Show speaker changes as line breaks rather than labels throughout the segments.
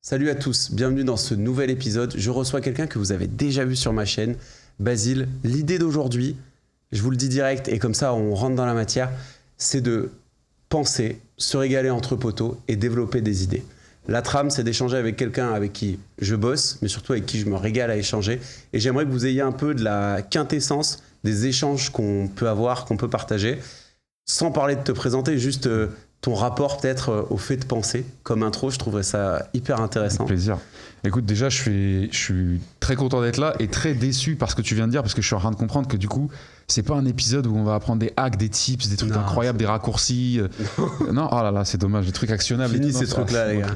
Salut à tous, bienvenue dans ce nouvel épisode. Je reçois quelqu'un que vous avez déjà vu sur ma chaîne, Basile. L'idée d'aujourd'hui, je vous le dis direct et comme ça on rentre dans la matière, c'est de penser, se régaler entre poteaux et développer des idées. La trame, c'est d'échanger avec quelqu'un avec qui je bosse, mais surtout avec qui je me régale à échanger. Et j'aimerais que vous ayez un peu de la quintessence des échanges qu'on peut avoir, qu'on peut partager. Sans parler de te présenter, juste ton rapport peut-être au fait de penser. Comme intro, je trouverais ça hyper intéressant.
Avec plaisir. Écoute, déjà, je suis très content d'être là et très déçu par ce que tu viens de dire, parce que je suis en train de comprendre que du coup, c'est pas un épisode où on va apprendre des hacks, des tips, des trucs incroyables, des raccourcis. Non, oh là là, c'est dommage, des trucs actionnables.
Fini ces trucs-là, les gars.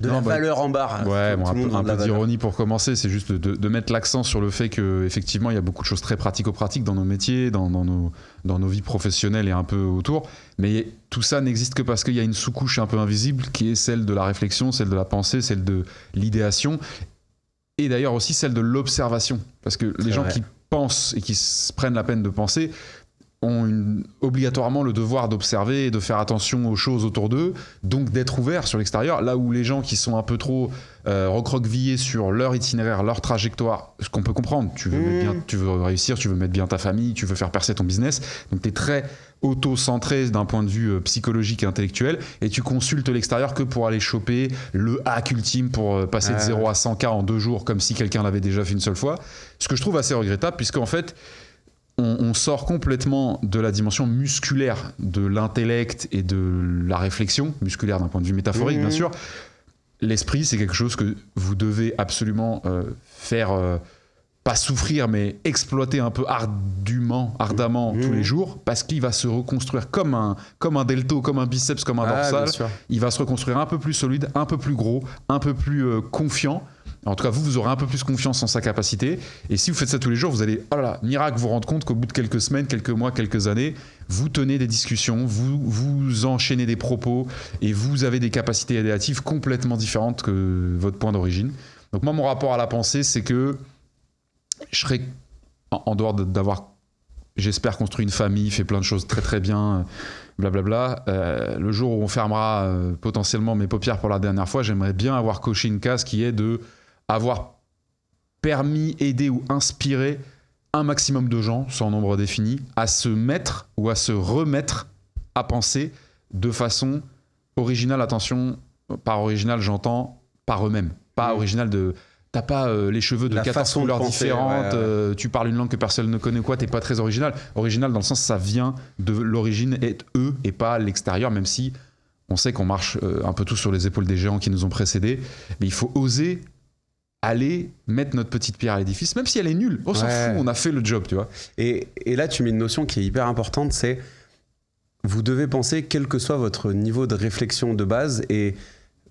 De la valeur en barre.
Ouais, bon, un peu d'ironie pour commencer, c'est juste de mettre l'accent sur le fait qu'effectivement, il y a beaucoup de choses très pratico-pratiques dans nos métiers, dans nos vies professionnelles et un peu autour. Mais tout ça n'existe que parce qu'il y a une sous-couche un peu invisible qui est celle de la réflexion, celle de la pensée, celle de l'idéation et d'ailleurs aussi celle de l'observation. Parce que les gens qui pensent et qui se prennent la peine de penser ont obligatoirement le devoir d'observer et de faire attention aux choses autour d'eux, donc d'être ouverts sur l'extérieur, là où les gens qui sont un peu trop recroquevillés sur leur itinéraire, leur trajectoire, ce qu'on peut comprendre, tu veux réussir, tu veux mettre bien ta famille, tu veux faire percer ton business, donc tu es très auto-centré d'un point de vue psychologique et intellectuel, et tu consultes l'extérieur que pour aller choper le hack ultime pour passer de 0 à 100K en 2 jours, comme si quelqu'un l'avait déjà fait une seule fois, ce que je trouve assez regrettable, puisqu'en fait, on sort complètement de la dimension musculaire de l'intellect et de la réflexion, musculaire d'un point de vue métaphorique, bien sûr. L'esprit, c'est quelque chose que vous devez absolument faire, pas souffrir, mais exploiter un peu ardemment tous les jours, parce qu'il va se reconstruire comme un delto, comme un biceps, comme un dorsal. Il va se reconstruire un peu plus solide, un peu plus gros, un peu plus confiant. En tout cas, vous aurez un peu plus confiance en sa capacité. Et si vous faites ça tous les jours, vous allez, oh là là, miracle, vous rendre compte qu'au bout de quelques semaines, quelques mois, quelques années, vous tenez des discussions, vous enchaînez des propos et vous avez des capacités idéatives complètement différentes que votre point d'origine. Donc moi, mon rapport à la pensée, c'est que je serais, en dehors d'avoir, j'espère, construit une famille, fait plein de choses très très bien, blablabla, le jour où on fermera potentiellement mes paupières pour la dernière fois, j'aimerais bien avoir coché une case qui est de avoir permis, aidé ou inspiré un maximum de gens, sans nombre défini, à se mettre ou à se remettre à penser de façon originale. Attention, par original, j'entends par eux-mêmes. Pas original de... T'as pas les cheveux de 14 couleurs différentes, tu parles une langue que personne ne connaît, quoi, t'es pas très original. Original dans le sens, ça vient de l'origine, est eux et pas l'extérieur, même si on sait qu'on marche un peu tous sur les épaules des géants qui nous ont précédés. Mais il faut oser aller mettre notre petite pierre à l'édifice, même si elle est nulle. On s'en fout, on a fait le job, tu vois.
Et là, tu mets une notion qui est hyper importante, c'est vous devez penser quel que soit votre niveau de réflexion de base. Et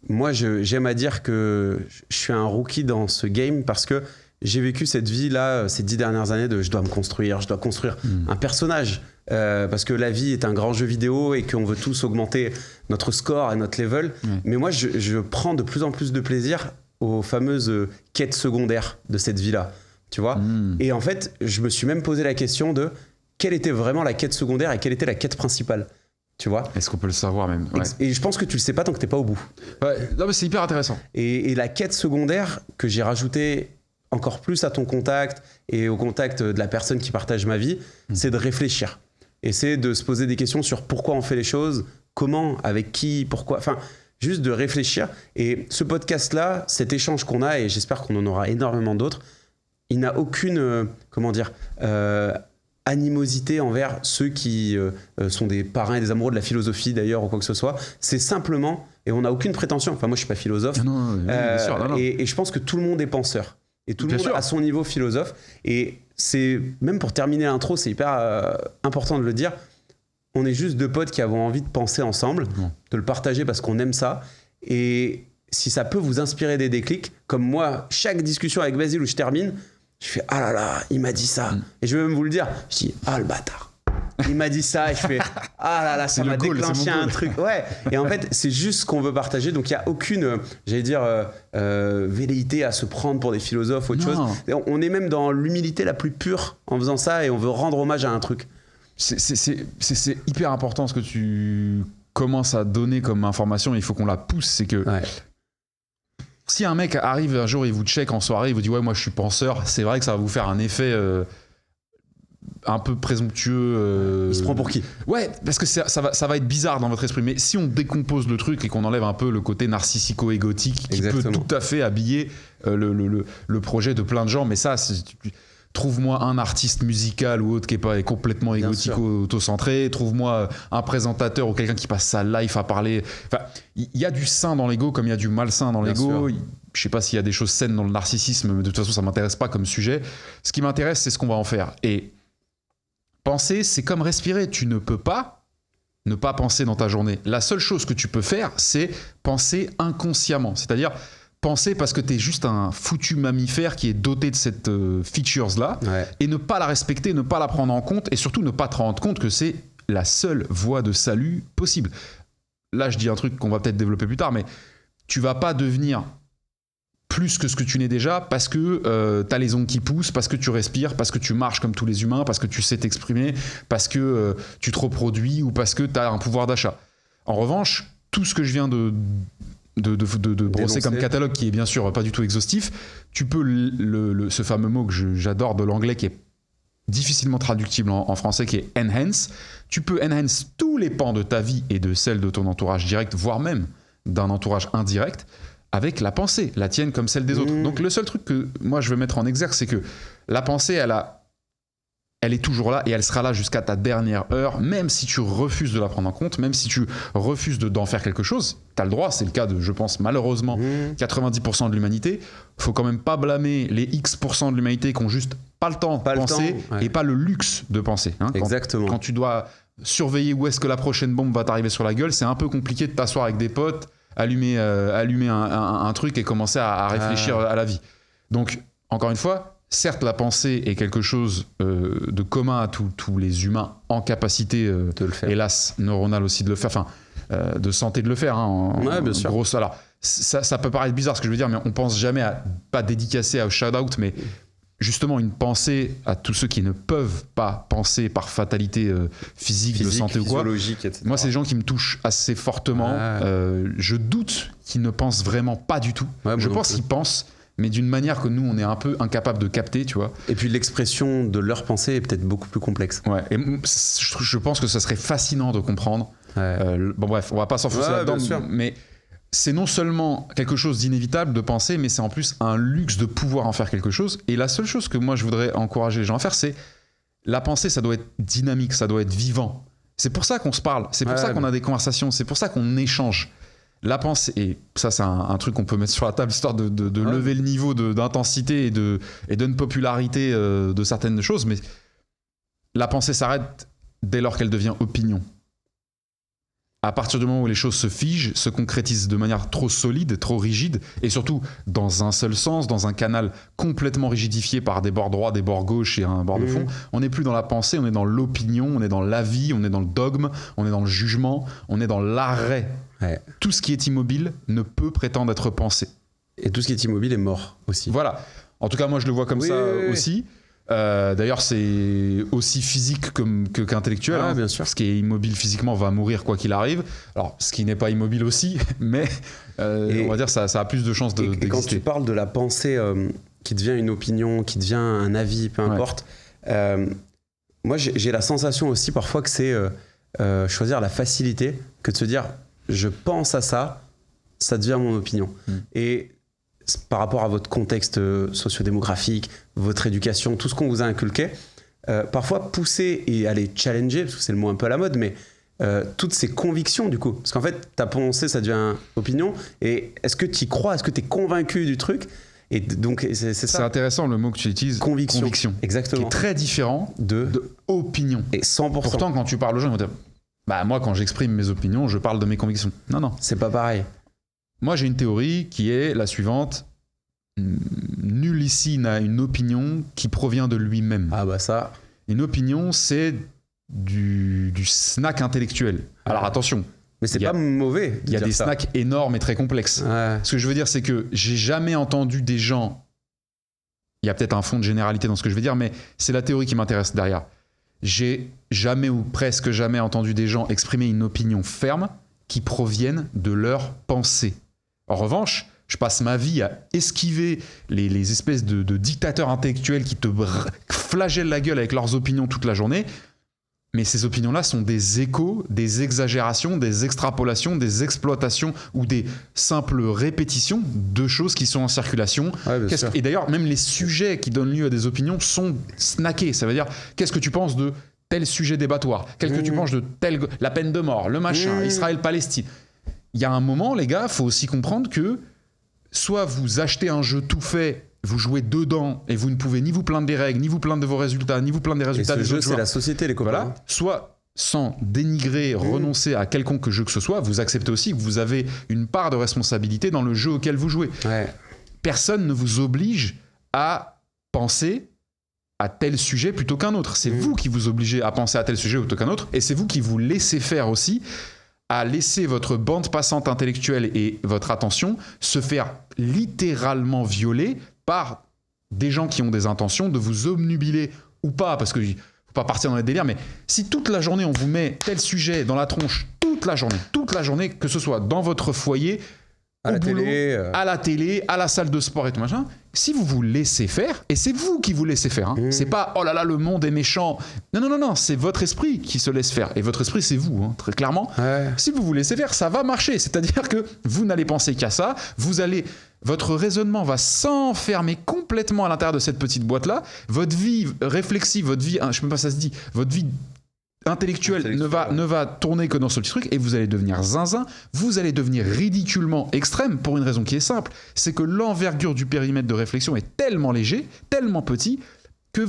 moi, j'aime à dire que je suis un rookie dans ce game parce que j'ai vécu cette vie-là, ces 10 dernières années de je dois me construire, je dois construire un personnage. Parce que la vie est un grand jeu vidéo et qu'on veut tous augmenter notre score et notre level. Mais moi, je prends de plus en plus de plaisir aux fameuses quêtes secondaires de cette vie-là, tu vois. Et en fait, je me suis même posé la question de quelle était vraiment la quête secondaire et quelle était la quête principale, tu vois.
Est-ce qu'on peut le savoir même?
Et je pense que tu le sais pas tant que t'es pas au bout.
Non, mais c'est hyper intéressant.
Et la quête secondaire que j'ai rajoutée encore plus à ton contact et au contact de la personne qui partage ma vie, c'est de réfléchir. Et c'est de se poser des questions sur pourquoi on fait les choses, comment, avec qui, pourquoi... Enfin, juste de réfléchir. Et ce podcast-là, cet échange qu'on a, et j'espère qu'on en aura énormément d'autres, il n'a aucune, animosité envers ceux qui sont des parrains et des amoureux de la philosophie d'ailleurs ou quoi que ce soit. C'est simplement, et on n'a aucune prétention, enfin moi je suis pas philosophe,
bien sûr, non.
Et je pense que tout le monde est penseur. Et tout le monde a son niveau philosophe. Et c'est, même pour terminer l'intro, c'est hyper important de le dire, on est juste deux potes qui avons envie de penser ensemble, de le partager parce qu'on aime ça. Et si ça peut vous inspirer des déclics, comme moi, chaque discussion avec Basile où je termine, je fais « Ah là là, il m'a dit ça ». Et je vais même vous le dire, je dis « Ah le bâtard ». Il m'a dit ça et je fais « Ah là là, ça m'a déclenché un truc ». Ouais. Et en fait, c'est juste ce qu'on veut partager. Donc, il n'y a aucune, velléité à se prendre pour des philosophes ou autre chose. On est même dans l'humilité la plus pure en faisant ça et on veut rendre hommage à un truc.
C'est hyper important ce que tu commences à donner comme information, il faut qu'on la pousse, c'est que Si un mec arrive un jour, il vous check en soirée, il vous dit ouais, moi je suis penseur, c'est vrai que ça va vous faire un effet un peu présomptueux.
Il se prend pour qui?
Ouais, parce que ça va être bizarre dans votre esprit. Mais si on décompose le truc et qu'on enlève un peu le côté narcissico-égotique qui peut tout à fait habiller le projet de plein de gens, mais ça, trouve-moi un artiste musical ou autre qui est complètement égotique ou autocentré. Trouve-moi un présentateur ou quelqu'un qui passe sa life à parler. Enfin, il y a du sain dans l'ego comme il y a du malsain dans l'ego. Je sais pas s'il y a des choses saines dans le narcissisme, mais de toute façon, ça m'intéresse pas comme sujet. Ce qui m'intéresse, c'est ce qu'on va en faire. Et penser, c'est comme respirer. Tu ne peux pas ne pas penser dans ta journée. La seule chose que tu peux faire, c'est penser inconsciemment. C'est-à-dire penser parce que tu es juste un foutu mammifère qui est doté de cette features-là, et ne pas la respecter, ne pas la prendre en compte, et surtout ne pas te rendre compte que c'est la seule voie de salut possible. Là, je dis un truc qu'on va peut-être développer plus tard, mais tu vas pas devenir plus que ce que tu n'es déjà parce que tu as les ongles qui poussent, parce que tu respires, parce que tu marches comme tous les humains, parce que tu sais t'exprimer, parce que tu te reproduis ou parce que tu as un pouvoir d'achat. En revanche, tout ce que je viens de brosser comme catalogue, qui est bien sûr pas du tout exhaustif, tu peux ce fameux mot que j'adore de l'anglais, qui est difficilement traductible en français, qui est enhance. Tu peux enhance tous les pans de ta vie et de celle de ton entourage direct, voire même d'un entourage indirect, avec la pensée, la tienne comme celle des autres. Donc le seul truc que moi je veux mettre en exergue, c'est que la pensée, elle est toujours là et elle sera là jusqu'à ta dernière heure, même si tu refuses de la prendre en compte, même si tu refuses d'en faire quelque chose. Tu as le droit, c'est le cas de, je pense, malheureusement, 90% de l'humanité. Faut quand même pas blâmer les X% de l'humanité qui ont juste pas le temps de penser et pas le luxe de penser. Hein.
Exactement.
Quand tu dois surveiller où est-ce que la prochaine bombe va t'arriver sur la gueule, c'est un peu compliqué de t'asseoir avec des potes, allumer un truc et commencer à réfléchir à la vie. Donc, encore une fois, certes, la pensée est quelque chose de commun à tous les humains en capacité,
de le faire.
Hélas, neuronale aussi de le faire, enfin, de santé de le faire. Hein,
bien sûr.
Grosse, alors, ça peut paraître bizarre ce que je veux dire, mais on pense jamais à, pas dédicacer à shout-out, mais justement une pensée à tous ceux qui ne peuvent pas penser par fatalité physique, de santé ou quoi.
Etc.
Moi, c'est des gens qui me touchent assez fortement. Je doute qu'ils ne pensent vraiment pas du tout. Je pense qu'ils pensent, mais d'une manière que nous, on est un peu incapable de capter, tu vois.
Et puis l'expression de leur pensée est peut-être beaucoup plus complexe.
Ouais, et je pense que ça serait fascinant de comprendre. Bon bref, on va pas s'enfoncer là-dedans, mais c'est non seulement quelque chose d'inévitable de penser, mais c'est en plus un luxe de pouvoir en faire quelque chose. Et la seule chose que moi, je voudrais encourager les gens à faire, c'est la pensée, ça doit être dynamique, ça doit être vivant. C'est pour ça qu'on se parle, c'est pour ça qu'on a des conversations, c'est pour ça qu'on échange. La pensée, et ça c'est un truc qu'on peut mettre sur la table, histoire de lever le niveau d'intensité et de popularité de certaines choses, mais la pensée s'arrête dès lors qu'elle devient opinion. À partir du moment où les choses se figent, se concrétisent de manière trop solide, trop rigide, et surtout dans un seul sens, dans un canal complètement rigidifié par des bords droits, des bords gauches et un bord de fond, on n'est plus dans la pensée, on est dans l'opinion, on est dans l'avis, on est dans le dogme, on est dans le jugement, on est dans l'arrêt. Tout ce qui est immobile ne peut prétendre être pensé.
Et tout ce qui est immobile est mort aussi.
Voilà. En tout cas, moi je le vois comme ça aussi. D'ailleurs, c'est aussi physique qu'intellectuel.
Bien sûr.
Ce qui est immobile physiquement va mourir quoi qu'il arrive. Alors, ce qui n'est pas immobile aussi, mais on va dire ça a plus de chances d'exister.
Et quand tu parles de la pensée qui devient une opinion, qui devient un avis, peu importe, moi j'ai la sensation aussi parfois que c'est choisir la facilité que de se dire je pense à ça, ça devient mon opinion. Et par rapport à votre contexte sociodémographique, votre éducation, tout ce qu'on vous a inculqué, parfois pousser et aller challenger, parce que c'est le mot un peu à la mode, mais toutes ces convictions du coup. Parce qu'en fait, ta pensée, ça devient opinion. Et est-ce que tu y crois? Est-ce que tu es convaincu du truc? Et donc, c'est ça.
C'est intéressant le mot que tu utilises. Conviction.
Exactement.
Qui est très différent de opinion.
Et 100%.
Pourtant, quand tu parles aux gens, ils vont dire moi, quand j'exprime mes opinions, je parle de mes convictions. Non.
C'est pas pareil.
Moi, j'ai une théorie qui est la suivante. Nul ici n'a une opinion qui provient de lui-même.
Ah bah ça.
Une opinion, c'est du snack intellectuel. Alors attention.
Mais c'est pas mauvais.
Il y a des snacks énormes et très complexes. Ce que je veux dire, c'est que j'ai jamais entendu des gens. Il y a peut-être un fond de généralité dans ce que je vais dire, mais c'est la théorie qui m'intéresse derrière. J'ai jamais ou presque jamais entendu des gens exprimer une opinion ferme qui proviennent de leur pensée. En revanche, Je passe ma vie à esquiver les espèces de dictateurs intellectuels qui te flagellent la gueule avec leurs opinions toute la journée. Mais ces opinions-là sont des échos, des exagérations, des extrapolations, des exploitations ou des simples répétitions de choses qui sont en circulation.
Ouais,
Et d'ailleurs, même les sujets qui donnent lieu à des opinions sont snackés. Ça veut dire, qu'est-ce que tu penses de tel sujet débattoire? Qu'est-ce que tu penses de la peine de mort, le machin, Israël-Palestine? Il y a un moment, les gars, il faut aussi comprendre que soit vous achetez un jeu tout fait, vous jouez dedans et vous ne pouvez ni vous plaindre des règles, ni vous plaindre de vos résultats, ni vous plaindre des résultats des
jeu,
autres joueurs.
C'est la société, les copains.
Voilà. Soit, sans dénigrer, renoncer à quelconque jeu que ce soit, vous acceptez aussi que vous avez une part de responsabilité dans le jeu auquel vous jouez.
Ouais.
Personne ne vous oblige à penser à tel sujet plutôt qu'un autre. C'est vous qui vous obligez à penser à tel sujet plutôt qu'un autre, et c'est vous qui vous laissez faire aussi, à laisser votre bande passante intellectuelle et votre attention se faire littéralement violer par des gens qui ont des intentions de vous obnubiler ou pas, parce que faut pas partir dans les délires, mais si toute la journée on vous met tel sujet dans la tronche, toute la journée, que ce soit dans votre foyer,
à la
boulot,
télé,
à la télé, à la salle de sport et tout machin, si vous vous laissez faire, et c'est vous qui vous laissez faire, c'est pas oh là là le monde est méchant, non, c'est votre esprit qui se laisse faire, et votre esprit c'est vous, très clairement. Si vous vous laissez faire, ça va marcher, c'est-à-dire que vous n'allez penser qu'à ça, votre raisonnement va s'enfermer complètement à l'intérieur de cette petite boîte-là, votre vie réflexive, votre vie, je sais même pas ça se dit, votre vie intellectuelle ne va tourner que dans ce petit truc, et vous allez devenir zinzin, vous allez devenir ridiculement extrême pour une raison qui est simple, c'est que l'envergure du périmètre de réflexion est tellement léger, tellement petit, que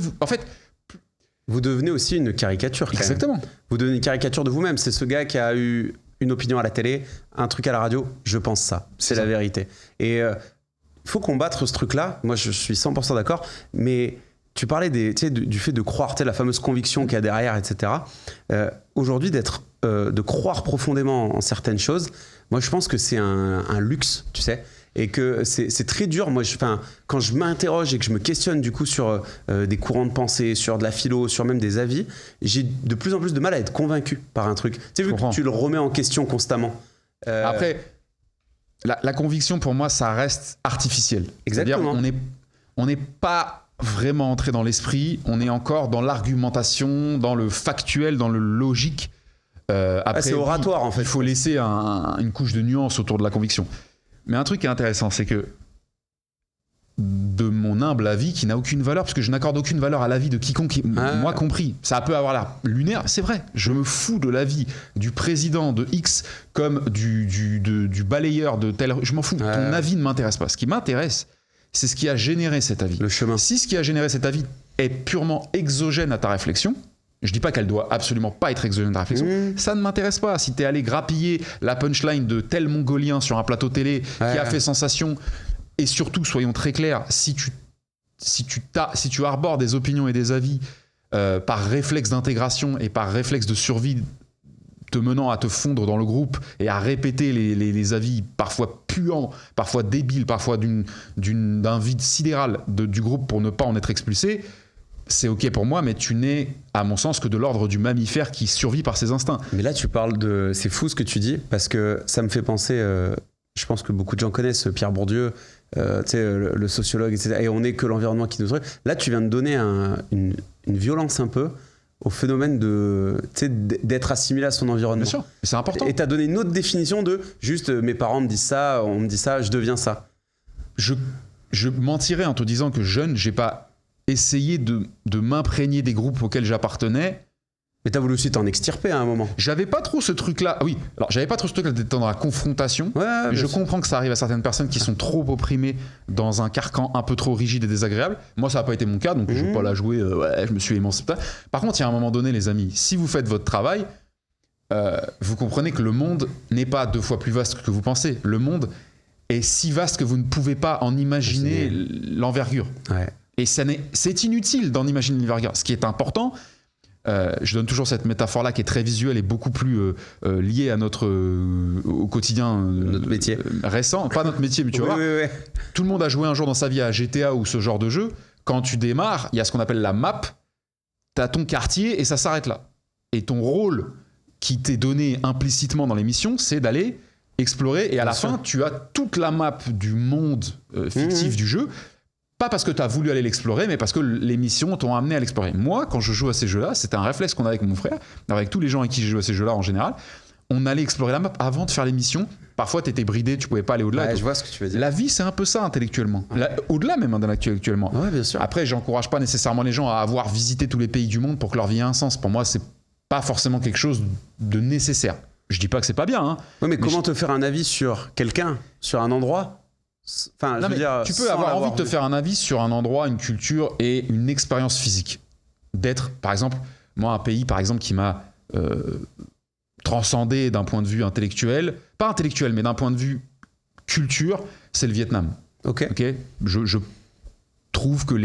vous devenez aussi une caricature.
Exactement.
Vous devenez une caricature de vous-même. C'est ce gars qui a eu une opinion à la télé, un truc à la radio, je pense ça. C'est la vérité. Et il faut combattre ce truc-là. Moi, je suis 100% d'accord, mais tu parlais du fait de croire, la fameuse conviction qu'il y a derrière, etc. Aujourd'hui, de croire profondément en certaines choses, moi, je pense que c'est un luxe, tu sais, et que c'est très dur. Moi, quand je m'interroge et que je me questionne du coup sur des courants de pensée, sur de la philo, sur même des avis, j'ai de plus en plus de mal à être convaincu par un truc. Tu sais, vu que tu le remets en question constamment.
Après, la conviction, pour moi, ça reste artificiel.
Exactement.
C'est-à-dire, on n'est pas vraiment entré dans l'esprit, on est encore dans l'argumentation, dans le factuel, dans le logique. Après,
c'est oratoire en fait.
Il faut laisser une couche de nuance autour de la conviction. Mais un truc qui est intéressant, c'est que de mon humble avis, qui n'a aucune valeur, parce que je n'accorde aucune valeur à l'avis de quiconque, moi compris, ça peut avoir l'air lunaire, c'est vrai, je me fous de l'avis du président de X comme du balayeur de tel... Je m'en fous, ton avis ne m'intéresse pas. Ce qui m'intéresse, c'est ce qui a généré cet avis.
Le chemin.
Si ce qui a généré cet avis est purement exogène à ta réflexion, je dis pas qu'elle doit absolument pas être exogène à ta réflexion, ça ne m'intéresse pas. Si t'es allé grappiller la punchline de tel Mongolien sur un plateau télé qui a fait sensation, et surtout, soyons très clairs, si tu arbores des opinions et des avis par réflexe d'intégration et par réflexe de survie, te menant à te fondre dans le groupe et à répéter les avis parfois puants, parfois débiles, parfois d'un vide sidéral du groupe pour ne pas en être expulsé, c'est ok pour moi, mais tu n'es, à mon sens, que de l'ordre du mammifère qui survit par ses instincts.
Mais là, tu parles de... C'est fou ce que tu dis, parce que ça me fait penser... je pense que beaucoup de gens connaissent Pierre Bourdieu, le sociologue, etc. Et on n'est que l'environnement qui nous truc. Là, tu viens de donner une violence un peu au phénomène d'être assimilé à son environnement.
Bien sûr, c'est important.
Et tu as donné une autre définition de juste mes parents me disent ça, on me dit ça, je deviens ça.
Je mentirais en te disant que jeune, j'ai pas essayé de m'imprégner des groupes auxquels j'appartenais.
Mais t'as voulu aussi t'en extirper à un moment.
J'avais pas trop ce truc-là. Oui, alors j'avais pas trop ce truc-là d'être dans la confrontation. Mais je comprends que ça arrive à certaines personnes qui sont trop opprimées dans un carcan un peu trop rigide et désagréable. Moi, ça n'a pas été mon cas, donc je vais pas la jouer. Je me suis émancipé. Par contre, il y a un moment donné, les amis, si vous faites votre travail, vous comprenez que le monde n'est pas 2 fois plus vaste que vous pensez. Le monde est si vaste que vous ne pouvez pas en imaginer l'envergure. Ouais. Et c'est inutile d'en imaginer l'envergure. Ce qui est important. Je donne toujours cette métaphore-là qui est très visuelle et beaucoup plus liée à au quotidien
notre métier.
Récent. Pas notre métier, mais tu vois.
Oui.
Tout le monde a joué un jour dans sa vie à GTA ou ce genre de jeu. Quand tu démarres, il y a ce qu'on appelle la map. Tu as ton quartier et ça s'arrête là. Et ton rôle qui t'est donné implicitement dans l'émission, c'est d'aller explorer, et à la
Bien sûr.
fin, tu as toute la map du monde fictif du jeu, pas parce que tu as voulu aller l'explorer, mais parce que les missions t'ont amené à l'explorer. Moi, quand je joue à ces jeux-là, c'était un réflexe qu'on a avec mon frère, avec tous les gens avec qui j'ai joué à ces jeux-là en général, on allait explorer la map avant de faire les missions. Parfois, t'étais bridé, tu pouvais pas aller au-delà.
Ouais, je vois ce que tu veux dire.
La vie, c'est un peu ça intellectuellement. Au-delà même d'intellectuellement.
Ouais, bien sûr.
Après, j'encourage pas nécessairement les gens à avoir visité tous les pays du monde pour que leur vie ait un sens. Pour moi, c'est pas forcément quelque chose de nécessaire. Je dis pas que c'est pas bien. Hein.
Ouais, mais comment te faire un avis sur quelqu'un, sur un endroit? Enfin,
Non,
je veux
mais
dire,
tu peux
sans
avoir envie
l'avoir
de te
vu.
faire un avis sur un endroit, une culture et une expérience physique. D'être, par exemple, moi, un pays, par exemple, qui m'a transcendé d'un point de vue intellectuel, pas intellectuel, mais d'un point de vue culture, c'est le Vietnam.
Ok.
Ok, je trouve que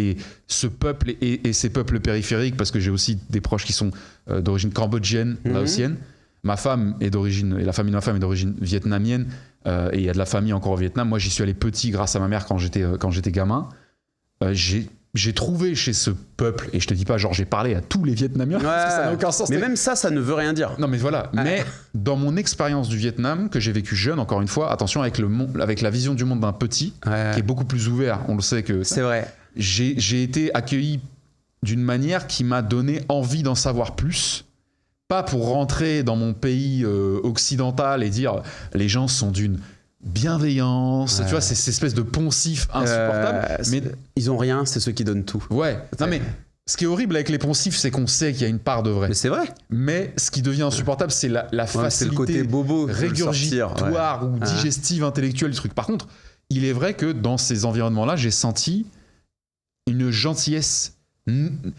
ce peuple et ces peuples périphériques, parce que j'ai aussi des proches qui sont d'origine cambodgienne, laotienne. Ma femme est d'origine, et la famille de ma femme est d'origine vietnamienne, et il y a de la famille encore au Vietnam. Moi, j'y suis allé petit grâce à ma mère quand j'étais gamin. J'ai trouvé chez ce peuple, et je te dis pas genre j'ai parlé à tous les Vietnamiens, parce que ça n'a aucun sens.
Mais même ça ne veut rien dire.
Non mais voilà, mais dans mon expérience du Vietnam, que j'ai vécu jeune, encore une fois, attention avec la vision du monde d'un petit, qui est beaucoup plus ouvert, on le sait que
c'est vrai.
j'ai été accueilli d'une manière qui m'a donné envie d'en savoir plus, pas pour rentrer dans mon pays occidental et dire les gens sont d'une bienveillance, tu vois, c'est cette espèce de poncif insupportable, mais
ils ont rien, c'est ceux qui donnent tout.
ouais, non mais ce qui est horrible avec les poncifs, c'est qu'on sait qu'il y a une part de vrai.
Mais c'est vrai.
Mais ce qui devient insupportable, c'est la facilité
c'est le côté bobo,
régurgitoire ou digestive intellectuelle du truc. Par contre, il est vrai que dans ces environnements-là, j'ai senti une gentillesse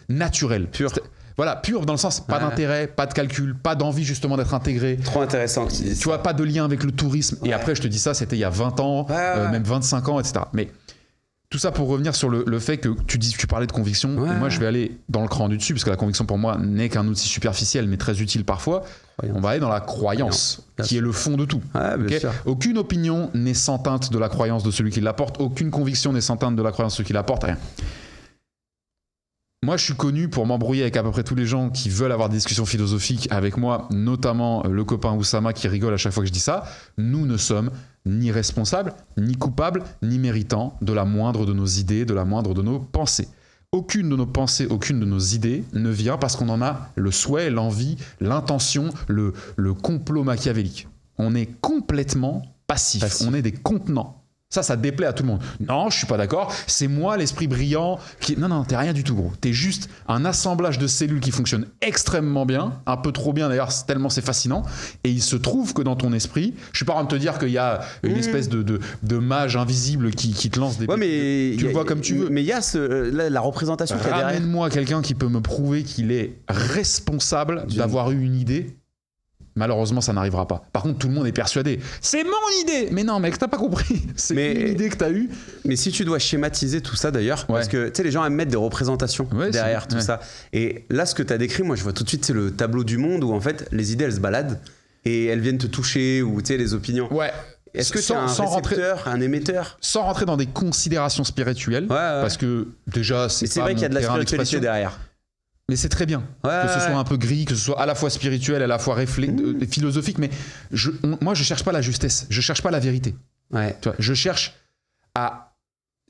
naturelle.
Pure.
Voilà, pure dans le sens, pas d'intérêt, pas de calcul, pas d'envie justement d'être intégré.
Trop intéressant que tu dises.
Tu vois, pas de lien avec le tourisme. Et après, je te dis ça, c'était il y a 20 ans, même 25 ans, etc. Mais tout ça pour revenir sur le fait que tu parlais de conviction. Et moi, je vais aller dans le cran du dessus, parce que la conviction pour moi n'est qu'un outil superficiel, mais très utile parfois. On va aller dans la croyance, qui est le fond de tout.
Bien sûr.
Aucune opinion n'est sans teinte de la croyance de celui qui l'apporte. Aucune conviction n'est sans teinte de la croyance de celui qui l'apporte. Rien. Moi, je suis connu pour m'embrouiller avec à peu près tous les gens qui veulent avoir des discussions philosophiques avec moi, notamment le copain Oussama qui rigole à chaque fois que je dis ça. Nous ne sommes ni responsables, ni coupables, ni méritants de la moindre de nos idées, de la moindre de nos pensées. Aucune de nos pensées, aucune de nos idées ne vient parce qu'on en a le souhait, l'envie, l'intention, le complot machiavélique. On est complètement passif. On est des contenants. Ça déplaît à tout le monde. Non, je suis pas d'accord. C'est moi l'esprit brillant qui... Non, t'es rien du tout, gros. T'es juste un assemblage de cellules qui fonctionnent extrêmement bien, un peu trop bien d'ailleurs, tellement c'est fascinant. Et il se trouve que dans ton esprit, je suis pas en train de te dire qu'il y a une espèce de mage invisible qui te lance des...
mais
tu le vois comme tu veux.
Mais il y a la représentation qu'il y a derrière.
Ramène-moi quelqu'un qui peut me prouver qu'il est responsable d'avoir eu une idée. Malheureusement, ça n'arrivera pas. Par contre, tout le monde est persuadé. C'est mon idée. Mais non, mec, t'as pas compris. C'est une idée que t'as eue.
Mais si tu dois schématiser tout ça d'ailleurs, parce que tu sais, les gens aiment mettre des représentations derrière tout ça. Et là, ce que t'as décrit, moi, je vois tout de suite, c'est le tableau du monde où en fait, les idées, elles se baladent et elles viennent te toucher, ou tu sais, les opinions. Ouais. Est-ce que tu as un récepteur, un émetteur?
Sans rentrer dans des considérations spirituelles, parce que déjà, c'est
vrai qu'il y a de la spiritualité derrière.
Mais c'est très bien que ce soit un peu gris, que ce soit à la fois spirituel, à la fois philosophique. Mais moi, je cherche pas la justesse, je cherche pas la vérité. Tu vois, je cherche à,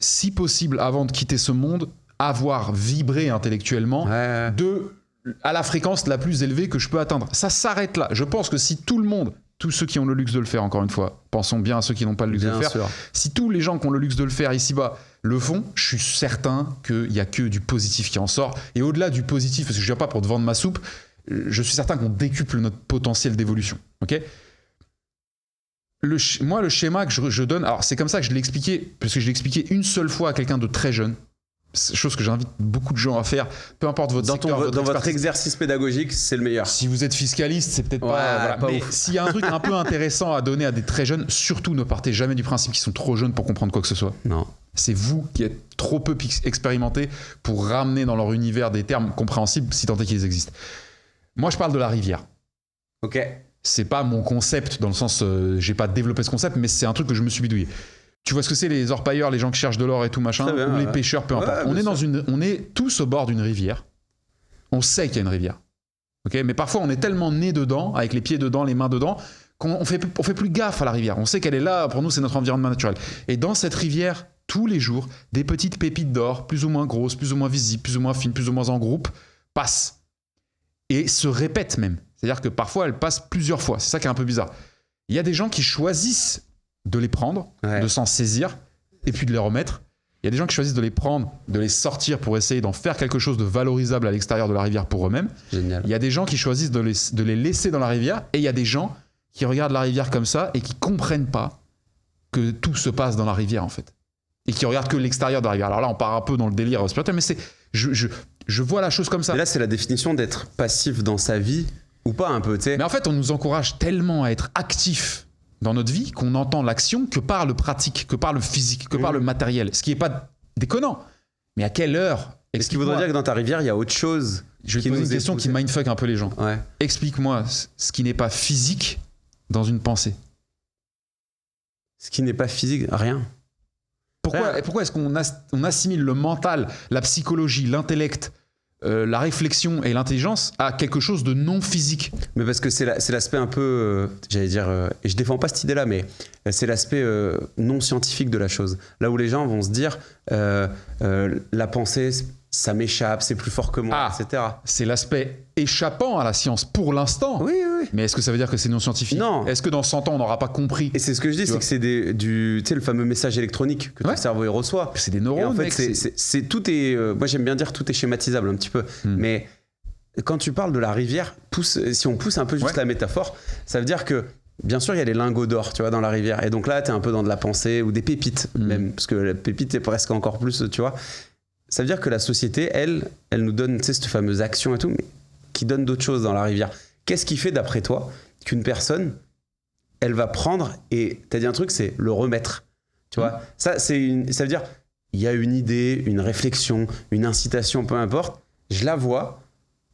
si possible, avant de quitter ce monde, avoir vibré intellectuellement à la fréquence la plus élevée que je peux atteindre. Ça s'arrête là. Je pense que si tout le monde, tous ceux qui ont le luxe de le faire, encore une fois, pensons bien à ceux qui n'ont pas le luxe de le faire, si tous les gens qui ont le luxe de le faire ici-bas le font, je suis certain qu'il n'y a que du positif qui en sort. Et au-delà du positif, parce que je ne viens pas pour te vendre ma soupe, je suis certain qu'on décuple notre potentiel d'évolution. Okay, moi, le schéma que je donne, alors c'est comme ça que je l'ai expliqué, parce que je l'ai expliqué une seule fois à quelqu'un de très jeune, chose que j'invite beaucoup de gens à faire, peu importe votre secteur,
dans votre exercice pédagogique, c'est le meilleur.
Si vous êtes fiscaliste, c'est peut-être pas mais s'il y a un truc un peu intéressant à donner à des très jeunes, surtout ne partez jamais du principe qu'ils sont trop jeunes pour comprendre quoi que ce soit.
Non.
C'est vous qui êtes trop peu expérimentés pour ramener dans leur univers des termes compréhensibles, si tant est qu'ils existent. Moi, je parle de la rivière.
Ok.
C'est pas mon concept, dans le sens, j'ai pas développé ce concept, mais c'est un truc que je me suis bidouillé. Tu vois ce que c'est, les orpailleurs, les gens qui cherchent de l'or et tout machin, ou les pêcheurs, peu importe. On est tous au bord d'une rivière. On sait qu'il y a une rivière. Okay, mais parfois, on est tellement né dedans, avec les pieds dedans, les mains dedans, qu'on fait plus gaffe à la rivière. On sait qu'elle est là, pour nous, c'est notre environnement naturel. Et dans cette rivière, tous les jours, des petites pépites d'or, plus ou moins grosses, plus ou moins visibles, plus ou moins fines, plus ou moins en groupe, passent. Et se répètent même. C'est-à-dire que parfois, elles passent plusieurs fois. C'est ça qui est un peu bizarre. Il y a des gens qui choisissent de les prendre, de s'en saisir, et puis de les remettre. Il y a des gens qui choisissent de les prendre, de les sortir pour essayer d'en faire quelque chose de valorisable à l'extérieur de la rivière pour eux-mêmes.
Génial.
Il y a des gens qui choisissent de les laisser dans la rivière, et il y a des gens qui regardent la rivière comme ça et qui comprennent pas que tout se passe dans la rivière en fait. Et qui regardent que l'extérieur de la rivière. Alors là, on part un peu dans le délire spirituel, mais je vois la chose comme ça.
Et là, c'est la définition d'être passif dans sa vie ou pas un peu, tu sais.
Mais en fait, on nous encourage tellement à être actifs dans notre vie qu'on entend l'action que par le pratique, que par le physique, que par le matériel. Ce qui n'est pas déconnant. Mais à quelle heure?
Est-ce qu'il voudrait dire que dans ta rivière, il y a autre chose?
Je vais te poser une question qui mindfuck un peu les gens.
Ouais.
Explique-moi ce qui n'est pas physique dans une pensée.
Ce qui n'est pas physique, rien.
Pourquoi est-ce qu'on assimile le mental, la psychologie, l'intellect, la réflexion et l'intelligence à quelque chose de non physique?
Mais parce que c'est l'aspect un peu, j'allais dire, et je défends pas cette idée-là, mais c'est l'aspect non scientifique de la chose. Là où les gens vont se dire, la pensée, ça m'échappe, c'est plus fort que moi, etc.
C'est l'aspect échappant à la science pour l'instant.
Oui.
Mais est-ce que ça veut dire que c'est non scientifique?
Non.
Est-ce que dans 100 ans, on n'aura pas compris?
Et c'est ce que je dis, c'est que c'est tu sais, le fameux message électronique que ton cerveau il reçoit.
C'est des neurones,
et en fait,
mec,
tout est. Moi, j'aime bien dire tout est schématisable un petit peu. Mais quand tu parles de la rivière, si on pousse un peu juste la métaphore, ça veut dire que. Bien sûr, il y a les lingots d'or, tu vois, dans la rivière. Et donc là, tu es un peu dans de la pensée ou des pépites, même. Parce que la pépite, c'est presque encore plus, tu vois. Ça veut dire que la société, elle nous donne, tu sais, cette fameuse action et tout, mais qui donne d'autres choses dans la rivière. Qu'est-ce qui fait, d'après toi, qu'une personne, elle va prendre, et tu as dit un truc, c'est le remettre. Tu vois, ça veut dire, il y a une idée, une réflexion, une incitation, peu importe, je la vois,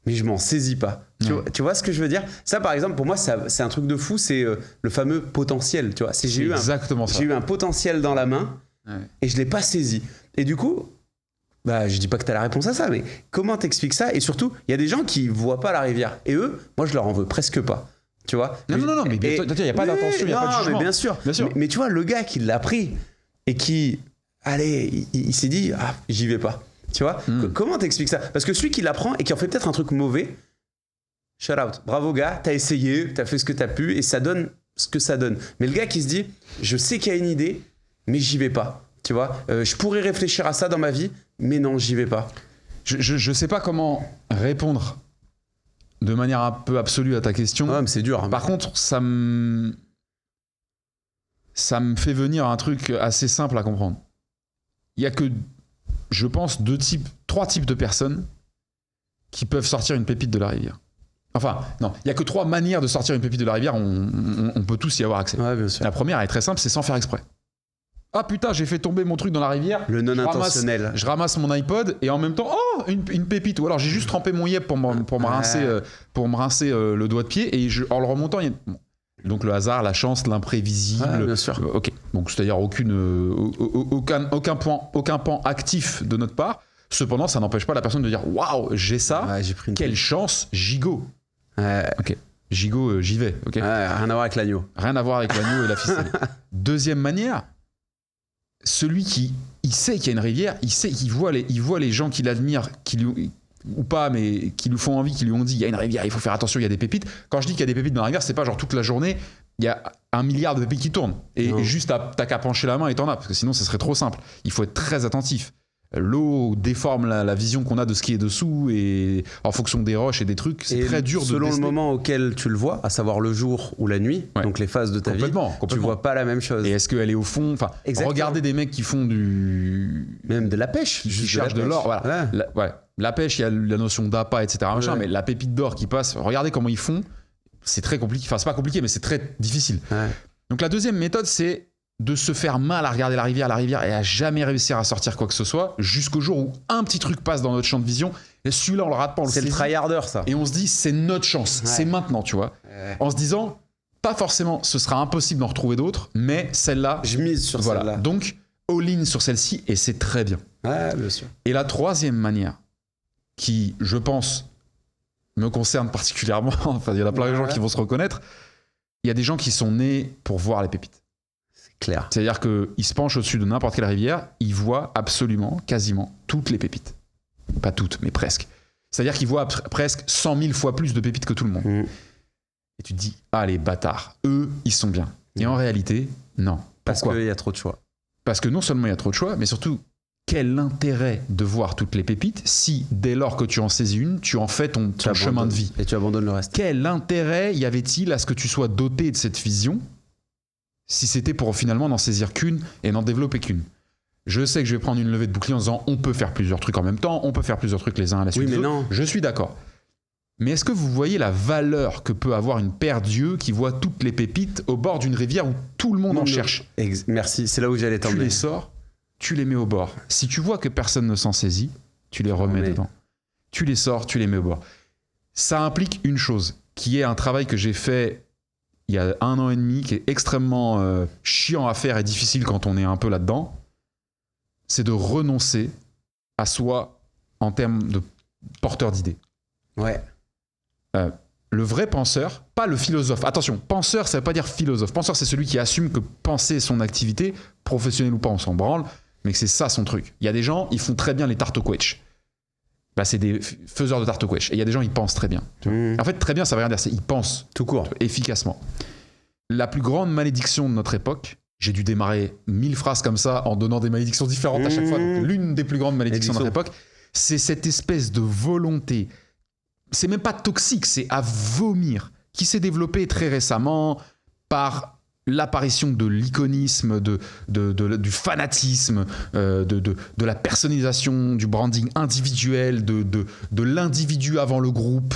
mais je m'en saisis pas. Tu vois ce que je veux dire? Ça, par exemple, pour moi, c'est un truc de fou, c'est le fameux potentiel. Tu vois, j'ai eu un potentiel dans la main et je l'ai pas saisi. Et du coup, je dis pas que tu as la réponse à ça, mais comment t'expliques ça? Et surtout, il y a des gens qui voient pas la rivière. Et eux, moi, je leur en veux presque pas. Tu vois?
Non, mais il n'y a pas d'intention, il n'y a pas de jugement.
Mais bien sûr. Mais tu vois, le gars qui l'a pris et qui, il s'est dit, j'y vais pas. Tu vois, comment t'expliques ça? Parce que celui qui l'apprend et qui en fait peut-être un truc mauvais, shout out, bravo gars, t'as essayé, t'as fait ce que t'as pu et ça donne ce que ça donne. Mais le gars qui se dit, je sais qu'il y a une idée, mais j'y vais pas. Tu vois, je pourrais réfléchir à ça dans ma vie, mais non, j'y vais pas.
Je sais pas comment répondre de manière un peu absolue à ta question.
Ouais, mais c'est dur. Hein.
Par contre, ça me fait venir un truc assez simple à comprendre. Il y a que, je pense, 3 types de personnes qui peuvent sortir une pépite de la rivière. Enfin, non, il n'y a que 3 manières de sortir une pépite de la rivière, on peut tous y avoir accès.
Ouais, bien sûr.
La première, elle est très simple, c'est sans faire exprès. Ah putain, j'ai fait tomber mon truc dans la rivière.
Le non-intentionnel.
Je ramasse mon iPod et en même temps, une pépite. Ou alors j'ai juste trempé mon yep pour me rincer le doigt de pied et en le remontant, il y a... Donc le hasard, la chance, l'imprévisible.
Ah, bien sûr.
Ok. Donc c'est-à-dire aucun pan actif de notre part. Cependant, ça n'empêche pas la personne de dire waouh, j'ai ça.
Ouais, j'ai pris
quelle chance, gigot. Ok. Gigot, j'y vais. Ok.
Rien à voir avec l'agneau.
Rien à voir avec l'agneau et la ficelle. Deuxième manière, celui qui il sait qu'il y a une rivière, il voit les gens qui l'admirent, ou pas, mais qui lui font envie, qui lui ont dit il y a une rivière, il faut faire attention, il y a des pépites. Quand je dis qu'il y a des pépites dans la rivière, c'est pas genre toute la journée, il y a 1 milliard de pépites qui tournent. Et juste t'as qu'à pencher la main et t'en as, parce que sinon ça serait trop simple. Il faut être très attentif. L'eau déforme la vision qu'on a de ce qui est dessous et en fonction des roches et des trucs, c'est très dur de
selon
déceler.
le moment auquel tu le vois, à savoir le jour ou la nuit, donc les phases de ta vie, tu vois pas la même chose.
Et est-ce qu'elle est au fond? Enfin, regardez des mecs qui font
même de la pêche,
qui cherchent de l'or. Voilà. La pêche, il y a la notion d'appât, etc. Mais la pépite d'or qui passe, regardez comment ils font. C'est très compliqué. Enfin, c'est pas compliqué, mais c'est très difficile. Donc la deuxième méthode, c'est de se faire mal à regarder la rivière et à jamais réussir à sortir quoi que ce soit jusqu'au jour où un petit truc passe dans notre champ de vision et celui-là on le rate pas, on le
saisit. C'est le tryharder, ça.
Et on se dit c'est notre chance, c'est maintenant, tu vois. En se disant pas forcément ce sera impossible d'en retrouver d'autres, mais celle-là
je mise sur celle-là.
Donc all-in sur celle-ci et c'est très bien.
Bien sûr.
Et la troisième manière qui je pense me concerne particulièrement, enfin il y en a plein de gens qui vont se reconnaître, il y a des gens qui sont nés pour voir les pépites.
C'est clair.
C'est-à-dire qu'ils se penchent au-dessus de n'importe quelle rivière, ils voient absolument, quasiment, toutes les pépites. Pas toutes, mais presque. C'est-à-dire qu'ils voient presque 100 000 fois plus de pépites que tout le monde. Et tu te dis, ah les bâtards, eux, ils sont bien. Et en réalité, non.
Parce
Pourquoi ?
qu'il y a trop de choix.
Parce que non seulement il y a trop de choix, mais surtout, quel intérêt de voir toutes les pépites si, dès lors que tu en saisis une, tu en fais ton chemin de vie.
Et tu abandonnes le reste.
Quel intérêt y avait-il à ce que tu sois doté de cette vision si c'était pour finalement n'en saisir qu'une et n'en développer qu'une ? Je sais que je vais prendre une levée de bouclier en disant on peut faire plusieurs trucs en même temps, on peut faire plusieurs trucs les uns à la suite des autres.
Non.
Je suis d'accord. Mais est-ce que vous voyez la valeur que peut avoir une paire d'yeux qui voit toutes les pépites au bord d'une rivière où tout le monde en cherche ?
Merci, c'est là où j'allais t'emmener.
Tu les sors, tu les mets au bord. Si tu vois que personne ne s'en saisit, tu les remets dedans. Tu les sors, tu les mets au bord. Ça implique une chose, qui est un travail que j'ai fait il y a 1 an et demi, qui est extrêmement chiant à faire et difficile quand on est un peu là-dedans. C'est de renoncer à soi en termes de porteur d'idées.
Ouais.
Le vrai penseur, pas le philosophe. Attention, penseur, ça veut pas dire philosophe. Penseur, c'est celui qui assume que penser est son activité, professionnelle ou pas, on s'en branle, mais que c'est ça son truc. Il y a des gens, ils font très bien les tartes au quetch. Bah, c'est des faiseurs de tartes au quetch. Et il y a des gens, ils pensent très bien. En fait, très bien, ça veut rien dire, c'est ils pensent
tout court,
efficacement. La plus grande malédiction de notre époque, j'ai dû démarrer 1000 phrases comme ça en donnant des malédictions différentes à chaque fois. Donc, l'une des plus grandes malédictions de notre époque, c'est cette espèce de volonté. C'est même pas toxique, c'est à vomir, qui s'est développée très récemment par l'apparition de l'iconisme, du fanatisme, de la personnalisation, du branding individuel, de l'individu avant le groupe,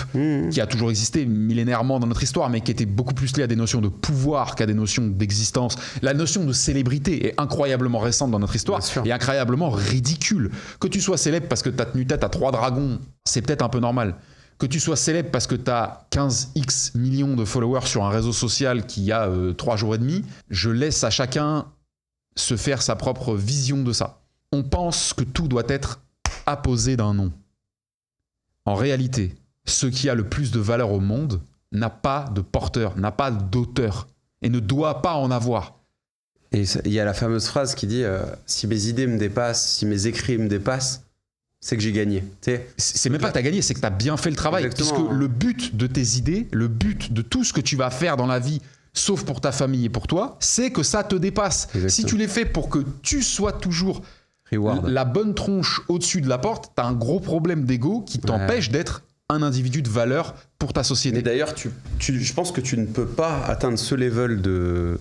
qui a toujours existé millénairement dans notre histoire, mais qui était beaucoup plus lié à des notions de pouvoir qu'à des notions d'existence. La notion de célébrité est incroyablement récente dans notre histoire et incroyablement ridicule. Que tu sois célèbre parce que tu as tenu tête à 3 dragons, c'est peut-être un peu normal. Que tu sois célèbre parce que tu as 15x millions de followers sur un réseau social qui a 3 jours et demi, je laisse à chacun se faire sa propre vision de ça. On pense que tout doit être apposé d'un nom. En réalité, ce qui a le plus de valeur au monde n'a pas de porteur, n'a pas d'auteur et ne doit pas en avoir.
Et il y a la fameuse phrase qui dit si mes idées me dépassent, si mes écrits me dépassent, c'est que j'ai gagné.
C'est même pas que tu as gagné, c'est que tu as bien fait le travail.
Exactement.
Puisque le but de tes idées, le but de tout ce que tu vas faire dans la vie, sauf pour ta famille et pour toi, c'est que ça te dépasse.
Exactement.
Si tu les fais pour que tu sois toujours
Reward.
la bonne tronche au-dessus de la porte, tu as un gros problème d'ego qui t'empêche d'être un individu de valeur pour ta société.
Mais d'ailleurs, je pense que tu ne peux pas atteindre ce level de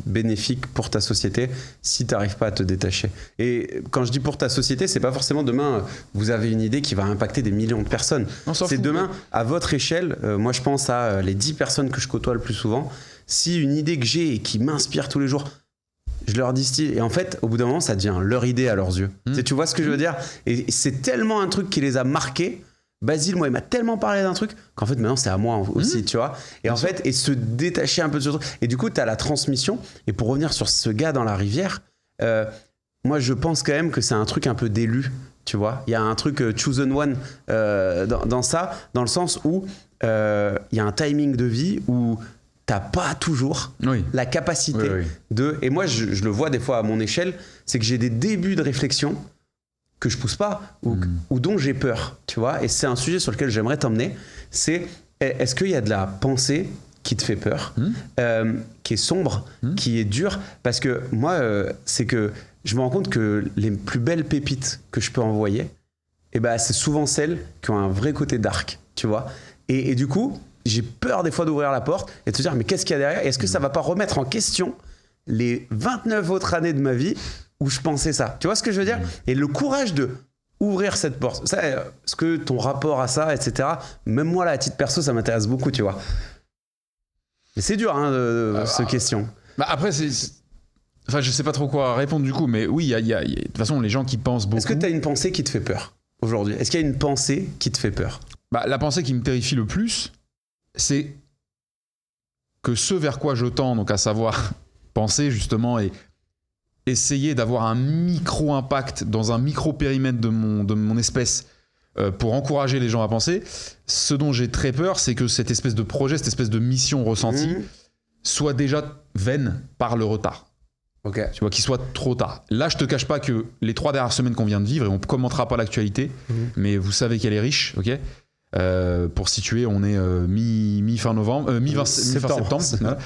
bénéfique pour ta société si tu n'arrives pas à te détacher. Et quand je dis pour ta société, c'est pas forcément demain vous avez une idée qui va impacter des millions de personnes. C'est demain à votre échelle. Moi je pense à les 10 personnes que je côtoie le plus souvent. Si une idée que j'ai et qui m'inspire tous les jours, je leur distille et en fait au bout d'un moment ça devient leur idée à leurs yeux. Tu vois ce que je veux dire? Et c'est tellement un truc qui les a marqués. Basile, moi, il m'a tellement parlé d'un truc qu'en fait, maintenant, c'est à moi aussi, tu vois. Et en fait, et se détacher un peu de ce truc. Et du coup, tu as la transmission. Et pour revenir sur ce gars dans la rivière, moi, je pense quand même que c'est un truc un peu d'élu, tu vois. Il y a un truc chosen one dans ça, dans le sens où il y a un timing de vie où t'as pas toujours la capacité de... Et moi, je le vois des fois à mon échelle, c'est que j'ai des débuts de réflexion que je pousse pas ou dont j'ai peur, tu vois. Et c'est un sujet sur lequel j'aimerais t'emmener. C'est est-ce qu'il y a de la pensée qui te fait peur, qui est sombre, qui est dure? Parce que moi, c'est que je me rends compte que les plus belles pépites que je peux envoyer, c'est souvent celles qui ont un vrai côté dark, tu vois. Et du coup, j'ai peur des fois d'ouvrir la porte et de te dire mais qu'est-ce qu'il y a derrière? Est-ce que ça va pas remettre en question les 29 autres années de ma vie où je pensais ça? Tu vois ce que je veux dire? Et le courage de ouvrir cette porte, ça, est-ce que ton rapport à ça, etc., même moi là à titre perso ça m'intéresse beaucoup, tu vois. Mais c'est dur cette question.
Après enfin je sais pas trop quoi répondre du coup, mais oui de toute façon les gens qui pensent beaucoup.
Est-ce que tu as une pensée qui te fait peur aujourd'hui? Est-ce qu'il y a une pensée qui te fait peur?
La pensée qui me terrifie le plus, c'est que ce vers quoi je tends, donc à savoir penser justement et essayer d'avoir un micro-impact dans un micro-périmètre de mon espèce pour encourager les gens à penser, ce dont j'ai très peur, c'est que cette espèce de projet, cette espèce de mission ressentie soit déjà vaine par le retard.
Ok.
Tu vois, qu'il soit trop tard. Là, je te cache pas que les 3 dernières semaines qu'on vient de vivre, et on commentera pas l'actualité, mais vous savez qu'elle est riche, ok. Pour situer, on est mi-fin novembre, mi-fin septembre, voilà,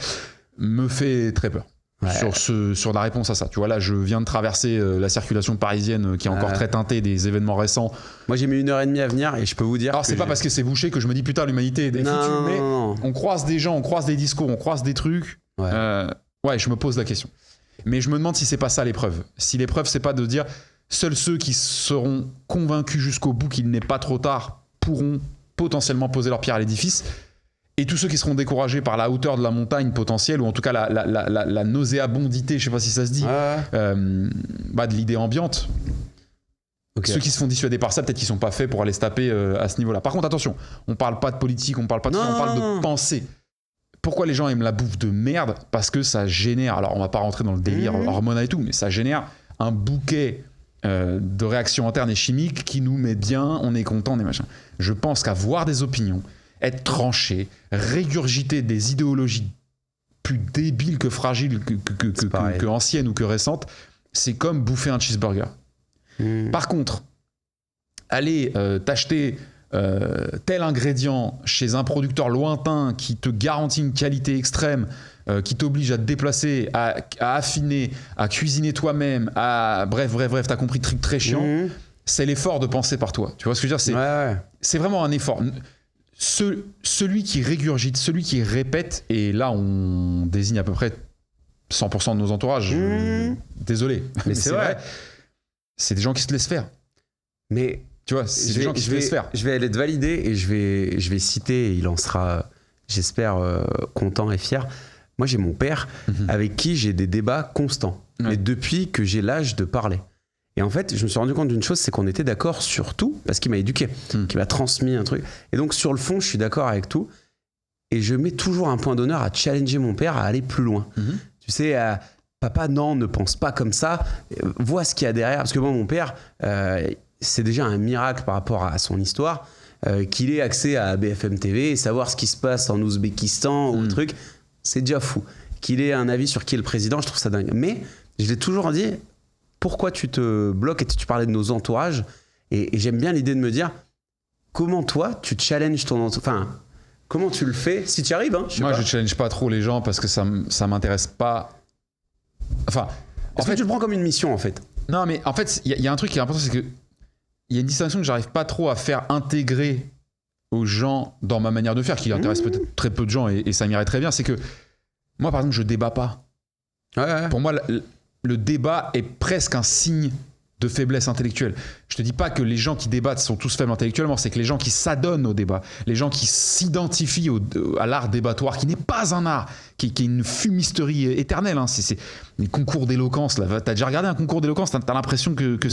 me fait très peur. Ouais. Sur la réponse à ça. Tu vois, là, je viens de traverser la circulation parisienne qui est encore très teintée des événements récents.
Moi, j'ai mis 1h30 à venir et je peux vous dire.
Alors, c'est pas parce que c'est bouché que je me dis putain, l'humanité est foutue, mais on croise des gens, on croise des discours, on croise des trucs. Ouais, je me pose la question. Mais je me demande si c'est pas ça l'épreuve. Si l'épreuve, c'est pas de dire seuls ceux qui seront convaincus jusqu'au bout qu'il n'est pas trop tard pourront potentiellement poser leur pierre à l'édifice. Et tous ceux qui seront découragés par la hauteur de la montagne potentielle, ou en tout cas la nauséabondité, je sais pas si ça se dit, de l'idée ambiante. Okay. Ceux qui se font dissuader par ça, peut-être qu'ils sont pas faits pour aller se taper à ce niveau-là. Par contre, attention, on parle pas de politique, on parle pas de ça, on parle de pensée. Pourquoi les gens aiment la bouffe de merde ? Parce que ça génère, alors on va pas rentrer dans le délire hormonal et tout, mais ça génère un bouquet de réactions internes et chimiques qui nous met bien, on est content, on est machin. Je pense qu'avoir des opinions, être tranché, régurgiter des idéologies plus débiles que fragiles, que anciennes ou que récentes, c'est comme bouffer un cheeseburger. Par contre, aller t'acheter tel ingrédient chez un producteur lointain qui te garantit une qualité extrême, qui t'oblige à te déplacer, à affiner, à cuisiner toi-même, bref, t'as compris, truc très chiant, c'est l'effort de penser par toi. Tu vois ce que je veux dire ? C'est vraiment un effort. Celui qui régurgite, celui qui répète, et là on désigne à peu près 100% de nos entourages, désolé, mais c'est vrai, c'est des gens qui se laissent faire. Mais tu vois, c'est des gens qui se laissent faire.
Je vais aller te valider et je vais citer, et il en sera, j'espère, content et fier. Moi j'ai mon père avec qui j'ai des débats constants, mais depuis que j'ai l'âge de parler. Et en fait, je me suis rendu compte d'une chose, c'est qu'on était d'accord sur tout, parce qu'il m'a éduqué, qu'il m'a transmis un truc. Et donc, sur le fond, je suis d'accord avec tout. Et je mets toujours un point d'honneur à challenger mon père à aller plus loin. Tu sais, papa, non, ne pense pas comme ça. Vois ce qu'il y a derrière. Parce que moi, mon père, c'est déjà un miracle par rapport à son histoire, qu'il ait accès à BFM TV et savoir ce qui se passe en Ouzbékistan ou le truc. C'est déjà fou. Qu'il ait un avis sur qui est le président, je trouve ça dingue. Mais je l'ai toujours dit... Pourquoi tu te bloques ? Et tu parlais de nos entourages, et j'aime bien l'idée de me dire comment toi tu challenges ton entourage, enfin comment tu le fais si tu y arrives.
Moi je challenge pas trop les gens parce que ça m'intéresse pas. Enfin,
en fait tu le prends comme une mission en fait.
Non mais en fait il y a un truc qui est important, c'est que il y a une distinction que j'arrive pas trop à faire intégrer aux gens dans ma manière de faire, qui intéresse peut-être très peu de gens et ça m'irait très bien. C'est que moi par exemple je débat pas. Pour moi le débat est presque un signe de faiblesse intellectuelle. Je te dis pas que les gens qui débattent sont tous faibles intellectuellement, c'est que les gens qui s'adonnent au débat, les gens qui s'identifient à l'art débattoire, qui n'est pas un art, qui est une fumisterie éternelle. C'est un concours d'éloquence. T'as déjà regardé un concours d'éloquence, t'as l'impression que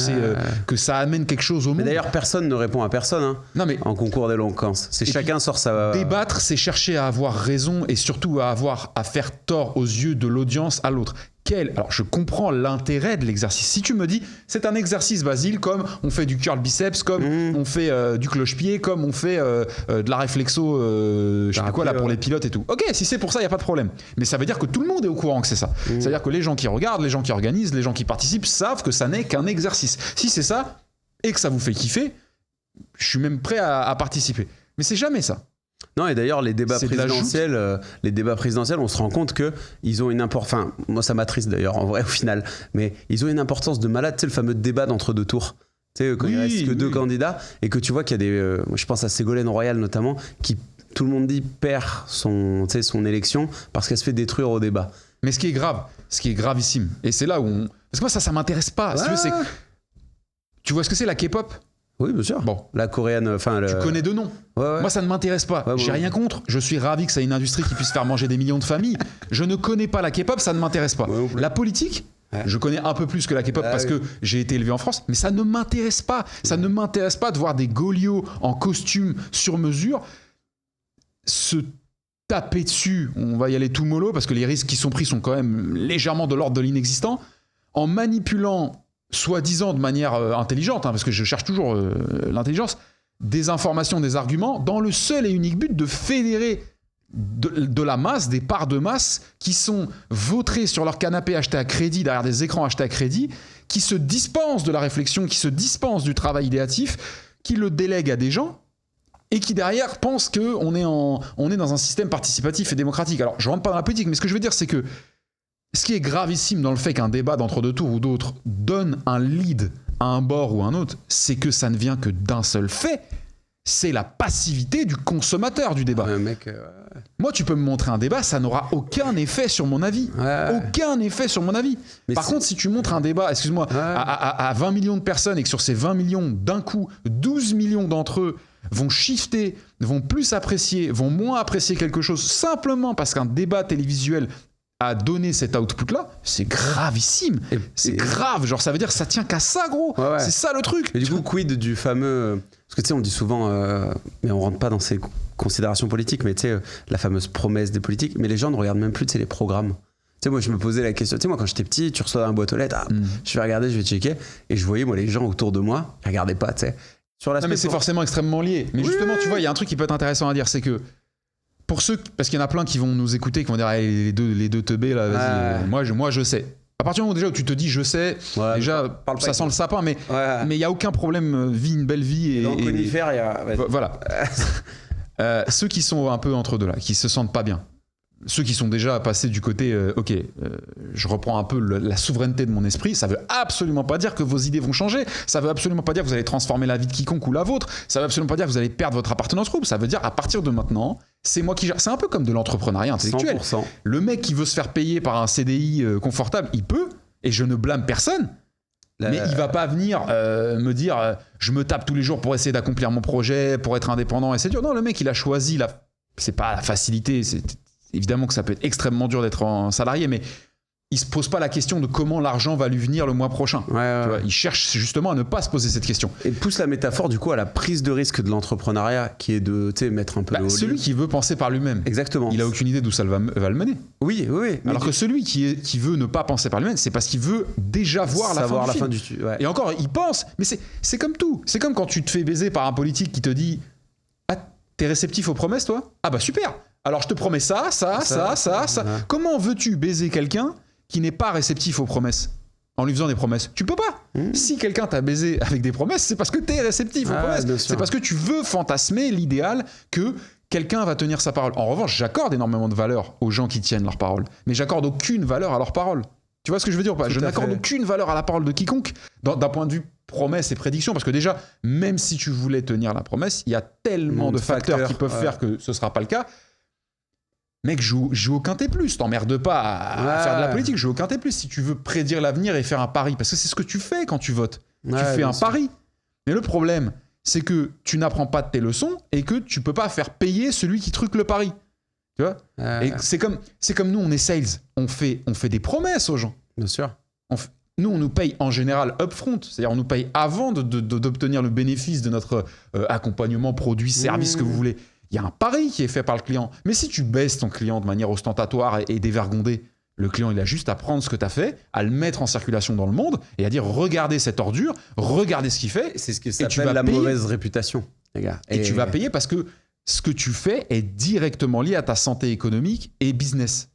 ça amène quelque chose au monde.
Mais d'ailleurs, personne ne répond à personne en concours d'éloquence. C'est chacun sort sa...
Débattre, c'est chercher à avoir raison et surtout à faire tort aux yeux de l'audience à l'autre. Alors je comprends l'intérêt de l'exercice. Si tu me dis c'est un exercice Basile, comme on fait du curl biceps, comme on fait du cloche-pied, comme on fait de la réflexo, je sais plus quoi là pour les pilotes et tout. Ok, si c'est pour ça, il y a pas de problème. Mais ça veut dire que tout le monde est au courant que c'est ça. C'est-à-dire que les gens qui regardent, les gens qui organisent, les gens qui participent savent que ça n'est qu'un exercice. Si c'est ça et que ça vous fait kiffer, je suis même prêt à participer. Mais c'est jamais ça.
Non, et d'ailleurs, les débats présidentiels, on se rend compte qu'ils ont une importance. Enfin, moi, ça m'attriste d'ailleurs, en vrai, au final. Mais ils ont une importance de malade. Tu sais, le fameux débat d'entre deux tours. Tu sais, quand il reste que deux candidats, et que tu vois qu'il y a des. Je pense à Ségolène Royal notamment, qui, tout le monde dit, perd son élection parce qu'elle se fait détruire au débat.
Mais ce qui est grave, ce qui est gravissime, et c'est là où on. Parce que moi, ça m'intéresse pas. Si tu veux, c'est. Tu vois ce que c'est la K-pop ?
Oui, bien sûr.
Bon.
La coréenne,
Tu connais de nom.
Ouais.
Moi, ça ne m'intéresse pas. J'ai rien contre. Je suis ravi que ça ait une industrie qui puisse faire manger des millions de familles. Je ne connais pas la K-pop, ça ne m'intéresse pas. La politique, je connais un peu plus que la K-pop parce que j'ai été élevé en France, mais ça ne m'intéresse pas. Ça ne m'intéresse pas de voir des goliots en costume sur mesure se taper dessus. On va y aller tout mollo parce que les risques qui sont pris sont quand même légèrement de l'ordre de l'inexistant, en manipulant soi-disant de manière intelligente, parce que je cherche toujours l'intelligence, des informations, des arguments, dans le seul et unique but de fédérer de la masse, des parts de masse qui sont vautrées sur leur canapé acheté à crédit, derrière des écrans achetés à crédit, qui se dispensent de la réflexion, qui se dispensent du travail idéatif, qui le délèguent à des gens et qui derrière pensent qu'on est dans un système participatif et démocratique. Alors, je rentre pas dans la politique, mais ce que je veux dire, c'est que ce qui est gravissime dans le fait qu'un débat d'entre-deux tours ou d'autres donne un lead à un bord ou à un autre, c'est que ça ne vient que d'un seul fait, c'est la passivité du consommateur du débat. Moi, tu peux me montrer un débat, ça n'aura aucun effet sur mon avis. Aucun effet sur mon avis. Mais par contre, si tu montres un débat, excuse-moi, à 20 millions de personnes et que sur ces 20 millions, d'un coup, 12 millions d'entre eux vont shifter, vont plus apprécier, vont moins apprécier quelque chose, simplement parce qu'un débat télévisuel a donné cet output-là, c'est gravissime. C'est grave. Genre, ça veut dire que ça tient qu'à ça, gros. C'est ça le truc.
Et du coup, quid du fameux... Parce que tu sais, on dit souvent, mais on rentre pas dans ces considérations politiques, mais tu sais, la fameuse promesse des politiques, mais les gens ne regardent même plus, tu sais, les programmes. Tu sais, moi, je me posais la question, tu sais, moi, quand j'étais petit, tu reçois un boîte aux lettres, je vais regarder, je vais checker, et je voyais, moi, les gens autour de moi, ils regardaient pas, tu sais.
Non, mais c'est forcément extrêmement lié. Mais justement, tu vois, il y a un truc qui peut être intéressant à dire, c'est que pour ceux, parce qu'il y en a plein qui vont nous écouter, qui vont dire les deux teubés là, vas-y, moi je sais. À partir du moment déjà où tu te dis je sais, déjà ça sent le sapin, mais il y a aucun problème, vis une belle vie et
dans le conifère, il y a
voilà. Ceux qui sont un peu entre deux là, qui se sentent pas bien. Ceux qui sont déjà passés du côté je reprends un peu la souveraineté de mon esprit, ça veut absolument pas dire que vos idées vont changer, ça veut absolument pas dire que vous allez transformer la vie de quiconque ou la vôtre, ça veut absolument pas dire que vous allez perdre votre appartenance au groupe, ça veut dire à partir de maintenant, c'est moi qui gère. C'est un peu comme de l'entrepreneuriat intellectuel.
100%.
Le mec qui veut se faire payer par un CDI confortable, il peut, et je ne blâme personne. Mais il va pas venir me dire je me tape tous les jours pour essayer d'accomplir mon projet, pour être indépendant et c'est dur. Non, le mec il a choisi c'est pas la facilité, évidemment que ça peut être extrêmement dur d'être en salarié, mais il se pose pas la question de comment l'argent va lui venir le mois prochain. Tu vois, il cherche justement à ne pas se poser cette question.
Et pousse la métaphore du coup à la prise de risque de l'entrepreneuriat qui est de mettre un peu le haut
celui qui veut penser par lui-même.
Exactement.
Il a aucune idée d'où ça va le mener.
Oui.
Alors que celui qui veut ne pas penser par lui-même, c'est parce qu'il veut déjà voir la fin du film. Et encore, il pense, mais c'est comme tout. C'est comme quand tu te fais baiser par un politique qui te dit ah, t'es réceptif aux promesses, toi ? Ah bah super. Alors je te promets ça. Comment veux-tu baiser quelqu'un qui n'est pas réceptif aux promesses en lui faisant des promesses? Tu peux pas. Si quelqu'un t'a baisé avec des promesses, c'est parce que t'es réceptif aux promesses. C'est parce que tu veux fantasmer l'idéal que quelqu'un va tenir sa parole. En revanche, j'accorde énormément de valeur aux gens qui tiennent leur parole, mais j'accorde aucune valeur à leur parole. Tu vois ce que je veux dire ou pas ? Je n'accorde aucune valeur à la parole de quiconque d'un point de vue promesse et prédiction, parce que déjà, même si tu voulais tenir la promesse, il y a tellement de facteurs qui peuvent faire que ce sera pas le cas. Mec, joue au quintet plus, t'emmerdes pas à faire de la politique, joue au quintet plus si tu veux prédire l'avenir et faire un pari, parce que c'est ce que tu fais quand tu votes. Tu fais un pari. Mais le problème, c'est que tu n'apprends pas de tes leçons et que tu peux pas faire payer celui qui truque le pari. Tu vois ? Et c'est comme nous, on est sales, on fait des promesses aux gens.
Bien sûr.
Nous, on nous paye en général upfront, c'est-à-dire on nous paye avant d'obtenir le bénéfice de notre accompagnement, produit, service, que vous voulez. Il y a un pari qui est fait par le client. Mais si tu baisses ton client de manière ostentatoire et dévergondée, le client, il a juste à prendre ce que tu as fait, à le mettre en circulation dans le monde et à dire regardez cette ordure, regardez ce qu'il fait.
C'est ce que s'appelle la mauvaise réputation, les gars.
Et tu vas payer parce que ce que tu fais est directement lié à ta santé économique et business.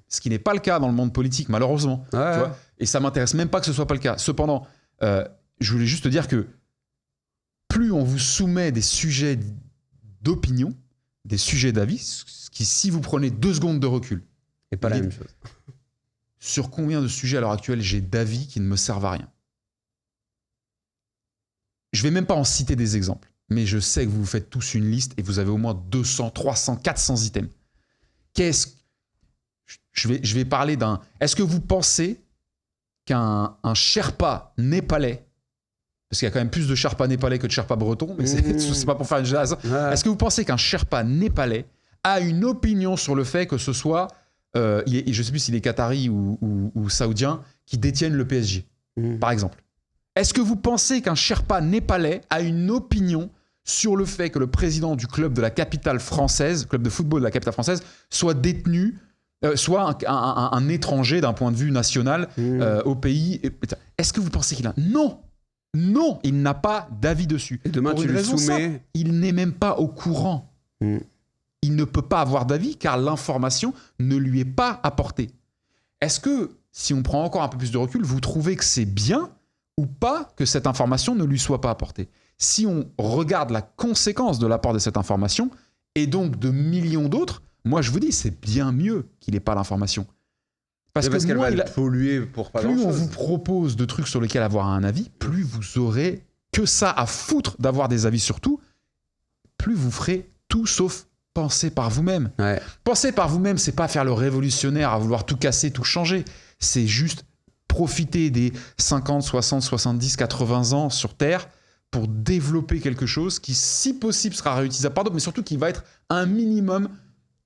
Ce qui n'est pas le cas dans le monde politique, malheureusement. Tu vois, et ça m'intéresse même pas que ce soit pas le cas. Cependant, je voulais juste te dire que plus on vous soumet des sujets d'opinion, des sujets d'avis, qui, si vous prenez 2 secondes de recul,
et pas la même chose.
Sur combien de sujets à l'heure actuelle j'ai d'avis qui ne me servent à rien ? Je vais même pas en citer des exemples, mais je sais que vous vous faites tous une liste et vous avez au moins 200, 300, 400 items. Je vais parler d'un... Est-ce que vous pensez qu'un Sherpa népalais, parce qu'il y a quand même plus de Sherpa népalais que de Sherpa breton, mais c'est pas pour faire une jazz. Est-ce que vous pensez qu'un Sherpa népalais a une opinion sur le fait que ce soit, je ne sais plus s'il est qatari ou saoudien, qui détiennent le PSG, par exemple? Est-ce que vous pensez qu'un Sherpa népalais a une opinion sur le fait que le président du club de la capitale française, club de football de la capitale française, soit détenu, soit un étranger d'un point de vue national au pays? Est-ce que vous pensez qu'il a... Non, il n'a pas d'avis dessus.
Et demain, tu le soumets.
Il n'est même pas au courant. il ne peut pas avoir d'avis car l'information ne lui est pas apportée. Est-ce que, si on prend encore un peu plus de recul, vous trouvez que c'est bien ou pas que cette information ne lui soit pas apportée? Si on regarde la conséquence de l'apport de cette information, et donc de millions d'autres, moi je vous dis, c'est bien mieux qu'il n'ait pas l'information.
Parce qu'elle va polluer pour pas grand-chose.
Plus on vous propose de trucs sur lesquels avoir un avis, plus vous aurez que ça à foutre d'avoir des avis sur tout, plus vous ferez tout sauf penser par vous-même.
Ouais.
Penser par vous-même, c'est pas faire le révolutionnaire à vouloir tout casser, tout changer. C'est juste profiter des 50, 60, 70, 80 ans sur Terre pour développer quelque chose qui, si possible, sera réutilisable par d'autres, mais surtout qui va être un minimum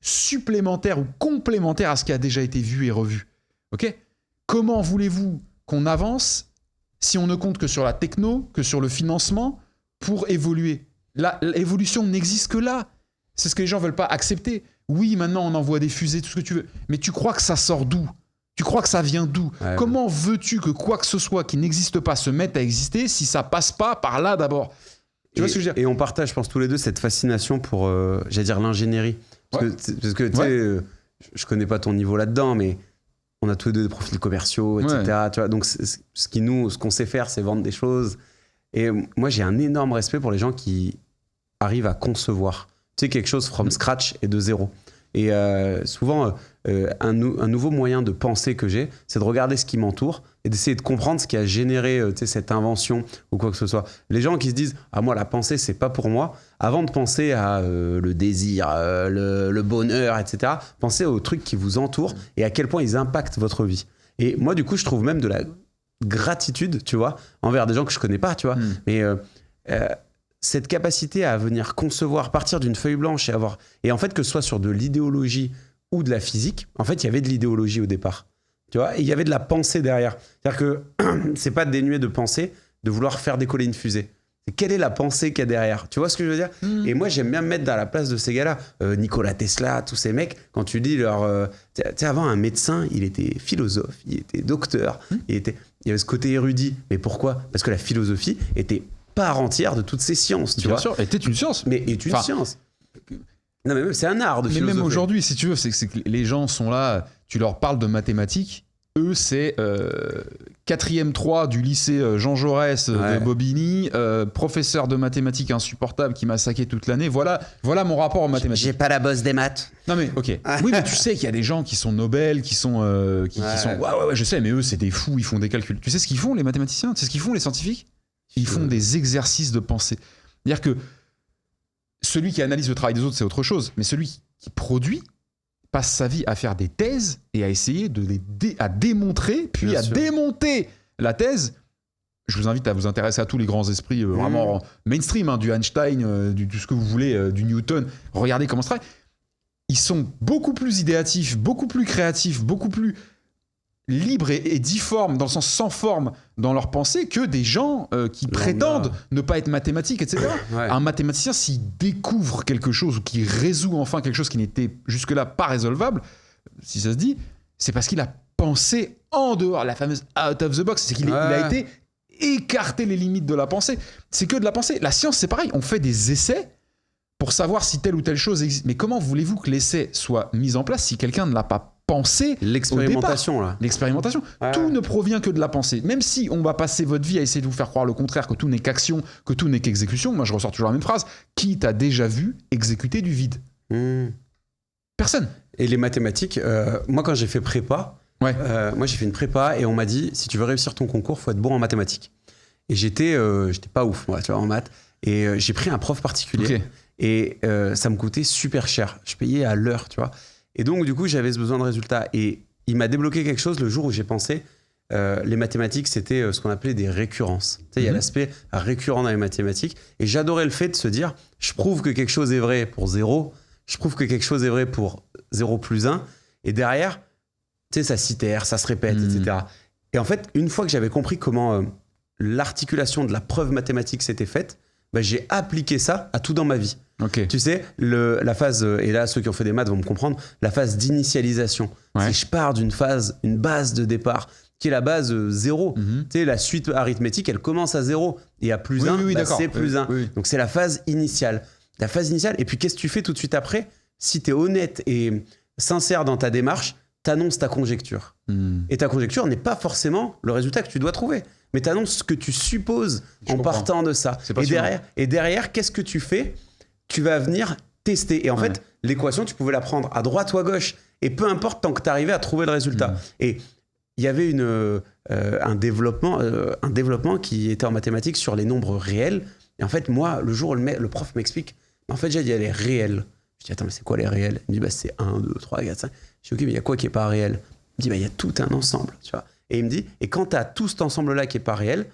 supplémentaire ou complémentaire à ce qui a déjà été vu et revu. Ok ? Comment voulez-vous qu'on avance si on ne compte que sur la techno, que sur le financement pour évoluer ? L'évolution n'existe que là. C'est ce que les gens ne veulent pas accepter. Oui, maintenant on envoie des fusées, tout ce que tu veux. Mais tu crois que ça sort d'où ? Tu crois que ça vient d'où ?
Ouais,
Comment veux-tu que quoi que ce soit qui n'existe pas se mette à exister si ça passe pas par là d'abord ? Tu vois ce que je veux dire ?
Et on partage, je pense, tous les deux cette fascination pour, j'allais dire, l'ingénierie. Parce que tu sais, je connais pas ton niveau là-dedans, mais on a tous les deux des profils commerciaux, etc.
Ouais.
Tu vois, donc, ce qu'on sait faire, c'est vendre des choses. Et moi, j'ai un énorme respect pour les gens qui arrivent à concevoir, tu sais, quelque chose from scratch et de zéro. Et souvent, un nouveau moyen de penser que j'ai, c'est de regarder ce qui m'entoure et d'essayer de comprendre ce qui a généré cette invention ou quoi que ce soit. Les gens qui se disent « Ah, moi, la pensée, c'est pas pour moi », avant de penser à le désir, le bonheur, etc., pensez aux trucs qui vous entourent et à quel point ils impactent votre vie. Et moi, du coup, je trouve même de la gratitude, tu vois, envers des gens que je connais pas, tu vois. Mais cette capacité à venir concevoir, partir d'une feuille blanche et avoir... Et en fait, que ce soit sur de l'idéologie ou de la physique, en fait, il y avait de l'idéologie au départ. Tu vois, et il y avait de la pensée derrière. C'est-à-dire que c'est pas dénué de pensée de vouloir faire décoller une fusée. C'est quelle est la pensée qu'il y a derrière ? Tu vois ce que je veux dire ? Et moi, j'aime bien me mettre dans la place de ces gars-là. Nikola Tesla, tous ces mecs, quand tu dis leur... tu sais, avant, un médecin, il était philosophe, il était docteur, il y avait ce côté érudit. Mais pourquoi ? Parce que la philosophie était part entière de toutes ces sciences, tu vois.
Bien sûr, était une science.
Mais est une science. Non, mais même, c'est un art de philosopher.
Mais même aujourd'hui, si tu veux, c'est que les gens sont là, tu leur parles de mathématiques, eux, c'est 4e 3 du lycée Jean Jaurès de Bobigny, professeur de mathématiques insupportable qui m'a saqué toute l'année. Voilà mon rapport aux mathématiques.
J'ai pas la bosse des maths.
Non mais, ok. Oui, mais tu sais qu'il y a des gens qui sont Nobel, qui sont... Ouais, je sais, mais eux, c'est des fous, ils font des calculs. Tu sais ce qu'ils font, les mathématiciens ? Tu sais ce qu'ils font, les scientifiques ? Ils font des exercices de pensée. C'est-à-dire que celui qui analyse le travail des autres, c'est autre chose. Mais celui qui produit passe sa vie à faire des thèses et à essayer à démontrer, puis à démonter la thèse. Je vous invite à vous intéresser à tous les grands esprits vraiment mainstream, du Einstein, du ce que vous voulez, du Newton. Regardez comment ça travaille. Ils sont beaucoup plus idéatifs, beaucoup plus créatifs, beaucoup plus libres et difformes, dans le sens sans forme dans leur pensée, que des gens qui prétendent ne pas être mathématiques, etc. Un mathématicien, s'il découvre quelque chose ou qu'il résout enfin quelque chose qui n'était jusque-là pas résolvable, si ça se dit, c'est parce qu'il a pensé en dehors, la fameuse out of the box, c'est qu'il a été écarté les limites de la pensée. C'est que de la pensée. La science, c'est pareil, on fait des essais pour savoir si telle ou telle chose existe. Mais comment voulez-vous que l'essai soit mis en place si quelqu'un ne l'a pas pensé
l'expérimentation, là.
L'expérimentation. Tout ne provient que de la pensée. Même si on va passer votre vie à essayer de vous faire croire le contraire, que tout n'est qu'action, que tout n'est qu'exécution, moi je ressors toujours la même phrase, qui t'a déjà vu exécuter du vide ? Personne.
Et les mathématiques, moi quand j'ai fait prépa, moi j'ai fait une prépa et on m'a dit, si tu veux réussir ton concours, faut être bon en mathématiques. Et j'étais pas ouf, moi, tu vois, en maths. Et j'ai pris un prof particulier. Et ça me coûtait super cher. Je payais à l'heure, tu vois. Et donc, du coup, j'avais ce besoin de résultats. Et il m'a débloqué quelque chose le jour où j'ai pensé, les mathématiques, c'était ce qu'on appelait des récurrences. Tu sais, il y a l'aspect récurrent dans les mathématiques. Et j'adorais le fait de se dire, je prouve que quelque chose est vrai pour 0, je prouve que quelque chose est vrai pour 0 plus 1. Et derrière, tu sais, ça s'itère, ça se répète, etc. Et en fait, une fois que j'avais compris comment l'articulation de la preuve mathématique s'était faite, bah, j'ai appliqué ça à tout dans ma vie. Tu sais, la phase, et là ceux qui ont fait des maths vont me comprendre, la phase d'initialisation. Si je pars d'une phase, une base de départ, qui est la base 0, tu sais, la suite arithmétique, elle commence à 0, et à plus 1, c'est plus 1. Donc c'est la phase initiale. La phase initiale, et puis qu'est-ce que tu fais tout de suite après ? si tu es honnête et sincère dans ta démarche, t'annonces ta conjecture. Et ta conjecture n'est pas forcément le résultat que tu dois trouver. Mais t'annonces ce que tu supposes en partant de ça. Et derrière, qu'est-ce que tu fais? Tu vas venir tester. Et en fait, l'équation, tu pouvais la prendre à droite ou à gauche. Et peu importe tant que tu arrivais à trouver le résultat. Et il y avait un développement qui était en mathématiques sur les nombres réels. Et en fait, moi, le jour où le prof m'explique, en fait, j'ai dit, elle est réelle. Je dis, attends, mais c'est quoi les réels? Il me dit, bah, c'est 1, 2, 3, 4, 5. Je dis, ok, mais il y a quoi qui n'est pas réel? Il me dit, bah, il y a tout un ensemble, tu vois. Et il me dit, et quand tu as tout cet ensemble-là qui n'est pas réel,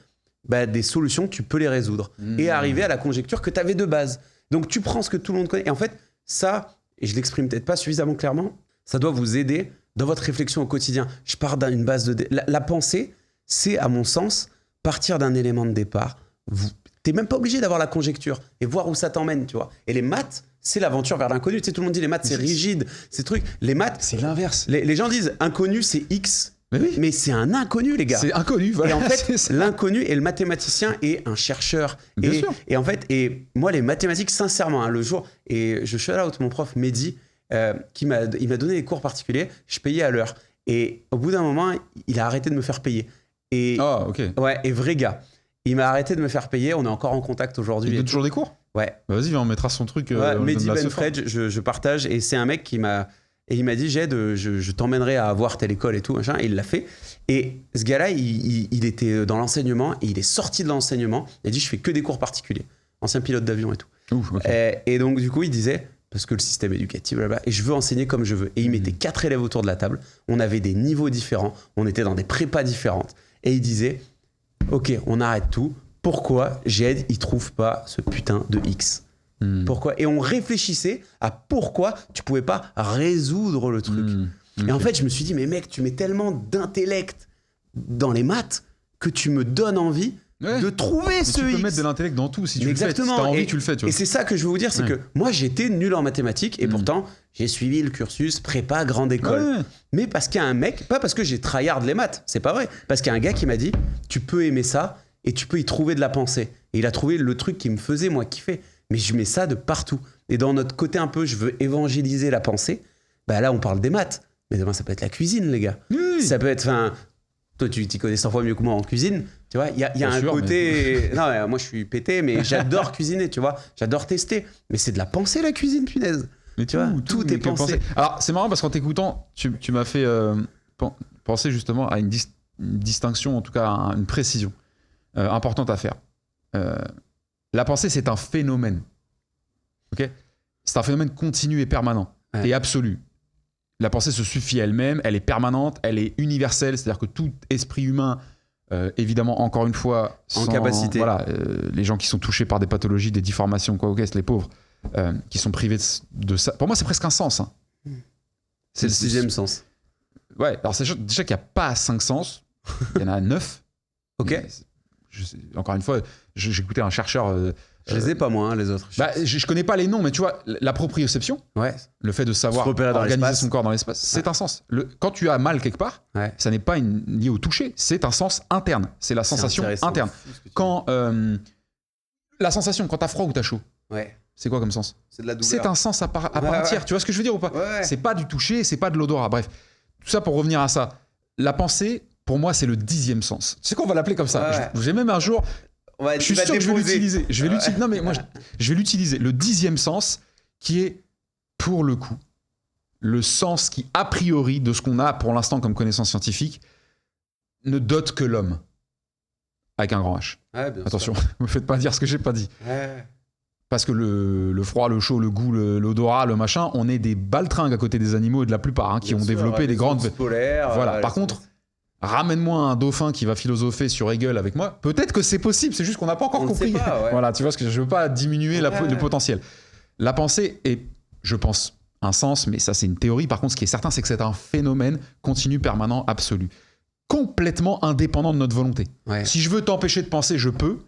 bah, des solutions, tu peux les résoudre. Et arriver à la conjecture que tu avais de base. Donc, tu prends ce que tout le monde connaît. Et en fait, ça, et je l'exprime peut-être pas suffisamment clairement, ça doit vous aider dans votre réflexion au quotidien. Je pars d'une base de... La pensée, c'est, à mon sens, partir d'un élément de départ. T'es même pas obligé d'avoir la conjecture et voir où ça t'emmène, tu vois. Et les maths, c'est l'aventure vers l'inconnu. Tu sais, tout le monde dit les maths, c'est rigide, ces trucs. Les maths...
C'est l'inverse.
Les gens disent inconnu, c'est X. Mais c'est un inconnu, les gars.
C'est inconnu, voilà.
Et en fait, l'inconnu et le mathématicien est un chercheur.
Bien sûr.
Et en fait, moi, les mathématiques, sincèrement, le jour... Et je shout out mon prof, Mehdi, il m'a donné des cours particuliers. Je payais à l'heure. Et au bout d'un moment, il a arrêté de me faire payer.
Ok.
Ouais, et vrai gars. Il m'a arrêté de me faire payer. On est encore en contact aujourd'hui.
Il donne toujours des cours?
Ouais.
Bah vas-y, on mettra son truc.
Mehdi Benfredj, je partage. Et c'est un mec qui m'a... Et il m'a dit, Jed, je t'emmènerai à voir telle école et tout, machin. Et il l'a fait. Et ce gars-là, il était dans l'enseignement. Et il est sorti de l'enseignement. Il a dit, je fais que des cours particuliers. Ancien pilote d'avion et tout.
Okay.
Et donc, du coup, il disait... Parce que le système éducatif, blablabla, et je veux enseigner comme je veux. Et il mettait 4 élèves autour de la table. On avait des niveaux différents. On était dans des prépas différentes. Et il disait, ok, on arrête tout. Pourquoi Jed, il trouve pas ce putain de X? Pourquoi? Et on réfléchissait à pourquoi tu pouvais pas résoudre le truc. Et en fait, je me suis dit, mais mec, tu mets tellement d'intellect dans les maths que tu me donnes envie de trouver ce
X. Tu peux
X.
mettre de l'intellect dans tout si tu
Exactement.
le fais. Si t'as envie, tu le fais. Tu vois.
Et c'est ça que je veux vous dire, c'est que moi, j'étais nul en mathématiques et pourtant, j'ai suivi le cursus prépa grande école. Mais parce qu'il y a un mec, pas parce que j'ai tryhard les maths, c'est pas vrai. Parce qu'il y a un gars qui m'a dit, tu peux aimer ça et tu peux y trouver de la pensée. Et il a trouvé le truc qui me faisait, moi, kiffer. Mais je mets ça de partout. Et dans notre côté un peu, je veux évangéliser la pensée, bah là, on parle des maths. Mais demain, ça peut être la cuisine, les gars. Ça peut être... Toi, tu t'y connais 100 fois mieux que moi en cuisine. Tu vois, il y a un côté... Mais... Non, moi, je suis pété, mais j'adore cuisiner, tu vois. J'adore tester. Mais c'est de la pensée, la cuisine, punaise.
Mais
tu vois, tout est pensé.
Alors, c'est marrant parce qu'en t'écoutant, tu m'as fait penser justement à une distinction, en tout cas à une précision importante à faire. La pensée, c'est un phénomène. Ok ? C'est un phénomène continu et permanent et absolu. La pensée se suffit elle-même, elle est permanente, elle est universelle, c'est-à-dire que tout esprit humain, évidemment, encore une fois,
en capacité.
Voilà, les gens qui sont touchés par des pathologies, des difformations, quoi, les pauvres, qui sont privés de ça. Pour moi, c'est presque un sens. Hein.
C'est le 6e sens.
Ouais, alors déjà qu'il n'y a pas 5 sens, il y en a 9.
Ok.
Encore une fois, j'écoutais un chercheur.
Je les ai pas moi, les autres.
Je connais pas les noms, mais tu vois, la proprioception, le fait de savoir organiser son corps dans l'espace, c'est un sens. Quand tu as mal quelque part, ça n'est pas lié au toucher, c'est un sens interne. C'est la sensation interne. Quand la sensation, quand t'as froid ou t'as chaud, c'est quoi comme sens?
C'est de la douleur.
C'est un sens à part entière. Tu vois ce que je veux dire ou pas? C'est pas du toucher, c'est pas de l'odorat. Bref, tout ça pour revenir à ça. La pensée, pour moi, c'est le 10e sens. Tu sais qu'on va l'appeler comme ça. J'ai même un jour... je suis sûr que je vais l'utiliser. Non, mais moi, je vais l'utiliser. Le 10e sens, qui est, pour le coup, le sens qui, a priori, de ce qu'on a pour l'instant comme connaissance scientifique, ne dote que l'homme. Avec un grand H. Attention, ne me faites pas dire ce que j'ai pas dit. Parce que le froid, le chaud, le goût, l'odorat, le machin, on est des baltringues à côté des animaux et de la plupart qui ont développé des grandes...
polaires.
Voilà. Par contre... Ramène-moi un dauphin qui va philosopher sur Hegel avec moi. Peut-être que c'est possible, c'est juste qu'on n'a pas encore compris. Voilà, tu vois ce que je veux pas diminuer le potentiel. La pensée est, je pense, un sens, mais ça c'est une théorie. Par contre, ce qui est certain, c'est que c'est un phénomène continu, permanent, absolu, complètement indépendant de notre volonté. Si je veux t'empêcher de penser, je peux.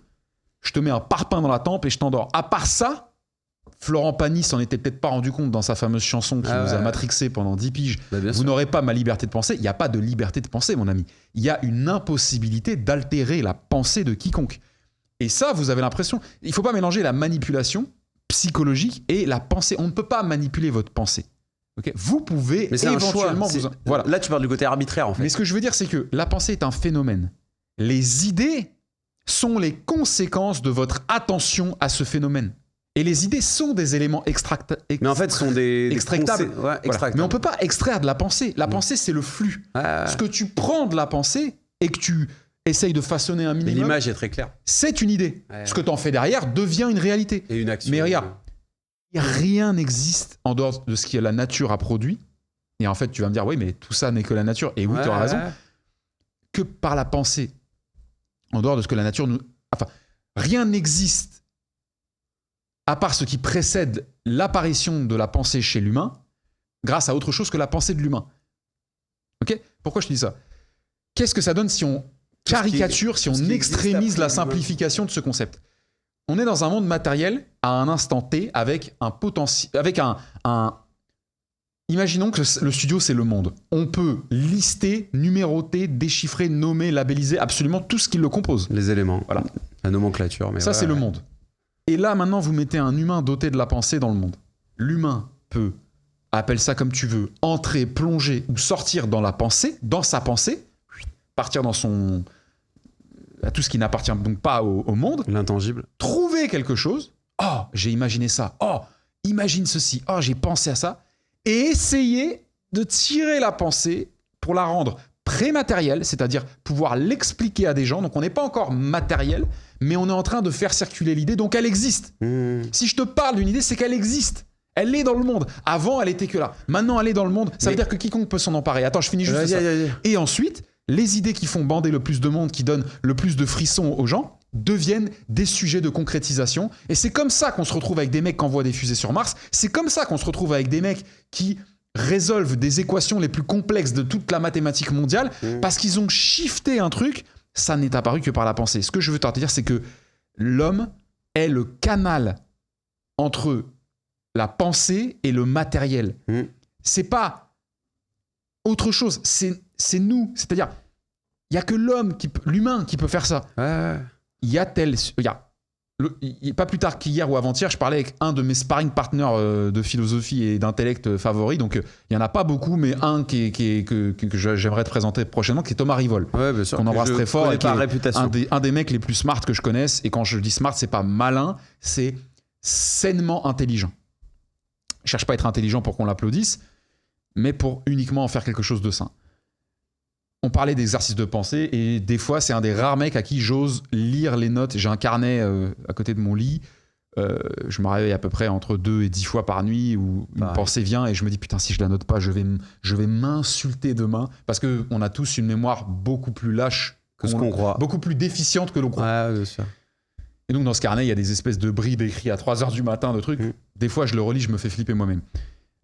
Je te mets un parpaing dans la tempe et je t'endors. À part ça, Florent Pagny s'en était peut-être pas rendu compte dans sa fameuse chanson qui nous a matrixé pendant 10 piges. Vous n'aurez pas ma liberté de penser. Il n'y a pas de liberté de penser, mon ami. Il y a une impossibilité d'altérer la pensée de quiconque. Et ça, vous avez l'impression... Il ne faut pas mélanger la manipulation psychologique et la pensée. On ne peut pas manipuler votre pensée. Okay, vous pouvez
mais c'est
éventuellement...
un choix. Voilà. Là, tu parles du côté arbitraire, en fait.
Mais ce que je veux dire, c'est que la pensée est un phénomène. Les idées sont les conséquences de votre attention à ce phénomène. Et les idées sont des éléments
mais en fait, sont des
extractables.
Ouais, extractables.
Mais on ne peut pas extraire de la pensée. La pensée, c'est le flux. Ce que tu prends de la pensée et que tu essayes de façonner un minimum...
Mais l'image est très claire.
C'est une idée. Ce que tu en fais derrière devient une réalité.
Et une action.
Mais regarde, rien n'existe en dehors de ce que la nature a produit. Et en fait, tu vas me dire, oui, mais tout ça n'est que la nature. Et oui, tu auras raison. Que par la pensée, en dehors de ce que la nature nous... Enfin, rien n'existe à part ce qui précède l'apparition de la pensée chez l'humain grâce à autre chose que la pensée de l'humain. Ok ? Pourquoi je te dis ça ? Qu'est-ce que ça donne si on caricature, si on extrémise la simplification de ce concept ? On est dans un monde matériel à un instant T avec un potentiel, avec un... Imaginons que le studio, c'est le monde. On peut lister, numéroter, déchiffrer, nommer, labelliser absolument tout ce qui le compose.
Les éléments,
voilà.
La nomenclature. Mais
ça, c'est le monde. Et là, maintenant, vous mettez un humain doté de la pensée dans le monde. L'humain peut, appelle ça comme tu veux, entrer, plonger ou sortir dans la pensée, dans sa pensée, partir dans son... à tout ce qui n'appartient donc pas au monde.
L'intangible.
Trouver quelque chose. Oh, j'ai imaginé ça. Oh, imagine ceci. Oh, j'ai pensé à ça. Et essayer de tirer la pensée pour la rendre prématérielle, c'est-à-dire pouvoir l'expliquer à des gens. Donc on n'est pas encore matériel, mais on est en train de faire circuler l'idée, donc elle existe. Si je te parle d'une idée, c'est qu'elle existe. Elle est dans le monde. Avant, elle était que là. Maintenant, elle est dans le monde. Ça veut dire que quiconque peut s'en emparer. Attends, je finis juste ça. Et ensuite, les idées qui font bander le plus de monde, qui donnent le plus de frissons aux gens, deviennent des sujets de concrétisation. Et c'est comme ça qu'on se retrouve avec des mecs qui envoient des fusées sur Mars. C'est comme ça qu'on se retrouve avec des mecs qui résolvent des équations les plus complexes de toute la mathématique mondiale parce qu'ils ont shifté un truc. Ça n'est apparu que par la pensée. Ce que je veux te dire, c'est que l'homme est le canal entre la pensée et le matériel. C'est pas autre chose. C'est nous. C'est-à-dire, il n'y a que l'humain qui peut faire ça. Il y a pas plus tard qu'hier ou avant-hier, je parlais avec un de mes sparring partners de philosophie et d'intellect favoris. Donc, il n'y en a pas beaucoup, mais un que j'aimerais te présenter prochainement, qui est Thomas Rivol.
Ouais, bien sûr.
Qu'on embrasse très fort. Et qui
est
un des mecs les plus smart que je connaisse. Et quand je dis smart, c'est pas malin, c'est sainement intelligent. Je cherche pas à être intelligent pour qu'on l'applaudisse, mais pour uniquement en faire quelque chose de sain. On parlait d'exercices de pensée et des fois, c'est un des rares mecs à qui j'ose lire les notes. J'ai un carnet à côté de mon lit. Je me réveille à peu près entre 2 et 10 fois par nuit où une pensée vient et je me dis putain, si je la note pas, je vais m'insulter demain parce qu'on a tous une mémoire beaucoup plus lâche
que ce qu'on croit.
Beaucoup plus déficiente que l'on croit.
Ouais, bien sûr.
Et donc, dans ce carnet, il y a des espèces de bribes écrits à 3h du matin, de trucs. Des fois, je le relis, je me fais flipper moi-même.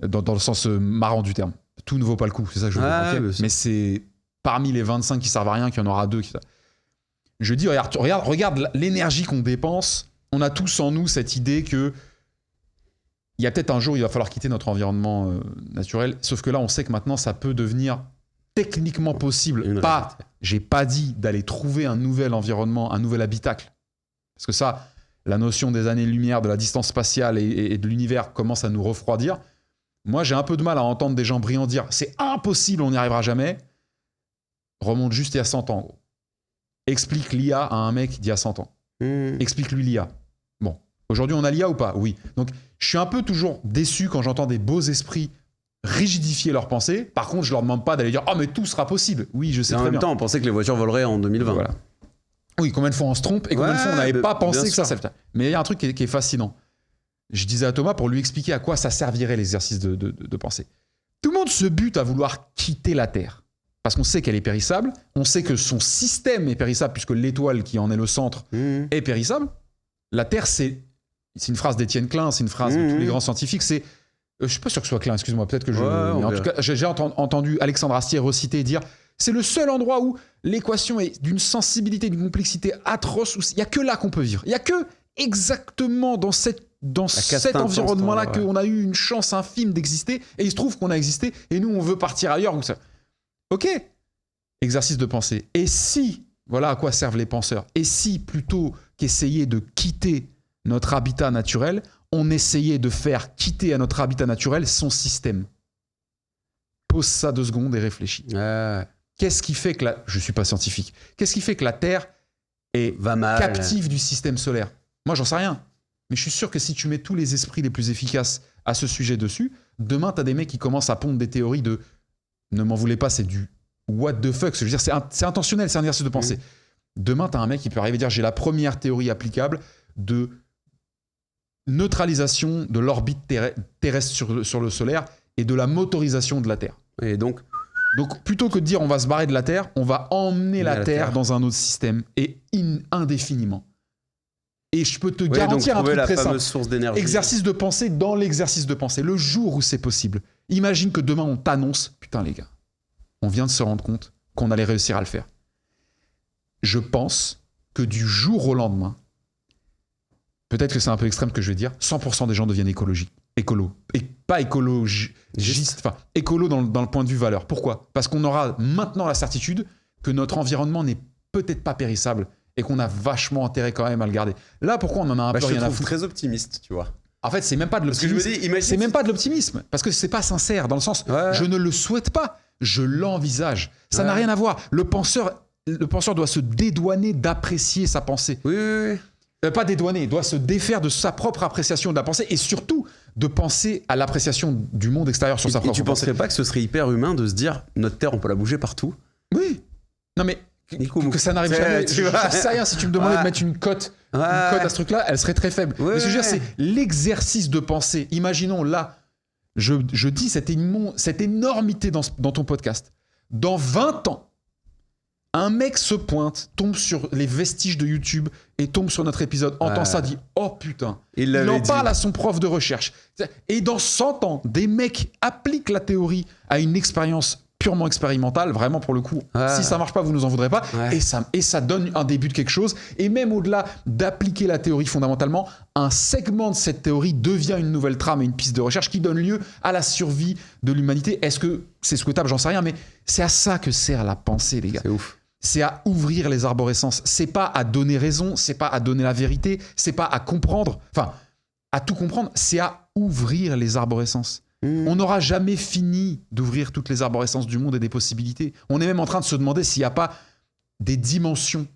Dans le sens marrant du terme. Tout ne vaut pas le coup, c'est ça que je veux dire. Mais c'est parmi les 25 qui servent à rien qu'il y en aura 2 qui... Je dis, regarde l'énergie qu'on dépense. On a tous en nous cette idée que il y a peut-être un jour, il va falloir quitter notre environnement naturel. Sauf que là, on sait que maintenant, ça peut devenir techniquement possible. J'ai pas dit d'aller trouver un nouvel environnement, un nouvel habitacle. Parce que ça, la notion des années-lumière, de la distance spatiale et de l'univers commence à nous refroidir. Moi, j'ai un peu de mal à entendre des gens brillants dire « c'est impossible, on n'y arrivera jamais ». Remonte juste il y a 100 ans, gros. Explique l'IA à un mec d'il y a 100 ans. Explique-lui l'IA. Bon, aujourd'hui, on a l'IA ou pas ? Oui. Donc, je suis un peu toujours déçu quand j'entends des beaux esprits rigidifier leurs pensées. Par contre, je leur demande pas d'aller dire « oh, mais tout sera possible ». Oui, je sais très bien.
En même temps, on pensait que les voitures voleraient en 2020.
Voilà. Oui, combien de fois on se trompe et combien de fois on n'avait pas pensé que ça. Mais il y a un truc qui est fascinant. Je disais à Thomas pour lui expliquer à quoi ça servirait l'exercice de pensée. Tout le monde se bute à vouloir quitter la Terre. Parce qu'on sait qu'elle est périssable, on sait que son système est périssable puisque l'étoile qui en est le centre est périssable. La Terre, c'est une phrase d'Étienne Klein, c'est une phrase de tous les grands scientifiques, c'est... je suis pas sûr que ce soit Klein, excuse-moi, peut-être que je... mais en tout cas, j'ai entendu Alexandre Astier reciter et dire c'est le seul endroit où l'équation est d'une sensibilité, d'une complexité atroce, où il n'y a que là qu'on peut vivre. Il n'y a que exactement dans cet environnement-là qu'on a eu une chance infime d'exister, et il se trouve qu'on a existé, et nous, on veut partir ailleurs. Donc ça... Ok, exercice de pensée. Et si, voilà à quoi servent les penseurs, et si, plutôt qu'essayer de quitter notre habitat naturel, on essayait de faire quitter à notre habitat naturel son système. Pose ça 2 secondes et réfléchis. Qu'est-ce qui fait que je suis pas scientifique. Qu'est-ce qui fait que la Terre est captive du système solaire? Moi, j'en sais rien. Mais je suis sûr que si tu mets tous les esprits les plus efficaces à ce sujet dessus, demain, tu as des mecs qui commencent à pondre des théories de ne m'en voulez pas, c'est du what the fuck. Je veux dire, c'est intentionnel, c'est un exercice de pensée. Demain, tu as un mec qui peut arriver à dire j'ai la première théorie applicable de neutralisation de l'orbite terrestre sur le solaire et de la motorisation de la Terre.
Et donc,
plutôt que de dire on va se barrer de la Terre, on va emmener la Terre dans un autre système et indéfiniment. Et je peux te garantir un truc très simple.
Source d'énergie.
Exercice de pensée dans l'exercice de pensée. Le jour où c'est possible, imagine que demain on t'annonce, putain les gars, on vient de se rendre compte qu'on allait réussir à le faire. Je pense que du jour au lendemain, peut-être que c'est un peu extrême ce que je vais dire, 100% des gens deviennent écolo. Et pas écologiste, enfin écolo dans le point de vue valeur. Pourquoi ? Parce qu'on aura maintenant la certitude que notre environnement n'est peut-être pas périssable et qu'on a vachement intérêt quand même à le garder. Là, pourquoi on en a un peu rien à foutre ?
Je trouve très optimiste, tu vois.
En fait, c'est même pas de l'optimisme. C'est même pas de l'optimisme, parce que c'est pas sincère, dans le sens, je ne le souhaite pas, je l'envisage. Ça n'a rien à voir. Le penseur doit se dédouaner d'apprécier sa pensée.
Oui.
Pas dédouaner, il doit se défaire de sa propre appréciation de la pensée et surtout de penser à l'appréciation du monde extérieur sur sa propre pensée.
Et tu penserais pas que ce serait hyper humain de se dire notre Terre, on peut la bouger partout ?
Oui. Non mais que ça n'arrive jamais. Je sais rien, si tu me demandais de mettre une cote à ce truc-là, elle serait très faible. Mais ce que je veux dire, c'est l'exercice de pensée. Imaginons là, je dis cette énormité dans ton podcast. Dans 20 ans, un mec se pointe, tombe sur les vestiges de YouTube et tombe sur notre épisode, entend ça, dit « Oh putain !» Il en parle à son prof de recherche. Et dans 100 ans, des mecs appliquent la théorie à une expérience purement expérimentale, vraiment pour le coup. Si ça marche pas, vous nous en voudrez pas. Et ça donne un début de quelque chose. Et même au-delà d'appliquer la théorie fondamentalement, un segment de cette théorie devient une nouvelle trame et une piste de recherche qui donne lieu à la survie de l'humanité. Est-ce que c'est souhaitable ? J'en sais rien, mais c'est à ça que sert la pensée, les gars.
C'est ouf.
C'est à ouvrir les arborescences. C'est pas à donner raison, c'est pas à donner la vérité, c'est pas à comprendre, enfin, à tout comprendre, c'est à ouvrir les arborescences. On n'aura jamais fini d'ouvrir toutes les arborescences du monde et des possibilités. On est même en train de se demander s'il n'y a pas des dimensions.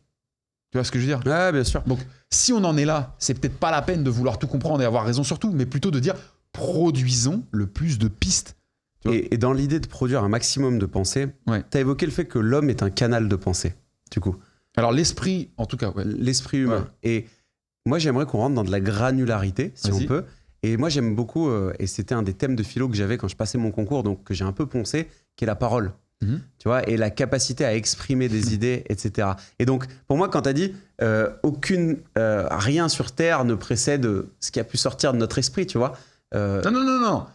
Tu vois ce que je veux dire ?
Ouais, bien sûr.
Donc, si on en est là, c'est peut-être pas la peine de vouloir tout comprendre et avoir raison sur tout, mais plutôt de dire produisons le plus de pistes.
Et dans l'idée de produire un maximum de pensée, tu as évoqué le fait que l'homme est un canal de pensée, du coup.
Alors l'esprit, en tout cas.
L'esprit humain. Ouais. Et moi, j'aimerais qu'on rentre dans de la granularité, si on peut. Et moi, j'aime beaucoup, et c'était un des thèmes de philo que j'avais quand je passais mon concours, donc que j'ai un peu poncé, qui est la parole. Tu vois, et la capacité à exprimer des idées, etc. Et donc, pour moi, quand tu as dit rien sur Terre ne précède ce qui a pu sortir de notre esprit, tu vois.
Non.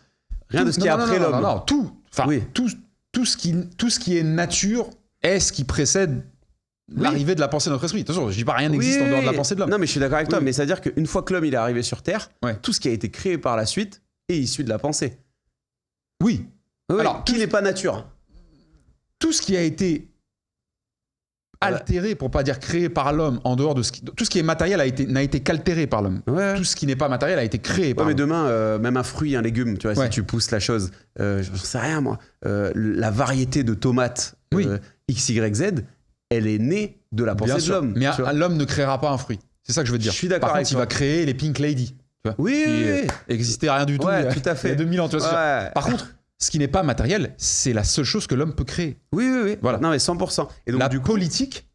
Rien de ce qui est après l'homme.
Non, tout ce qui est nature est ce qui précède l'arrivée de la pensée de notre esprit. Attention, je dis pas rien n'existe en dehors de la pensée de l'homme.
Non, mais je suis d'accord avec toi, mais c'est-à-dire qu'une fois que l'homme il est arrivé sur Terre, tout ce qui a été créé par la suite est issu de la pensée.
Oui.
Alors, qui n'est pas nature ?
Tout ce qui a été altéré, pour pas dire créé par l'homme, en dehors de tout ce qui est matériel n'a été qu'altéré par l'homme. Tout ce qui n'est pas matériel a été créé par l'homme.
Mais demain, même un fruit, un légume, tu vois, si tu pousses la chose, j'en sais rien moi, la variété de tomates XYZ, elle est née de la pensée de l'homme.
Mais l'homme ne créera pas un fruit. C'est ça que je veux dire.
Je suis d'accord.
Par contre, il va créer les Pink Lady. Tu vois,
qui
existait rien du tout.
Tout à fait.
Il y a 2000 ans. Tu vois, par contre, ce qui n'est pas matériel, c'est la seule chose que l'homme peut créer.
Oui. Voilà. Non, mais 100%. Et donc,
la politique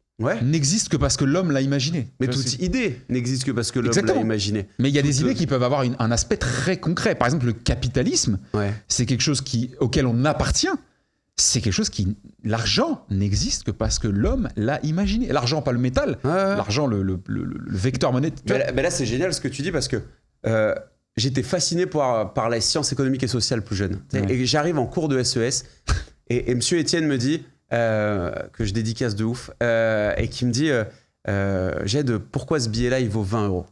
n'existe que parce que l'homme l'a imaginé.
Mais toute idée n'existe que parce que l'homme l'a imaginé.
Mais il y a des idées qui peuvent avoir un aspect très concret. Par exemple, le capitalisme, c'est quelque chose auquel on appartient. C'est quelque chose qui... L'argent n'existe que parce que l'homme l'a imaginé. L'argent, pas le métal. L'argent, le vecteur monétaire.
Mais là, c'est génial ce que tu dis parce que j'étais fasciné par les sciences économiques et sociales plus jeune. Et j'arrive en cours de SES et monsieur Étienne me dit, que je dédicace de ouf, et qui me dit Jed, pourquoi ce billet-là, il vaut 20 €?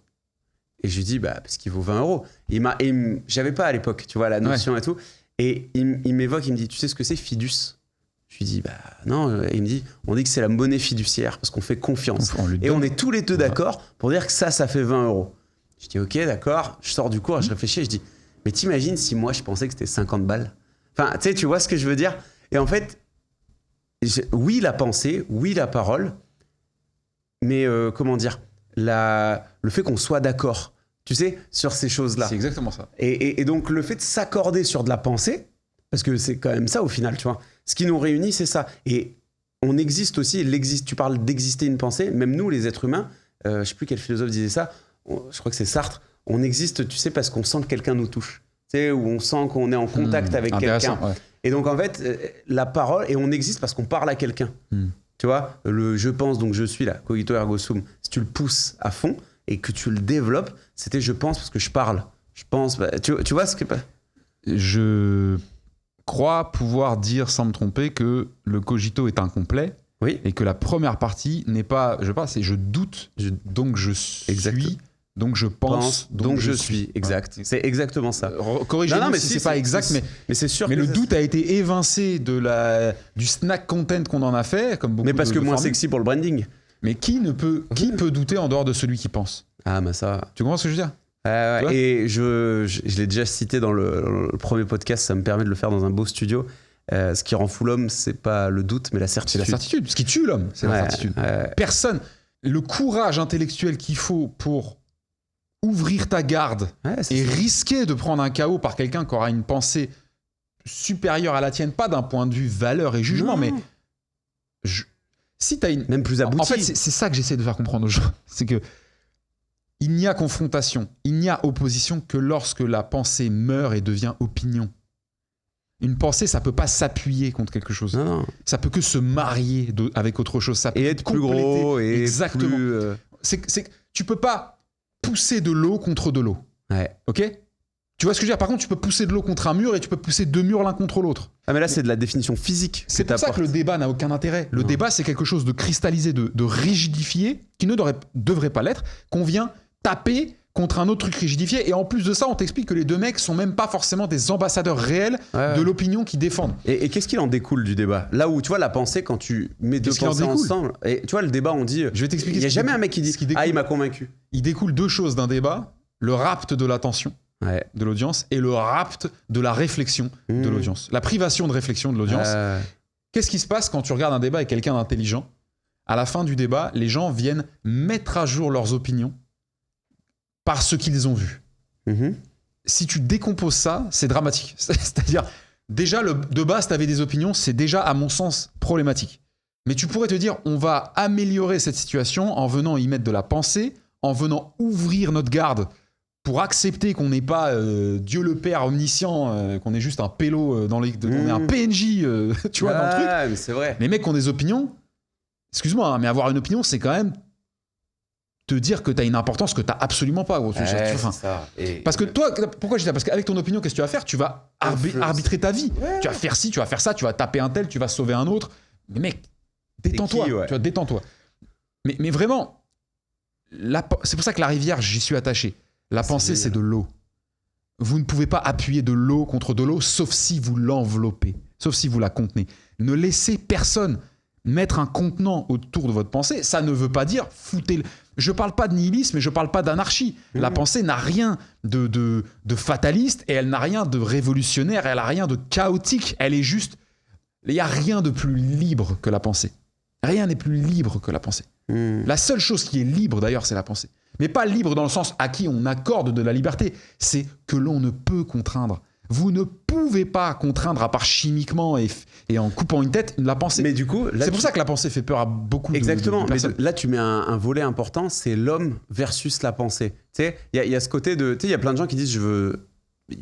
Et je lui dis, parce qu'il vaut 20 €. J'avais pas à l'époque, tu vois, la notion et tout. Et il m'évoque, il me dit, tu sais ce que c'est, Fidus? Je lui dis, non. Il me dit, on dit que c'est la monnaie fiduciaire parce qu'on fait confiance. Et on est tous les deux d'accord pour dire que ça fait 20 €. Je dis, ok, d'accord. Je sors du cours, je réfléchis, je dis, mais t'imagines si moi, je pensais que c'était 50 balles? Enfin, tu sais, tu vois ce que je veux dire? Et en fait, oui, la pensée, oui, la parole, mais comment dire, le fait qu'on soit d'accord, tu sais, sur ces choses-là.
C'est exactement ça.
Et donc, le fait de s'accorder sur de la pensée, parce que c'est quand même ça au final, tu vois. Ce qui nous réunit, c'est ça. Et on existe aussi, tu parles d'exister une pensée, même nous, les êtres humains, je sais plus quel philosophe disait ça, je crois que c'est Sartre, on existe, tu sais, parce qu'on sent que quelqu'un nous touche. Tu sais, où on sent qu'on est en contact avec quelqu'un.
Ouais.
Et donc, en fait, la parole, et on existe parce qu'on parle à quelqu'un. Tu vois, le je pense, donc je suis là, cogito ergo sum. Si tu le pousses à fond et que tu le développes, c'était je pense parce que je parle. Je pense, tu vois ce que...
Je crois pouvoir dire sans me tromper que le cogito est incomplet.
Oui.
Et que la première partie n'est pas, c'est je doute, donc je suis,
exact.
Donc je pense,
donc je suis. Exact. Ouais. C'est exactement ça.
Corrigez-moi si c'est pas exact, mais
c'est sûr.
Mais le doute a été évincé du snack content qu'on en a fait, comme beaucoup.
Mais parce que moins
formules.
sexy pour le branding.
Mais qui peut douter en dehors de celui qui pense?
Ah, bah ça.
Tu comprends ce que je veux dire?
Et je l'ai déjà cité dans le premier podcast, ça me permet de le faire dans un beau studio. Ce qui rend fou l'homme, c'est pas le doute, mais la certitude.
C'est la certitude. Ce qui tue l'homme, c'est la certitude. Personne. Le courage intellectuel qu'il faut pour ouvrir ta garde et risquer de prendre un KO par quelqu'un qui aura une pensée supérieure à la tienne, pas d'un point de vue valeur et jugement, mais si t'as une...
Même plus abouti.
En fait, c'est ça que j'essaie de faire comprendre aux gens. C'est que il n'y a confrontation, il n'y a opposition que lorsque la pensée meurt et devient opinion. Une pensée, ça peut pas s'appuyer contre quelque chose.
Non.
Ça peut que se marier avec autre chose. Ça peut
et être plus gros. Et
exactement. Tu peux pas pousser de l'eau contre de l'eau.
Ouais.
Ok? Tu vois ce que je veux dire? Par contre, tu peux pousser de l'eau contre un mur et tu peux pousser deux murs l'un contre l'autre.
Ah, mais là, c'est de la définition physique.
C'est pour ça que le débat n'a aucun intérêt. Le débat, c'est quelque chose de cristallisé, de rigidifié, qui ne devrait pas l'être, qu'on vient taper contre un autre truc rigidifié. Et en plus de ça, on t'explique que les deux mecs sont même pas forcément des ambassadeurs réels de l'opinion qu'ils défendent.
Et qu'est-ce qu'il en découle du débat? Là où, tu vois, la pensée, quand tu mets deux pensées ensemble... Et tu vois, le débat, on dit...
Je vais t'expliquer.
Il n'y a jamais un mec qui dit « Ah, il m'a convaincu ».
Il découle deux choses d'un débat. Le rapt de l'attention de l'audience et le rapt de la réflexion de l'audience. La privation de réflexion de l'audience. Qu'est-ce qui se passe quand tu regardes un débat avec quelqu'un d'intelligent? À la fin du débat, les gens viennent mettre à jour leurs opinions par ce qu'ils ont vu. Si tu décomposes ça, c'est dramatique. C'est-à-dire, déjà, de base, tu avais des opinions, c'est déjà, à mon sens, problématique. Mais tu pourrais te dire, on va améliorer cette situation en venant y mettre de la pensée, en venant ouvrir notre garde pour accepter qu'on n'est pas Dieu le Père omniscient, qu'on est juste un pélo on est un PNJ, tu vois, dans le truc.
Mais c'est vrai.
Les mecs qui ont des opinions, excuse-moi, hein, mais avoir une opinion, c'est quand même te dire que tu as une importance que tu n'as absolument pas. Gros.
C'est ça.
Parce que toi, pourquoi je dis ça? Parce qu'avec ton opinion, qu'est-ce que tu vas faire? Tu vas arbitrer ta vie. Tu vas faire ci, tu vas faire ça, tu vas taper un tel, tu vas sauver un autre. Mais mec, détends-toi. Tu vois, détends-toi. Mais vraiment, c'est pour ça que la rivière, j'y suis attaché. La pensée, c'est de l'eau. Vous ne pouvez pas appuyer de l'eau contre de l'eau, sauf si vous l'enveloppez, sauf si vous la contenez. Ne laissez personne mettre un contenant autour de votre pensée. Ça ne veut pas dire foutez-le. Je ne parle pas de nihilisme et je ne parle pas d'anarchie. La pensée n'a rien de fataliste et elle n'a rien de révolutionnaire, elle n'a rien de chaotique. Elle est juste... Il n'y a rien de plus libre que la pensée. Rien n'est plus libre que la pensée. La seule chose qui est libre, d'ailleurs, c'est la pensée. Mais pas libre dans le sens à qui on accorde de la liberté. C'est que l'on ne peut contraindre. Vous ne pouvez pas contraindre, à part chimiquement et en coupant une tête, la pensée.
Mais du coup,
c'est pour ça que la pensée fait peur à beaucoup de personnes.
Mais là, tu mets un volet important, c'est l'homme versus la pensée. Tu sais, il y a ce côté de... Tu sais, il y a plein de gens qui disent,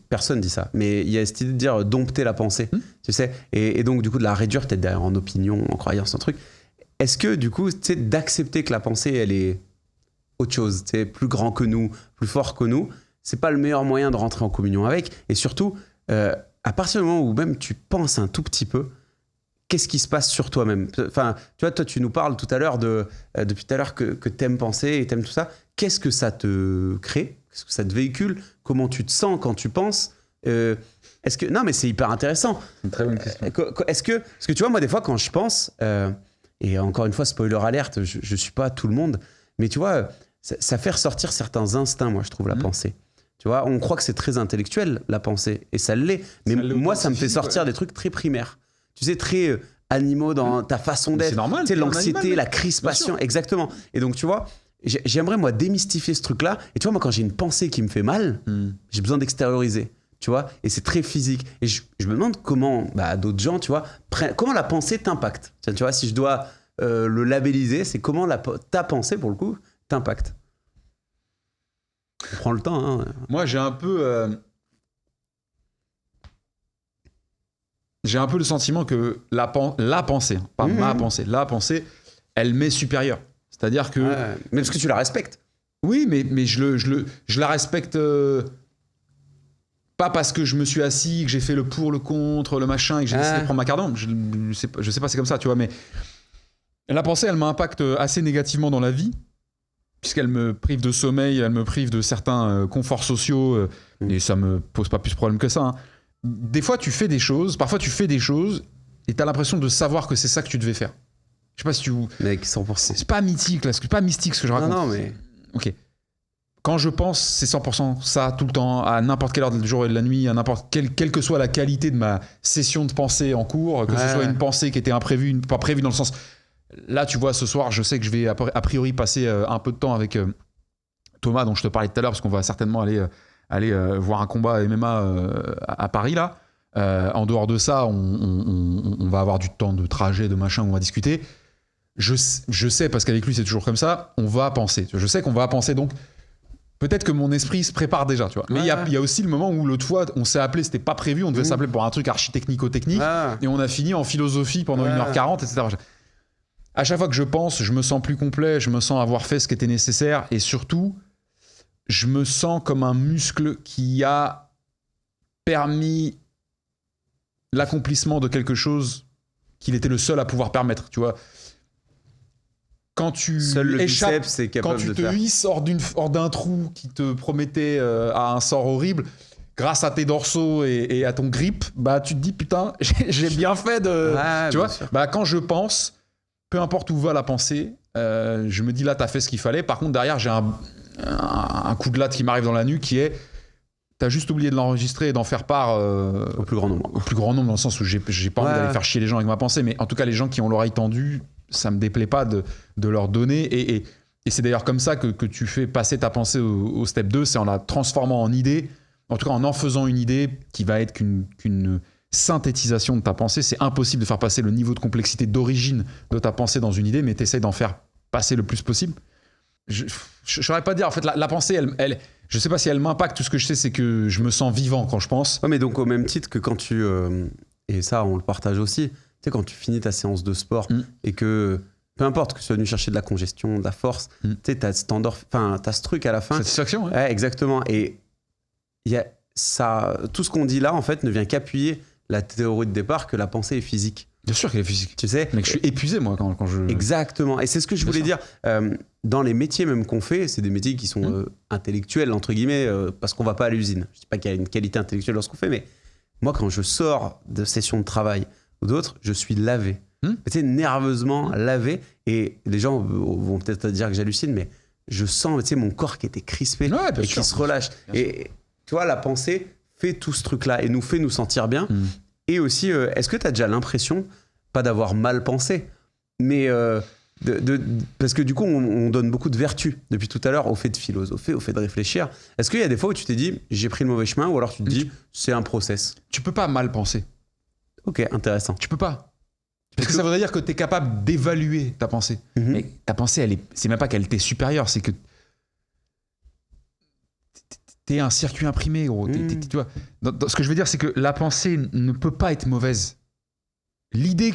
personne dit ça, mais il y a cette idée de dire dompter la pensée, tu sais, et donc du coup de la réduire peut-être en opinion, en croyance, en truc. Est-ce que du coup, tu sais, d'accepter que la pensée, elle est autre chose, tu sais, plus grand que nous, plus fort que nous, c'est pas le meilleur moyen de rentrer en communion avec. Et surtout, à partir du moment où même tu penses un tout petit peu, qu'est-ce qui se passe sur toi-même? Enfin, tu vois, toi, tu nous parles tout à l'heure depuis tout à l'heure que t'aimes penser et t'aimes tout ça. Qu'est-ce que ça te crée? Qu'est-ce que ça te véhicule? Comment tu te sens quand tu penses? Est-ce que... Non, mais c'est hyper intéressant.
C'est une très bonne question.
Parce que tu vois, moi, des fois, quand je pense, et encore une fois, spoiler alerte, je suis pas tout le monde, mais tu vois, ça fait ressortir certains instincts, moi, je trouve, la pensée. Tu vois, on croit que c'est très intellectuel, la pensée, et ça l'est. Mais moi, ça me fait sortir des trucs très primaires. Tu sais, très animaux dans ta façon d'être.
C'est normal.
Tu sais, l'anxiété, la crispation. Exactement. Et donc, tu vois, j'aimerais, moi, démystifier ce truc-là. Et tu vois, moi, quand j'ai une pensée qui me fait mal, j'ai besoin d'extérioriser. Tu vois, et c'est très physique. Et je me demande comment d'autres gens, tu vois, comment la pensée t'impacte. Tu vois, si je dois le labelliser, c'est comment ta pensée, pour le coup, t'impacte. On prend le temps. Hein.
Moi, j'ai un peu le sentiment que la pensée, pas ma pensée, la pensée, elle m'est supérieure. C'est-à-dire que...
Ouais, mais parce que tu la respectes.
Oui, mais je la respecte... pas parce que je me suis assis, que j'ai fait le pour, le contre, le machin, et que j'ai décidé de prendre ma carte. Non, je sais pas, c'est comme ça, tu vois, mais la pensée, elle m'impacte assez négativement dans la vie, puisqu'elle me prive de sommeil, elle me prive de certains conforts sociaux, et ça me pose pas plus de problème que ça. Hein. Des fois, parfois tu fais des choses, et t'as l'impression de savoir que c'est ça que tu devais faire. Je sais pas si tu...
Mec, 100%.
C'est pas mythique, là, c'est pas mystique ce que je raconte.
Non, mais...
Ok. Quand je pense, c'est 100% ça, tout le temps, à n'importe quelle heure du jour et de la nuit, à quelle que soit la qualité de ma session de pensée en cours, que ce soit une pensée qui était imprévue, pas prévue dans le sens... Là, tu vois, ce soir, je sais que je vais a priori passer un peu de temps avec Thomas, dont je te parlais tout à l'heure, parce qu'on va certainement aller voir un combat MMA à Paris, là. En dehors de ça, on va avoir du temps de trajet, de machin, où on va discuter. Je sais, parce qu'avec lui, c'est toujours comme ça, on va penser. Je sais qu'on va penser, donc... Peut-être que mon esprit se prépare déjà, tu vois. Mais il y a aussi le moment où l'autre fois, on s'est appelé, c'était pas prévu, on devait s'appeler pour un truc archi-technico-technique, et on a fini en philosophie pendant 1h40, etc. À chaque fois que je pense, je me sens plus complet, je me sens avoir fait ce qui était nécessaire, et surtout, je me sens comme un muscle qui a permis l'accomplissement de quelque chose qu'il était le seul à pouvoir permettre, tu vois. Quand tu échappes, quand tu te hisses hors d'un trou qui te promettait à un sort horrible, grâce à tes dorsaux et à ton grip, bah tu te dis putain, j'ai bien fait de... tu vois, bah, quand je pense, peu importe où va la pensée, je me dis là t'as fait ce qu'il fallait. Par contre derrière j'ai un coup de latte qui m'arrive dans la nuque qui est t'as juste oublié de l'enregistrer et d'en faire part
au plus grand nombre.
Au plus grand nombre, dans le sens où j'ai pas envie d'aller faire chier les gens avec ma pensée, mais en tout cas les gens qui ont l'oreille tendue, ça me déplaît pas de leur donner, et c'est d'ailleurs comme ça que tu fais passer ta pensée au step 2, c'est en la transformant en idée, en tout cas en faisant une idée qui va être qu'une synthétisation de ta pensée. C'est impossible de faire passer le niveau de complexité d'origine de ta pensée dans une idée, mais t'essayes d'en faire passer le plus possible. Je saurais pas dire, en fait la pensée, elle je sais pas si elle m'impacte, tout ce que je sais c'est que je me sens vivant quand je pense.
Ouais, mais donc au même titre que quand tu et ça on le partage aussi, tu sais, quand tu finis ta séance de sport et que peu importe que tu sois venu chercher de la congestion, de la force, tu sais, t'as ce truc à la fin.
Satisfaction,
ouais, exactement. Et y a ça, tout ce qu'on dit là, en fait, ne vient qu'appuyer la théorie de départ que la pensée est physique.
Bien sûr qu'elle est physique.
Tu sais.
Mais je suis épuisé, moi, quand je...
Exactement. Et c'est ce que je voulais dire. Dans les métiers même qu'on fait, c'est des métiers qui sont intellectuels, entre guillemets, parce qu'on va pas à l'usine. Je dis pas qu'il y a une qualité intellectuelle dans ce qu'on fait, mais moi, quand je sors de session de travail ou d'autres, je suis lavé. Tu sais, nerveusement lavé. Et les gens vont peut-être dire que j'hallucine, mais je sens, tu sais, mon corps qui était crispé et qui se relâche. Et tu vois, la pensée fait tout ce truc-là et nous fait nous sentir bien. Et aussi, est-ce que tu as déjà l'impression, pas d'avoir mal pensé, mais parce que du coup, on donne beaucoup de vertu depuis tout à l'heure au fait de philosopher, au fait de réfléchir. Est-ce qu'il y a des fois où tu t'es dit, j'ai pris le mauvais chemin, ou alors tu te dis, c'est un process?
Tu peux pas mal penser.
Ok, intéressant.
Tu peux pas. Parce que ça voudrait dire que tu es capable d'évaluer ta pensée. Mais ta pensée, c'est même pas qu'elle t'est supérieure, c'est que t'es un circuit imprimé, gros. Tu vois, ce que je veux dire, c'est que la pensée ne peut pas être mauvaise. L'idée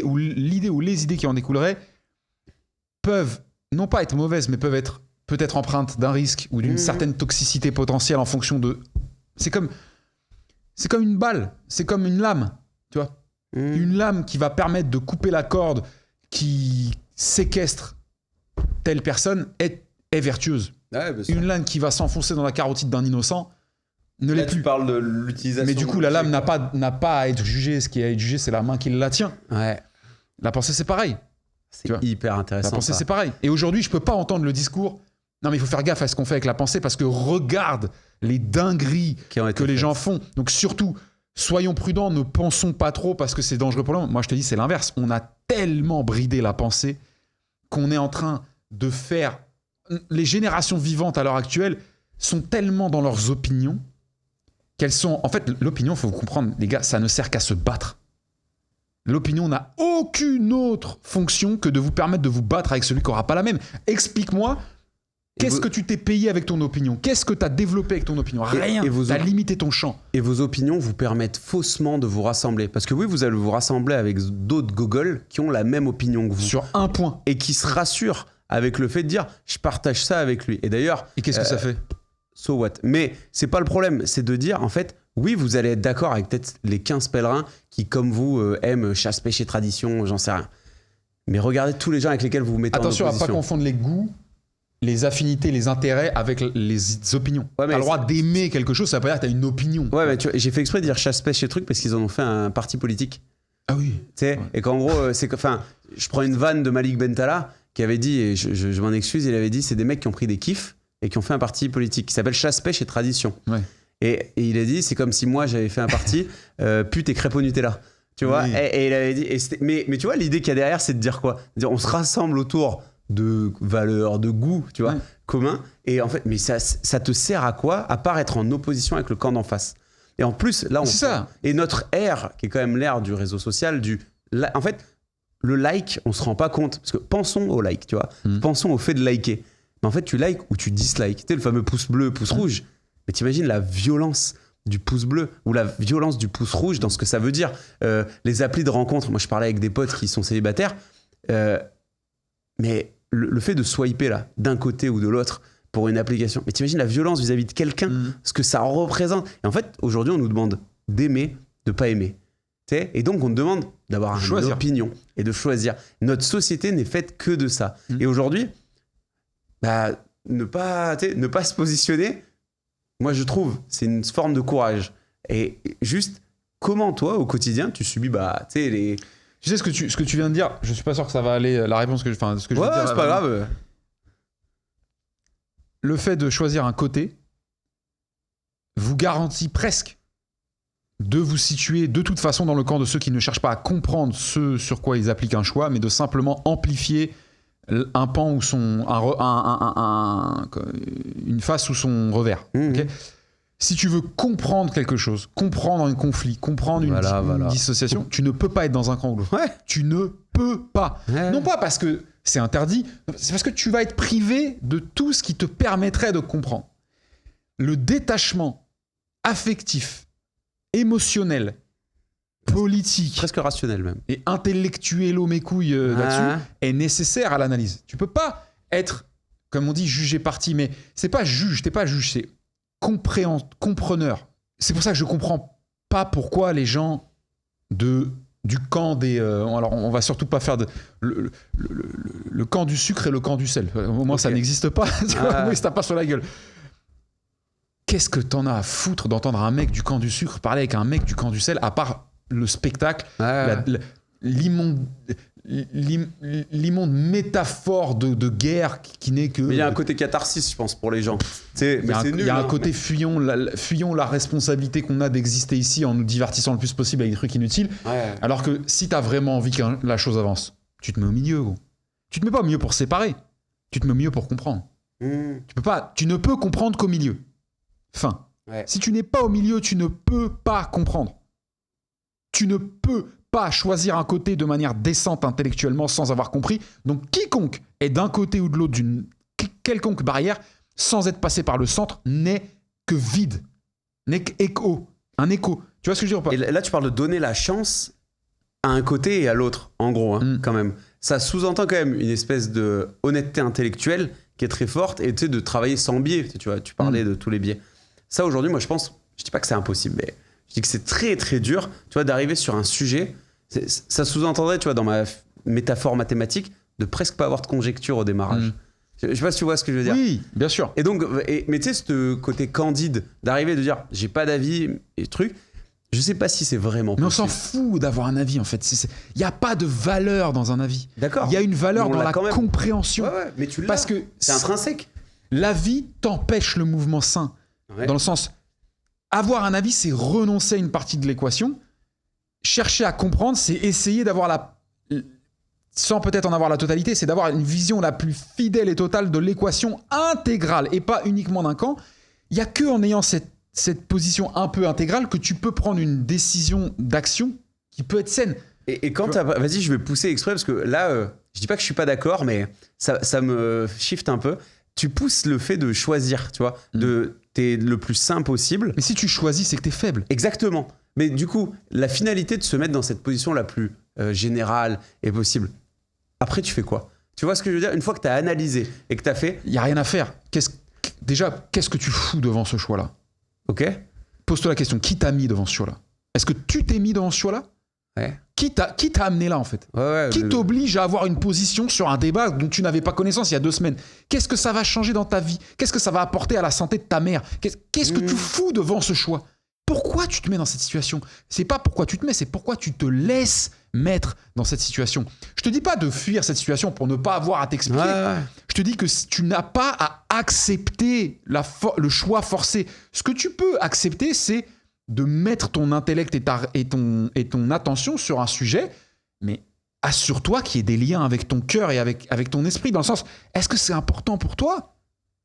ou les idées qui en découleraient peuvent non pas être mauvaises, mais peuvent être peut-être empreintes d'un risque ou d'une certaine toxicité potentielle en fonction de... C'est comme une balle, c'est comme une lame, tu vois. Une lame qui va permettre de couper la corde qui séquestre telle personne est vertueuse. Ouais, une lame qui va s'enfoncer dans la carotide d'un innocent ne l'est plus.
Tu parles de l'utilisation.
Mais du coup, la lame n'a pas à être jugée. Ce qui est à être jugé, c'est la main qui la tient.
Ouais.
La pensée, c'est pareil.
C'est hyper intéressant.
La pensée, c'est pareil. Et aujourd'hui, je peux pas entendre le discours Non, mais il faut faire gaffe à ce qu'on fait avec la pensée parce que regarde les dingueries que les gens font. Donc surtout, soyons prudents, ne pensons pas trop parce que c'est dangereux pour l'homme. Moi, je te dis, c'est l'inverse. On a tellement bridé la pensée qu'on est en train de faire... Les générations vivantes à l'heure actuelle sont tellement dans leurs opinions qu'elles sont... En fait, l'opinion, il faut vous comprendre, les gars, ça ne sert qu'à se battre. L'opinion n'a aucune autre fonction que de vous permettre de vous battre avec celui qui n'aura pas la même. Explique-moi, qu'est-ce que tu t'es payé avec ton opinion ? Qu'est-ce que tu as développé avec ton opinion ? Rien, tu as limité ton champ.
Et vos opinions vous permettent faussement de vous rassembler. Parce que oui, vous allez vous rassembler avec d'autres gogoles qui ont la même opinion que vous.
Sur un point.
Et qui se rassurent avec le fait de dire « je partage ça avec lui ». Et d'ailleurs...
Et qu'est-ce que ça fait ?
So what ? Mais c'est pas le problème, c'est de dire en fait... Oui, vous allez être d'accord avec peut-être les 15 pèlerins qui, comme vous, aiment chasse, pêche et tradition, j'en sais rien. Mais regardez tous les gens avec lesquels vous vous mettez en opposition.
Attention à ne pas confondre les goûts, les affinités, les intérêts avec les opinions. Ouais, tu as le droit d'aimer quelque chose, ça veut pas dire que tu as une opinion.
Ouais, mais tu vois, j'ai fait exprès de dire chasse, pêche et trucs parce qu'ils en ont fait un parti politique.
Ah oui.
Tu sais, ouais. Et qu'en gros, c'est que, enfin, je prends une vanne de Malik Bentala qui avait dit, et je m'en excuse, il avait dit c'est des mecs qui ont pris des kiffs et qui ont fait un parti politique qui s'appelle chasse, pêche et tradition.
Ouais.
Et il a dit, c'est comme si moi j'avais fait un parti pute et crêpes au Nutella. Tu vois, oui. Et il avait dit, mais tu vois, l'idée qu'il y a derrière, c'est de dire quoi ? Dire, on se rassemble autour de valeurs, de goûts, tu vois, communs. Et en fait, mais ça te sert à quoi ? À part être en opposition avec le camp d'en face. Et en plus, là,
c'est ça.
Et notre ère, qui est quand même l'ère du réseau social, en fait, le like, on se rend pas compte. Parce que pensons au like, tu vois. Pensons au fait de liker. Mais en fait, tu likes ou tu dislikes. Tu sais, le fameux pouce bleu, pouce rouge. Mais t'imagines la violence du pouce bleu ou la violence du pouce rouge dans ce que ça veut dire. Les applis de rencontre, moi je parlais avec des potes qui sont célibataires, mais le fait de swiper là, d'un côté ou de l'autre pour une application, mais t'imagines la violence vis-à-vis de quelqu'un, ce que ça représente. Et en fait, aujourd'hui, on nous demande d'aimer, de pas aimer. T'sais ? Et donc, on nous demande d'avoir une opinion et de choisir. Notre société n'est faite que de ça. Et aujourd'hui, ne pas se positionner... Moi, je trouve, c'est une forme de courage. Et juste, comment toi, au quotidien, tu subis, tu sais, les...
Tu sais ce que tu viens de dire, je suis pas sûr que ça va aller, la réponse que ce que je veux dire.
C'est pas grave.
Le fait de choisir un côté vous garantit presque de vous situer de toute façon dans le camp de ceux qui ne cherchent pas à comprendre ce sur quoi ils appliquent un choix, mais de simplement amplifier un pan ou une face ou son revers. Okay ? Si tu veux comprendre quelque chose, comprendre un conflit, comprendre une dissociation, tu ne peux pas être dans un camp ou l'autre.
Ouais.
Tu ne peux pas. Ouais. Non pas parce que c'est interdit, c'est parce que tu vas être privé de tout ce qui te permettrait de comprendre. Le détachement affectif, émotionnel, politique,
presque rationnel même,
et intellectuello mes couilles là-dessus est nécessaire à l'analyse. Tu peux pas être, comme on dit, jugé parti, mais c'est pas juge, t'es pas juge, c'est compreneur. C'est pour ça que je comprends pas pourquoi les gens du camp des... alors on va surtout pas faire le camp du sucre et le camp du sel. Au moins ça n'existe pas. Au moins ça tape pas sur la gueule. Qu'est-ce que t'en as à foutre d'entendre un mec du camp du sucre parler avec un mec du camp du sel, à part le spectacle, l'immonde métaphore de guerre qui n'est que...
Mais il y a un côté catharsis, je pense, pour les gens. Il
y a un côté fuyons la responsabilité qu'on a d'exister ici en nous divertissant le plus possible avec des trucs inutiles. Ouais. Alors que si t'as vraiment envie que la chose avance, tu te mets au milieu, gros. Tu te mets pas au milieu pour séparer. Tu te mets au milieu pour comprendre. Tu ne peux comprendre qu'au milieu. Fin. Ouais. Si tu n'es pas au milieu, tu ne peux pas comprendre. Tu ne peux pas choisir un côté de manière décente intellectuellement sans avoir compris. Donc quiconque est d'un côté ou de l'autre d'une quelconque barrière, sans être passé par le centre, n'est que vide, n'est qu'écho, un écho. Tu vois ce que je veux dire ou pas ?
Et là, tu parles de donner la chance à un côté et à l'autre, en gros, quand même. Ça sous-entend quand même une espèce de honnêteté intellectuelle qui est très forte et tu sais, de travailler sans biais. Tu vois, tu parlais de tous les biais. Ça, aujourd'hui, moi, je pense, je dis pas que c'est impossible, mais je dis que c'est très, très dur, tu vois, d'arriver sur un sujet. Ça sous-entendrait, tu vois, dans ma métaphore mathématique, de presque pas avoir de conjecture au démarrage. Je sais pas si tu vois ce que je veux dire.
Oui, bien sûr.
Et donc, mais tu sais, ce côté candide, d'arriver et de dire, j'ai pas d'avis et truc, je sais pas si c'est vraiment possible.
Mais on s'en fout d'avoir un avis, en fait. Il n'y a pas de valeur dans un avis.
D'accord.
Il y a une valeur dans la compréhension.
Ouais, mais tu l'as.
Parce que
c'est intrinsèque.
L'avis t'empêche le mouvement sain.
Ouais.
Dans le sens, avoir un avis, c'est renoncer à une partie de l'équation. Chercher à comprendre, c'est essayer d'avoir sans peut-être en avoir la totalité, c'est d'avoir une vision la plus fidèle et totale de l'équation intégrale et pas uniquement d'un camp. Il n'y a qu'en ayant cette position un peu intégrale que tu peux prendre une décision d'action qui peut être saine.
Et quand vas-y, je vais pousser exprès parce que là, je dis pas que je suis pas d'accord, mais ça me shift un peu. Tu pousses le fait de choisir, tu vois, t'es le plus sain possible.
Mais si tu choisis, c'est que t'es faible.
Exactement. Mais du coup, la finalité de se mettre dans cette position la plus générale et possible, après, tu fais quoi? Tu vois ce que je veux dire? Une fois que tu as analysé et que tu as fait...
Il n'y a rien à faire. Déjà, qu'est-ce que tu fous devant ce choix-là?
Ok.
Pose-toi la question, qui t'a mis devant ce choix-là? Est-ce que tu t'es mis devant ce choix-là?
Ouais.
Qui t'a amené là, en fait?
Ouais,
qui t'oblige à avoir une position sur un débat dont tu n'avais pas connaissance il y a 2 semaines? Qu'est-ce que ça va changer dans ta vie? Qu'est-ce que ça va apporter à la santé de ta mère? Qu'est-ce que tu fous devant ce choix? Pourquoi tu te mets dans cette situation? C'est pas pourquoi tu te mets, c'est pourquoi tu te laisses mettre dans cette situation. Je te dis pas de fuir cette situation pour ne pas avoir à t'expliquer.
Ouais.
Je te dis que tu n'as pas à accepter le choix forcé. Ce que tu peux accepter, c'est de mettre ton intellect et ton attention sur un sujet, mais assure-toi qu'il y ait des liens avec ton cœur et avec ton esprit, dans le sens, est-ce que c'est important pour toi?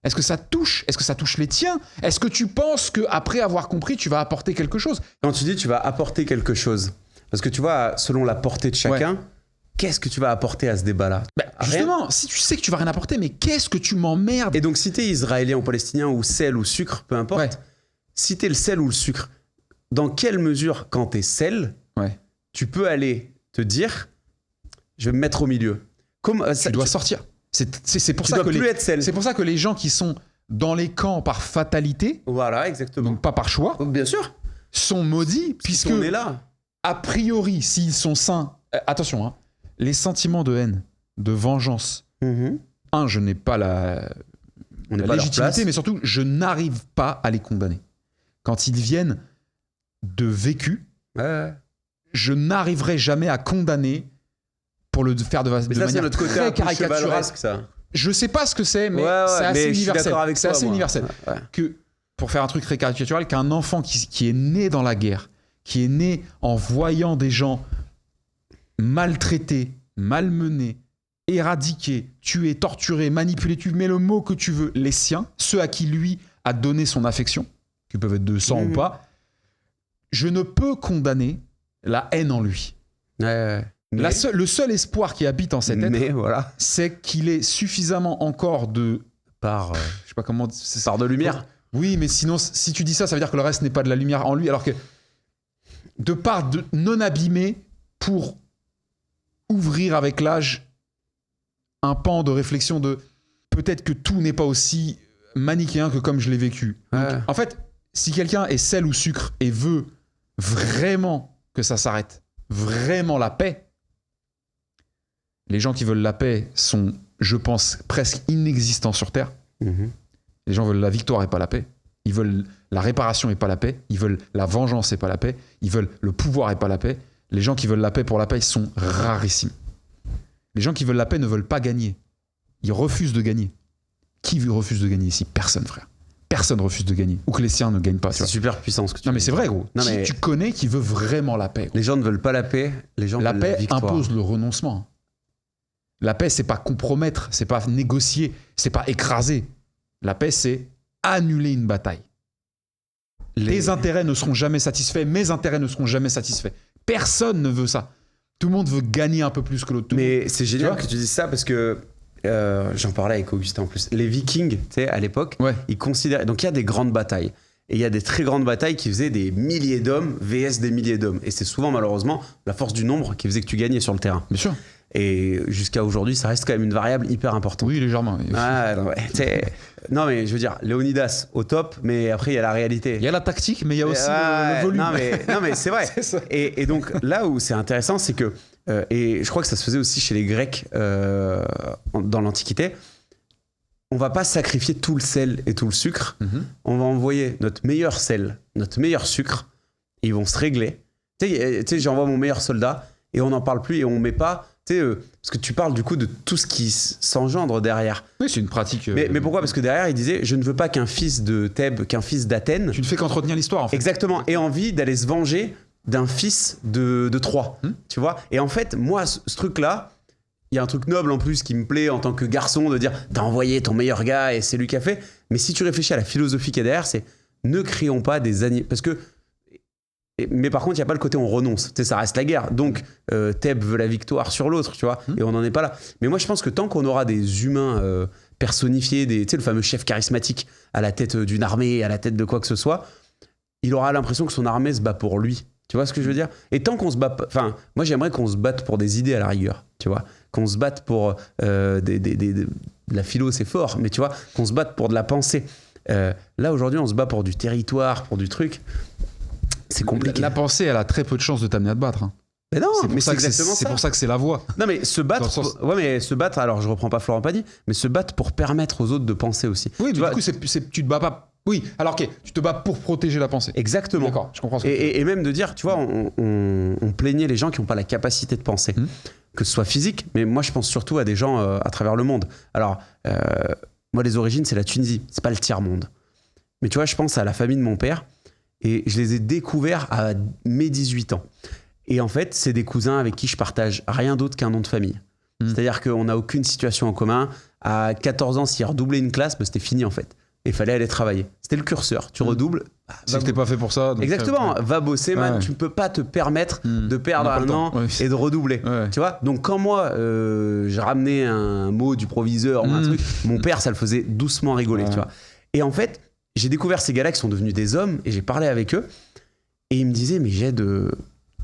Est-ce que ça touche? Est-ce que ça touche les tiens? Est-ce que tu penses qu'après avoir compris, tu vas apporter quelque chose?
Quand tu dis tu vas apporter quelque chose, parce que tu vois, selon la portée de chacun, qu'est-ce que tu vas apporter à ce débat-là?
Justement, si tu sais que tu vas rien apporter, mais qu'est-ce que tu m'emmerdes?
Et donc, si t'es israélien ou palestinien ou sel ou sucre, peu importe, si t'es le sel ou le sucre, dans quelle mesure, quand t'es sel, tu peux aller te dire, je vais me mettre au milieu?
Tu dois sortir. C'est pour ça que c'est pour ça que les gens qui sont dans les camps par fatalité,
voilà, exactement,
donc pas par choix,
bien sûr,
sont maudits, puisque
on est là.
A priori, s'ils sont sains, attention, hein, les sentiments de haine, de vengeance. Je n'ai pas la légitimité, mais surtout, je n'arrive pas à les condamner. Quand ils viennent de vécu, je n'arriverai jamais à condamner pour le faire de manière très caricaturale. Je sais pas ce que c'est, mais c'est assez universel. C'est assez universel. Que, pour faire un truc très caricatural, qu'un enfant qui est né dans la guerre, qui est né en voyant des gens maltraités, malmenés, éradiqués, tués, torturés, manipulés, tu mets le mot que tu veux, les siens, ceux à qui lui a donné son affection, qui peuvent être de sang ou pas, je ne peux condamner la haine en lui. Le seul espoir qui habite en cet être, c'est qu'il est suffisamment encore je sais pas comment,
par de lumière.
Oui, mais sinon, si tu dis ça, ça veut dire que le reste n'est pas de la lumière en lui, alors que de part de non abîmé pour ouvrir avec l'âge un pan de réflexion de peut-être que tout n'est pas aussi manichéen que comme je l'ai vécu. Donc, en fait, si quelqu'un est sel ou sucre et veut vraiment que ça s'arrête, vraiment la paix, les gens qui veulent la paix sont, je pense, presque inexistants sur Terre. Les gens veulent la victoire et pas la paix. Ils veulent la réparation et pas la paix. Ils veulent la vengeance et pas la paix. Ils veulent le pouvoir et pas la paix. Les gens qui veulent la paix pour la paix sont rarissimes. Les gens qui veulent la paix ne veulent pas gagner. Ils refusent de gagner. Qui refuse de gagner ici? Personne, frère. Personne refuse de gagner. Ou que les siens ne gagnent pas.
C'est super puissant ce que tu dis.
Non mais c'est vrai, gros. Qui tu connais qui veut vraiment la paix, gros?
Les gens ne veulent pas la paix. Les gens veulent la victoire.
La paix impose le renoncement. La paix, c'est pas compromettre, c'est pas négocier, c'est pas écraser. La paix, c'est annuler une bataille. Tes intérêts ne seront jamais satisfaits, mes intérêts ne seront jamais satisfaits. Personne ne veut ça. Tout le monde veut gagner un peu plus que l'autre.
Mais c'est génial que tu dises ça parce que j'en parlais avec Augustin en plus. Les Vikings, tu sais, à l'époque, ils considéraient. Donc il y a des grandes batailles. Et il y a des très grandes batailles qui faisaient des milliers d'hommes vs des milliers d'hommes. Et c'est souvent, malheureusement, la force du nombre qui faisait que tu gagnais sur le terrain.
Bien sûr.
Et jusqu'à aujourd'hui, ça reste quand même une variable hyper importante.
Oui, légèrement.
Non, mais je veux dire, Léonidas au top, mais après, il y a la réalité.
Il y a la tactique, mais il y a aussi le volume.
Non, mais c'est vrai. Et donc, là où c'est intéressant, c'est que, et je crois que ça se faisait aussi chez les Grecs dans l'Antiquité, on va pas sacrifier tout le sel et tout le sucre. On va envoyer notre meilleur sel, notre meilleur sucre, et ils vont se régler. Tu sais, j'envoie mon meilleur soldat, et on n'en parle plus, et on met pas parce que tu parles du coup de tout ce qui s'engendre derrière.
Oui, c'est une pratique.
Mais pourquoi ? Parce que derrière, il disait, je ne veux pas qu'un fils de Thèbes, qu'un fils d'Athènes.
Tu ne fais qu'entretenir l'histoire, en fait.
Exactement. Ait envie d'aller se venger d'un fils de Troie. Tu vois ? Et en fait, moi, ce truc-là, il y a un truc noble en plus qui me plaît en tant que garçon de dire, t'as envoyé ton meilleur gars et c'est lui qui a fait. Mais si tu réfléchis à la philosophie qui est derrière, c'est ne créons pas des animaux. Parce que. Mais par contre, il n'y a pas le côté on renonce. Tu sais, ça reste la guerre. Donc, Thèbes veut la victoire sur l'autre, tu vois, et on n'en est pas là. Mais moi, je pense que tant qu'on aura des humains personnifiés, tu sais, le fameux chef charismatique à la tête d'une armée, à la tête de quoi que ce soit, il aura l'impression que son armée se bat pour lui. Tu vois ce que je veux dire ? Et tant qu'on se bat... Enfin, moi, j'aimerais qu'on se batte pour des idées à la rigueur, tu vois. Qu'on se batte pour la philo, c'est fort, mais tu vois, qu'on se batte pour de la pensée. Là, aujourd'hui, on se bat pour du territoire, pour du truc... C'est compliqué.
La pensée, elle a très peu de chances de t'amener à te battre.
Mais non,
c'est exactement ça. C'est pour ça que c'est la voie.
Non, mais se battre. Ouais, mais se battre. Alors, je reprends pas Florent Pagny, mais se battre pour permettre aux autres de penser aussi.
Oui, mais du coup, tu te bats pas. Oui, alors ok, tu te bats pour protéger la pensée.
Exactement.
D'accord, je comprends.
Et même de dire, tu vois, on plaignait les gens qui n'ont pas la capacité de penser, que ce soit physique, mais moi, je pense surtout à des gens à travers le monde. Alors, moi, les origines, c'est la Tunisie, c'est pas le tiers-monde. Mais tu vois, je pense à la famille de mon père. Et je les ai découverts à mes 18 ans. Et en fait, c'est des cousins avec qui je partage rien d'autre qu'un nom de famille. C'est-à-dire qu'on n'a aucune situation en commun. À 14 ans, s'il redoublait une classe, c'était fini en fait. Et il fallait aller travailler. C'était le curseur. Tu redoubles.
Si t'es pas fait pour ça. Donc
exactement. Va bosser, man. Tu ne peux pas te permettre de perdre un an et de redoubler. Ouais. Tu vois ? Donc quand moi, j'ai ramené un mot du proviseur ou un truc, mon père, ça le faisait doucement rigoler. Tu vois ? Et en fait, j'ai découvert ces gars-là qui sont devenus des hommes et j'ai parlé avec eux et ils me disaient mais j'ai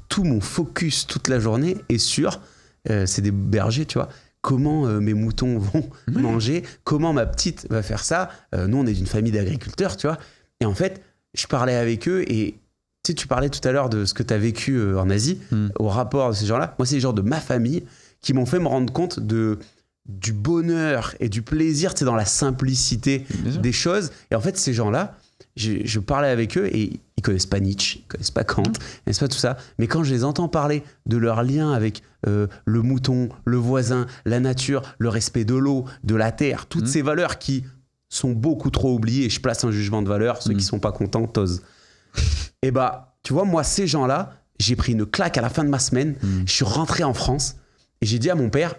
tout mon focus toute la journée est sur c'est des bergers, tu vois, comment mes moutons vont manger, comment ma petite va faire ça. Nous on est d'une famille d'agriculteurs, tu vois, et en fait je parlais avec eux et tu sais, tu parlais tout à l'heure de ce que tu as vécu en Asie, au rapport de ces gens-là. Moi c'est les gens de ma famille qui m'ont fait me rendre compte du bonheur et du plaisir, tu sais, dans la simplicité des choses. Et en fait, ces gens-là, je parlais avec eux et ils connaissent pas Nietzsche, ils connaissent pas Kant, ils connaissent pas tout ça. Mais quand je les entends parler de leur lien avec le mouton, le voisin, la nature, le respect de l'eau, de la terre, toutes ces valeurs qui sont beaucoup trop oubliées, et je place un jugement de valeur, ceux qui sont pas contents, tosent. Et bah, tu vois, moi, ces gens-là, j'ai pris une claque à la fin de ma semaine, je suis rentré en France et j'ai dit à mon père,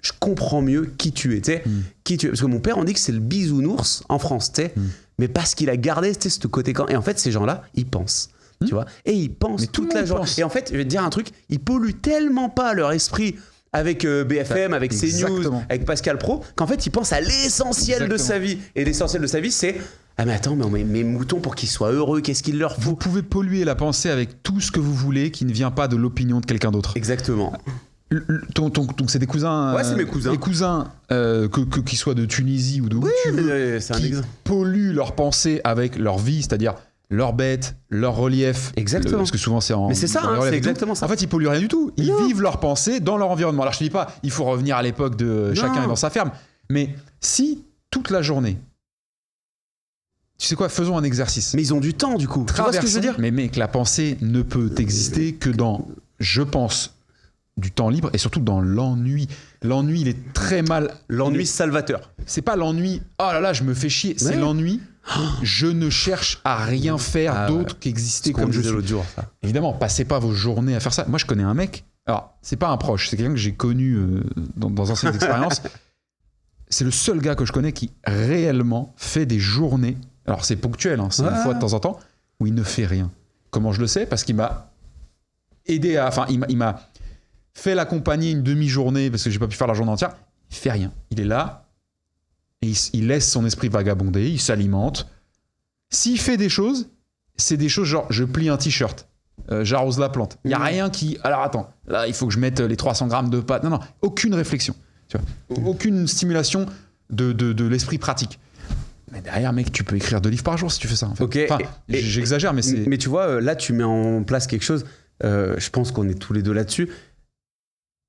je comprends mieux qui tu es, tu sais, qui tu es. Parce que mon père, on dit que c'est le bisounours en France, tu sais, mais parce qu'il a gardé, tu sais, ce côté quand. Et en fait, ces gens-là, ils pensent, tu vois, et ils pensent toute la journée. Et en fait, je vais te dire un truc, ils polluent tellement pas leur esprit avec BFM, avec CNews, avec Pascal Pro, qu'en fait, ils pensent à l'essentiel de sa vie. Et l'essentiel de sa vie, c'est ah mais attends, mais mes moutons, pour qu'ils soient heureux, qu'est-ce qu'il leur faut ?
Vous pouvez polluer la pensée avec tout ce que vous voulez qui ne vient pas de l'opinion de quelqu'un d'autre.
Exactement.
Donc c'est des cousins.
Ouais, c'est mes cousins.
Des cousins qu'ils soient de Tunisie ou d'où tu veux,
c'est un
qui
exemple.
polluent leur pensée avec leur vie, c'est-à-dire leurs bêtes, leur relief.
Exactement.
Parce que souvent c'est en.
Mais c'est ça, c'est exactement ça.
En fait, ils polluent rien du tout. Ils vivent leur pensée dans leur environnement. Alors je te dis pas, il faut revenir à l'époque de chacun est dans sa ferme. Mais si toute la journée, tu sais quoi, faisons un exercice.
Mais ils ont du temps du coup. Tu vois ce que je veux dire ?
Mais mec, la pensée ne peut exister que dans, je pense, du temps libre et surtout dans l'ennui. L'ennui, il est très mal.
L'ennui salvateur.
C'est pas l'ennui, oh là là, je me fais chier. C'est l'ennui, je ne cherche à rien faire d'autre qu'exister comme je suis.
L'autre jour, ça.
Évidemment, passez pas vos journées à faire ça. Moi, je connais un mec, alors, c'est pas un proche, c'est quelqu'un que j'ai connu dans anciennes expériences. C'est le seul gars que je connais qui réellement fait des journées. Alors, c'est ponctuel, hein, c'est une fois de temps en temps, où il ne fait rien. Comment je le sais ? Parce qu'il m'a aidé à. Enfin, il m'a fait l'accompagner une demi-journée parce que j'ai pas pu faire la journée entière. Il fait rien. Il est là et il laisse son esprit vagabonder, il s'alimente. S'il fait des choses, c'est des choses genre je plie un t-shirt, j'arrose la plante. Il n'y a rien qui. Alors attends, là il faut que je mette les 300 grammes de pâte. Non, aucune réflexion. Tu vois, aucune stimulation de l'esprit pratique. Mais derrière, mec, tu peux écrire 2 livres par jour si tu fais ça. En fait.
Okay.
Enfin, j'exagère, mais c'est.
Mais tu vois, là, tu mets en place quelque chose. Je pense qu'on est tous les deux là-dessus.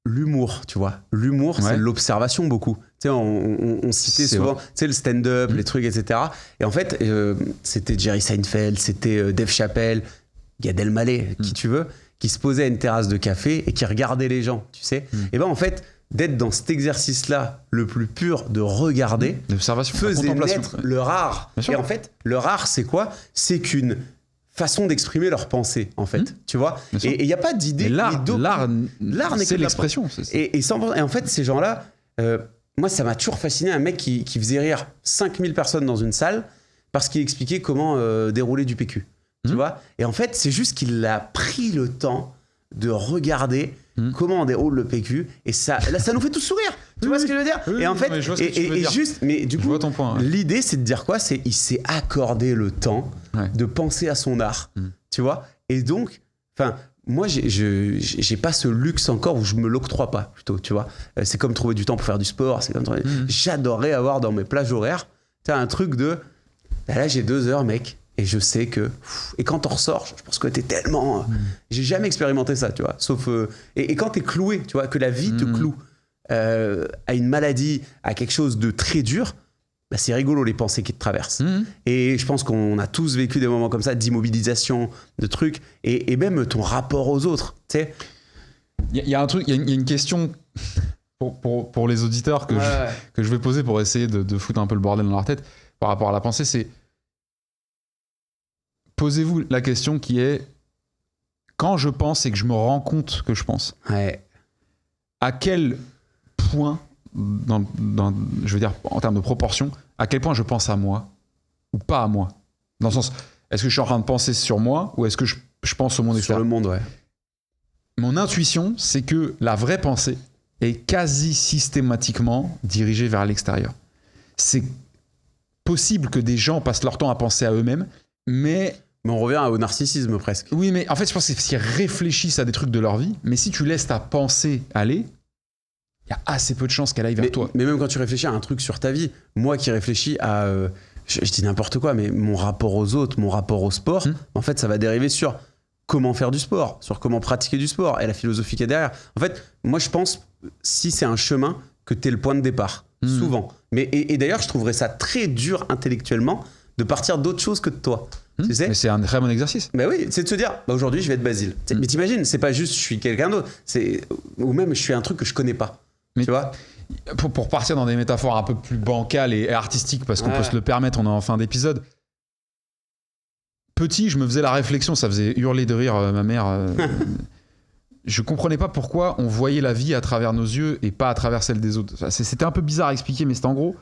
L'humour, tu vois. L'humour, c'est l'observation beaucoup. Tu sais, on citait souvent, tu sais, le stand-up, les trucs, etc. Et en fait, c'était Jerry Seinfeld, c'était Dave Chappelle, Gad Elmaleh, qui tu veux, qui se posait à une terrasse de café et qui regardait les gens, tu sais. Et ben en fait, d'être dans cet exercice-là, le plus pur, de regarder,
l'observation,
faisait naître le rare. Et en fait, le rare, c'est quoi? C'est qu'une façon d'exprimer leur pensée, en fait. Tu vois? Et il n'y a pas d'idée.
L'art n'est
que
que l'expression.
Et en fait, ces gens-là, moi, ça m'a toujours fasciné, un mec qui faisait rire 5000 personnes dans une salle parce qu'il expliquait comment dérouler du PQ. Tu vois? Et en fait, c'est juste qu'il a pris le temps de regarder comment on déroule le PQ, et ça nous fait tous sourire. Tu vois ce que je veux dire?
Oui,
et en fait, mais du coup,
ton point,
l'idée, c'est de dire quoi? C'est il s'est accordé le temps de penser à son art. Tu vois? Et donc, enfin, moi, j'ai pas ce luxe encore où je me l'octroie pas, plutôt. Tu vois? C'est comme trouver du temps pour faire du sport. C'est comme j'adorerais avoir dans mes plages horaires, tu as un truc de là, j'ai 2 heures, mec. Et je sais que... Et quand on ressort, je pense que t'es tellement... J'ai jamais expérimenté ça, tu vois. Sauf... Et quand t'es cloué, tu vois, que la vie te cloue à une maladie, à quelque chose de très dur, bah c'est rigolo les pensées qui te traversent. Et je pense qu'on a tous vécu des moments comme ça, d'immobilisation, de trucs. Et même ton rapport aux autres, tu sais.
Il y a un truc, il y a une question pour les auditeurs que je vais poser pour essayer de foutre un peu le bordel dans leur tête par rapport à la pensée, c'est... Posez-vous la question qui est, quand je pense et que je me rends compte que je pense, à quel point, je veux dire en termes de proportion, à quel point je pense à moi ou pas à moi? Dans le sens, est-ce que je suis en train de penser sur moi ou est-ce que je pense au monde extérieur?
Sur le monde, ouais.
Mon intuition, c'est que la vraie pensée est quasi systématiquement dirigée vers l'extérieur. C'est possible que des gens passent leur temps à penser à eux-mêmes, mais
on revient au narcissisme presque.
Oui, mais en fait, je pense que c'est parce qu'ils réfléchissent à des trucs de leur vie. Mais si tu laisses ta pensée aller, il y a assez peu de chances qu'elle aille vers toi.
Mais même quand tu réfléchis à un truc sur ta vie, moi qui réfléchis à... je dis n'importe quoi, mais mon rapport aux autres, mon rapport au sport, en fait, ça va dériver sur comment faire du sport, sur comment pratiquer du sport et la philosophie qu'il y a derrière. En fait, moi, je pense, si c'est un chemin, que t'es le point de départ, souvent. Et d'ailleurs, je trouverais ça très dur intellectuellement de partir d'autre chose que de toi. Tu sais,
mais c'est un très bon exercice.
Mais oui, c'est de se dire, bah aujourd'hui je vais être Basile. Mais t'imagines, c'est pas juste je suis quelqu'un d'autre, ou même je suis un truc que je connais pas.
Mais
tu vois,
pour partir dans des métaphores un peu plus bancales et artistiques, parce qu'on peut se le permettre, on est en fin d'épisode. Petit, je me faisais la réflexion, ça faisait hurler de rire ma mère. Je comprenais pas pourquoi on voyait la vie à travers nos yeux et pas à travers celle des autres. C'était un peu bizarre à expliquer, mais c'était en gros...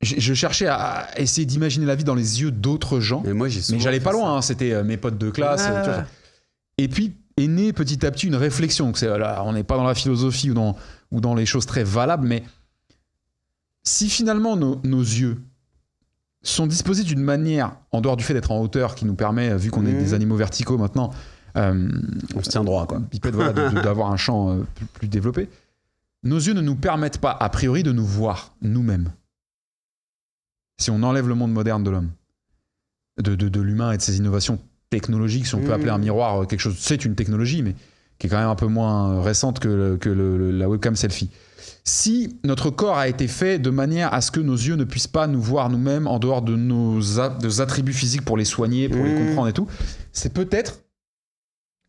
Je cherchais à essayer d'imaginer la vie dans les yeux d'autres gens, mais j'allais pas loin, hein, c'était mes potes de classe. Tu vois. Et puis est née petit à petit une réflexion. On n'est pas dans la philosophie ou dans les choses très valables, mais si finalement nos yeux sont disposés d'une manière, en dehors du fait d'être en hauteur, qui nous permet, vu qu'on est des animaux verticaux maintenant,
on se tient droit, quoi.
Bipède, voilà, d'avoir un champ plus développé, nos yeux ne nous permettent pas, a priori, de nous voir nous-mêmes. Si on enlève le monde moderne de l'homme, de l'humain et de ses innovations technologiques, si on peut appeler un miroir quelque chose, c'est une technologie, mais qui est quand même un peu moins récente que la webcam selfie. Si notre corps a été fait de manière à ce que nos yeux ne puissent pas nous voir nous-mêmes en dehors de nos attributs physiques pour les soigner, pour les comprendre et tout, c'est peut-être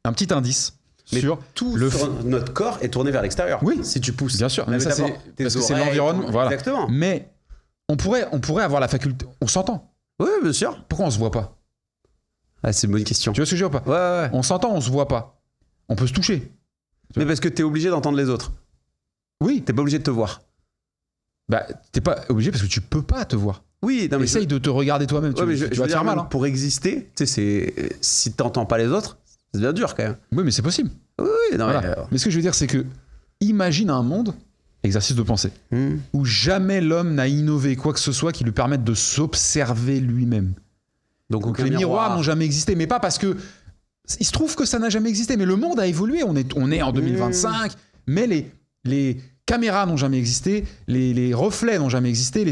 un petit indice. Mais sur
notre corps est tourné vers l'extérieur.
Oui,
si tu pousses.
Bien sûr, mais ça c'est parce que c'est l'environnement. Voilà.
Exactement.
Mais on pourrait avoir la faculté. On s'entend.
Oui, bien sûr.
Pourquoi on se voit pas?
C'est une bonne question.
Tu vois ce que je veux pas?
Ouais.
On s'entend, on se voit pas. On peut se toucher.
Mais parce que t'es obligé d'entendre les autres.
Oui.
T'es pas obligé de te voir.
Bah, t'es pas obligé parce que tu peux pas te voir.
Oui, non, mais
essaye de te regarder toi-même.
Ouais,
tu vas te faire mal. Hein.
Pour exister, tu sais, si t'entends pas les autres, c'est bien dur quand même.
Oui, mais c'est possible.
Oui, non,
voilà. Mais ce que je veux dire, c'est que imagine un monde, exercice de pensée, où jamais l'homme n'a innové quoi que ce soit qui lui permette de s'observer lui-même. Donc les miroirs n'ont jamais existé, mais pas parce que il se trouve que ça n'a jamais existé, mais le monde a évolué. On est en 2025, mais les caméras n'ont jamais existé, les reflets n'ont jamais existé.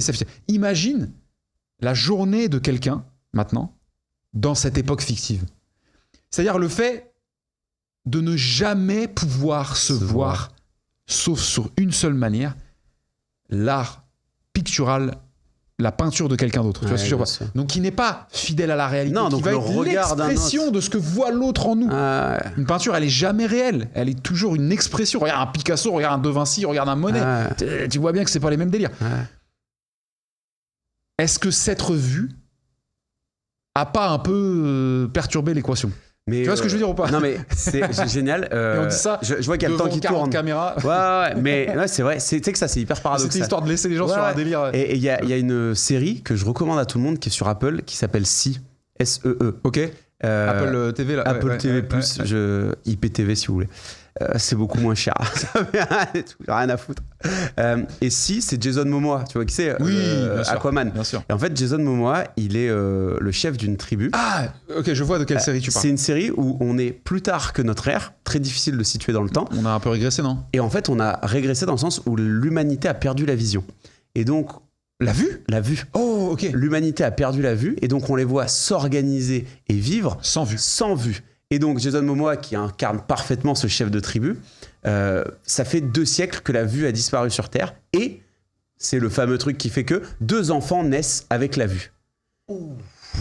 Imagine la journée de quelqu'un maintenant dans cette époque fictive. C'est-à-dire le fait de ne jamais pouvoir se voir, sauf sur une seule manière, l'art pictural la peinture de quelqu'un d'autre. Tu vois ce que je veux
bien
dire ?
sûr.
Donc qui n'est pas fidèle à la réalité,
Non,
qui
donc
va
le
être
regard d'un
l'expression
autre.
de ce que voit l'autre en nous. Une peinture, elle est jamais réelle. Elle est toujours une expression. Regarde un Picasso, regarde un De Vinci, regarde un Monet. Tu vois bien que c'est pas les mêmes délires. Est-ce que s'être vu a pas un peu perturbé l'équation ?
Mais,
tu vois ce que je veux dire ou pas ?
Non, mais c'est génial.
Et on dit ça
je vois qu'il y a le temps
devant
qui
40
tourne.
caméras.
Ouais, mais ouais, c'est vrai. Tu sais que ça, c'est hyper paradoxal.
C'était histoire de laisser les gens sur un délire.
Et il y a une série que je recommande à tout le monde qui est sur Apple qui s'appelle SEE. S-E-E.
Ok. Apple TV là.
Apple TV+, IPTV si vous voulez. C'est beaucoup moins cher. Ça fait rien à foutre. Et si, c'est Jason Momoa, tu vois qui c'est
Oui, bien sûr,
Aquaman.
bien sûr.
Et en fait, Jason Momoa, il est le chef d'une tribu.
Ah, ok, je vois de quelle série tu parles.
C'est une série où on est plus tard que notre ère, très difficile de situer dans le temps.
On a un peu régressé, non ?
Et en fait, on a régressé dans le sens où l'humanité a perdu la vision. Et donc,
La vue ?
la vue.
Oh, ok.
L'humanité a perdu la vue, et donc on les voit s'organiser et vivre
Sans vue.
sans vue. Et donc Jason Momoa, qui incarne parfaitement ce chef de tribu, ça fait 2 siècles que la vue a disparu sur Terre, et c'est le fameux truc qui fait que 2 enfants naissent avec la vue.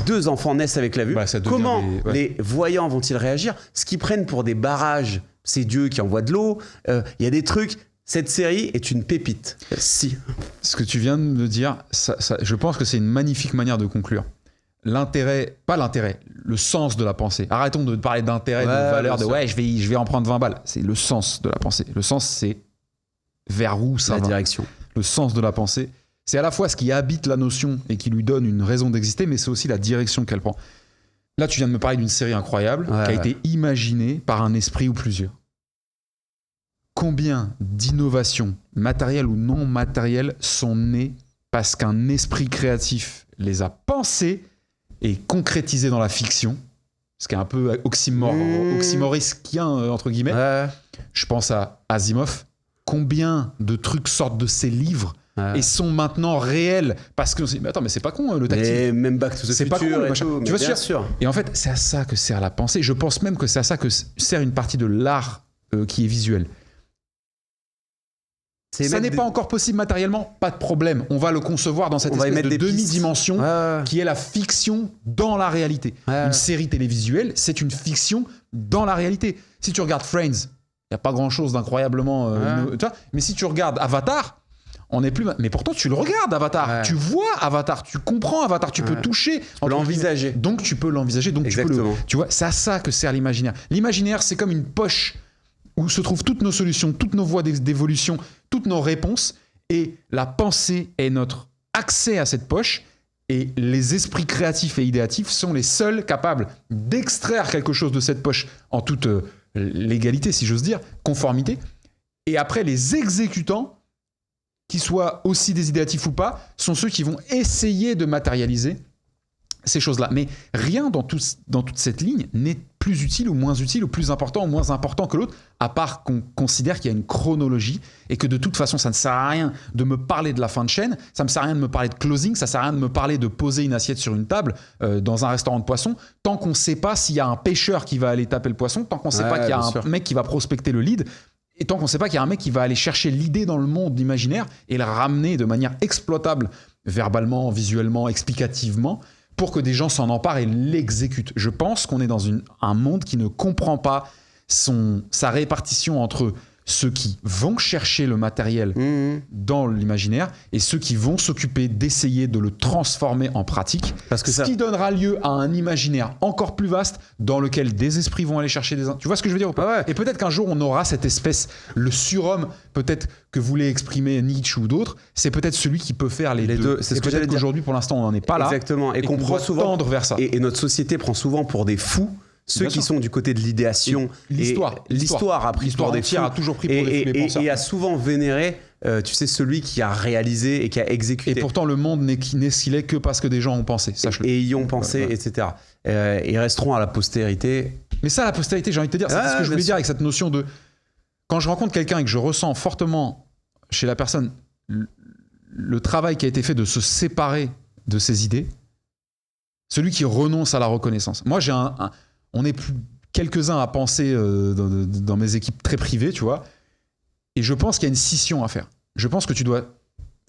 2 enfants naissent avec la vue.
Bah, ça devient
Comment
ouais.
les voyants vont-ils réagir ? Ce qu'ils prennent pour des barrages, c'est Dieu qui envoie de l'eau. Il y a des trucs. Cette série est une pépite. Si.
Ce que tu viens de me dire, je pense que c'est une magnifique manière de conclure. Le sens de la pensée. Arrêtons de parler d'intérêt, de valeur, je vais en prendre 20 balles. C'est le sens de la pensée. Le sens, c'est vers où ça va.
La direction.
Le sens de la pensée, c'est à la fois ce qui habite la notion et qui lui donne une raison d'exister, mais c'est aussi la direction qu'elle prend. Là, tu viens de me parler d'une série incroyable qui a été imaginée par un esprit ou plusieurs. Combien d'innovations, matérielles ou non matérielles, sont nées parce qu'un esprit créatif les a pensées et concrétisées dans la fiction, ce qui est un peu oxymorisquien, entre guillemets. Je pense à Asimov. Combien de trucs sortent de ses livres et sont maintenant réels parce qu'on se dit, mais attends, mais c'est pas con le tactile.
Et même Back to the
C'est
Future
pas con, le
et
machin.
tout,
Tu vois,
bien sûr.
Et en fait, c'est à ça que sert la pensée. Je pense même que c'est à ça que sert une partie de l'art qui est visuel. Ça n'est pas encore possible matériellement, pas de problème. On va le concevoir dans cette espèce de demi-dimension qui est la fiction dans la réalité. Une série télévisuelle, c'est une fiction dans la réalité. Si tu regardes Friends, il n'y a pas grand-chose d'incroyablement... mais si tu regardes Avatar, on n'est plus... Mais pourtant, tu le regardes, Avatar. Tu vois Avatar, tu comprends Avatar, tu peux toucher.
Tu peux l'envisager.
Donc, tu peux l'envisager. Donc, tu vois, c'est à ça que sert l'imaginaire. L'imaginaire, c'est comme une poche où se trouvent toutes nos solutions, toutes nos voies d'évolution, toutes nos réponses. Et la pensée est notre accès à cette poche. Et les esprits créatifs et idéatifs sont les seuls capables d'extraire quelque chose de cette poche en toute légalité, si j'ose dire, conformité. Et après, les exécutants, qu'ils soient aussi des idéatifs ou pas, sont ceux qui vont essayer de matérialiser ces choses-là. Mais rien dans toute cette ligne n'est plus utile ou plus important ou moins important que l'autre, à part qu'on considère qu'il y a une chronologie et que de toute façon, ça ne sert à rien de me parler de la fin de chaîne, ça ne me sert à rien de me parler de closing, ça ne sert à rien de me parler de poser une assiette sur une table dans un restaurant de poisson, tant qu'on ne sait pas s'il y a un pêcheur qui va aller taper le poisson, tant qu'on ne sait pas qu'il y a un mec qui va prospecter le lead, et tant qu'on ne sait pas qu'il y a un mec qui va aller chercher l'idée dans le monde imaginaire et la ramener de manière exploitable, verbalement, visuellement, explicativement, pour que des gens s'en emparent et l'exécutent. Je pense qu'on est dans un monde qui ne comprend pas sa répartition entre ceux qui vont chercher le matériel dans l'imaginaire et ceux qui vont s'occuper d'essayer de le transformer en pratique, ce qui donnera lieu à un imaginaire encore plus vaste dans lequel des esprits vont aller chercher des... Tu vois ce que je veux dire ou pas ? Et peut-être qu'un jour on aura cette espèce, le surhomme peut-être que voulait exprimer Nietzsche ou d'autres, c'est peut-être celui qui peut faire les deux. C'est ce que peut-être qu'aujourd'hui pour l'instant on n'en est pas là.
Exactement. Et qu'on
prend souvent tendre vers ça.
Et notre société prend souvent pour des fous ceux qui sont du côté de l'idéation.
L'histoire
a pris pour des fous.
A toujours pris pour des fous, les penseurs.
Et a souvent vénéré, tu sais, celui qui a réalisé et qui a exécuté.
Et pourtant, le monde n'est ce qu'il est que parce que des gens ont pensé, sache-le.
Et y ont pensé, etc. Ils resteront à la postérité.
Mais ça, la postérité, j'ai envie de te dire, c'est ce que je voulais dire avec cette notion de... Quand je rencontre quelqu'un et que je ressens fortement chez la personne le travail qui a été fait de se séparer de ses idées, celui qui renonce à la reconnaissance. Moi, on est quelques-uns à penser dans mes équipes très privées, tu vois, et je pense qu'il y a une scission à faire. Je pense que tu dois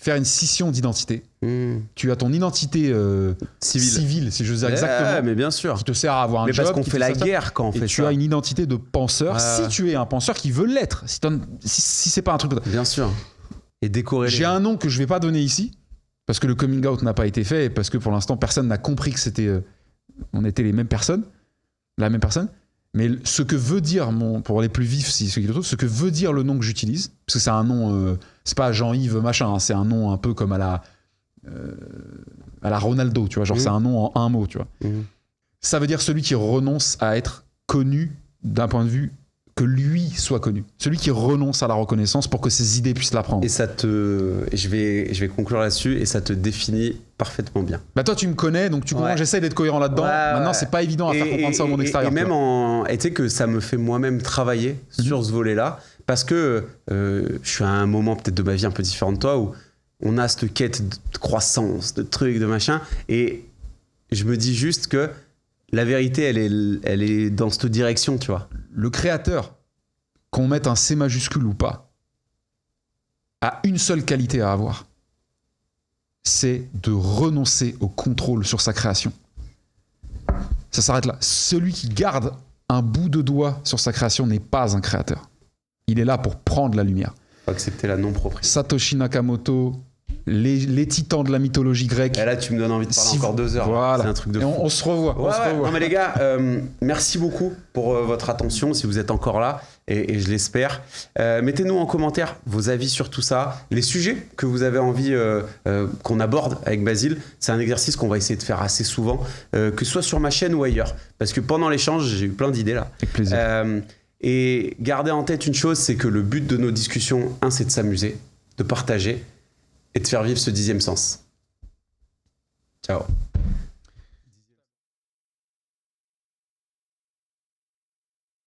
faire une scission d'identité.
Mmh.
Tu as ton identité civile, si je veux dire exactement,
mais bien sûr.
qui te sert à avoir un
Mais
job.
parce qu'on
qui
fait
te
la
sert ça.
guerre quand on
Et
fait
tu
ça.
as une identité de penseur, si tu es un penseur qui veut l'être. Si c'est pas un truc...
Bien sûr. Et décorréler.
J'ai un nom que je vais pas donner ici, parce que le coming out n'a pas été fait, et parce que pour l'instant, personne n'a compris que c'était... on était les mêmes personnes, la même personne. Mais ce que veut dire, pour les plus vifs, ce que veut dire le nom que j'utilise, parce que c'est un nom, c'est pas Jean-Yves machin, hein, c'est un nom un peu comme à la Ronaldo, tu vois, genre c'est un nom en un mot, tu vois. Ça veut dire celui qui renonce à être connu d'un point de vue que lui soit connu. Celui qui renonce à la reconnaissance pour que ses idées puissent l'apprendre.
Et je vais conclure là-dessus, et ça te définit parfaitement bien.
Bah toi tu me connais, donc tu comprends, j'essaie d'être cohérent là-dedans. Maintenant c'est pas évident à faire comprendre ça au monde extérieur.
Et même tu sais que ça me fait moi-même travailler sur ce volet-là, parce que je suis à un moment peut-être de ma vie un peu différent de toi, où on a cette quête de croissance, de trucs, de machin, et je me dis juste que la vérité, elle est dans cette direction, tu vois.
Le créateur, qu'on mette un C majuscule ou pas, a une seule qualité à avoir. C'est de renoncer au contrôle sur sa création. Ça s'arrête là. Celui qui garde un bout de doigt sur sa création n'est pas un créateur. Il est là pour prendre la lumière.
Faut accepter la non-propriété.
Satoshi Nakamoto, les titans de la mythologie grecque.
Et là, tu me donnes envie de parler encore 2 heures.
Voilà.
C'est un truc de fou.
On se revoit.
Non mais les gars, merci beaucoup pour votre attention, si vous êtes encore là, et je l'espère. Mettez-nous en commentaire vos avis sur tout ça, les sujets que vous avez envie qu'on aborde avec Basile. C'est un exercice qu'on va essayer de faire assez souvent, que ce soit sur ma chaîne ou ailleurs, parce que pendant l'échange, j'ai eu plein d'idées là.
Avec plaisir.
Et gardez en tête une chose, c'est que le but de nos discussions, c'est de s'amuser, de partager et de faire vivre ce 10e sens. Ciao.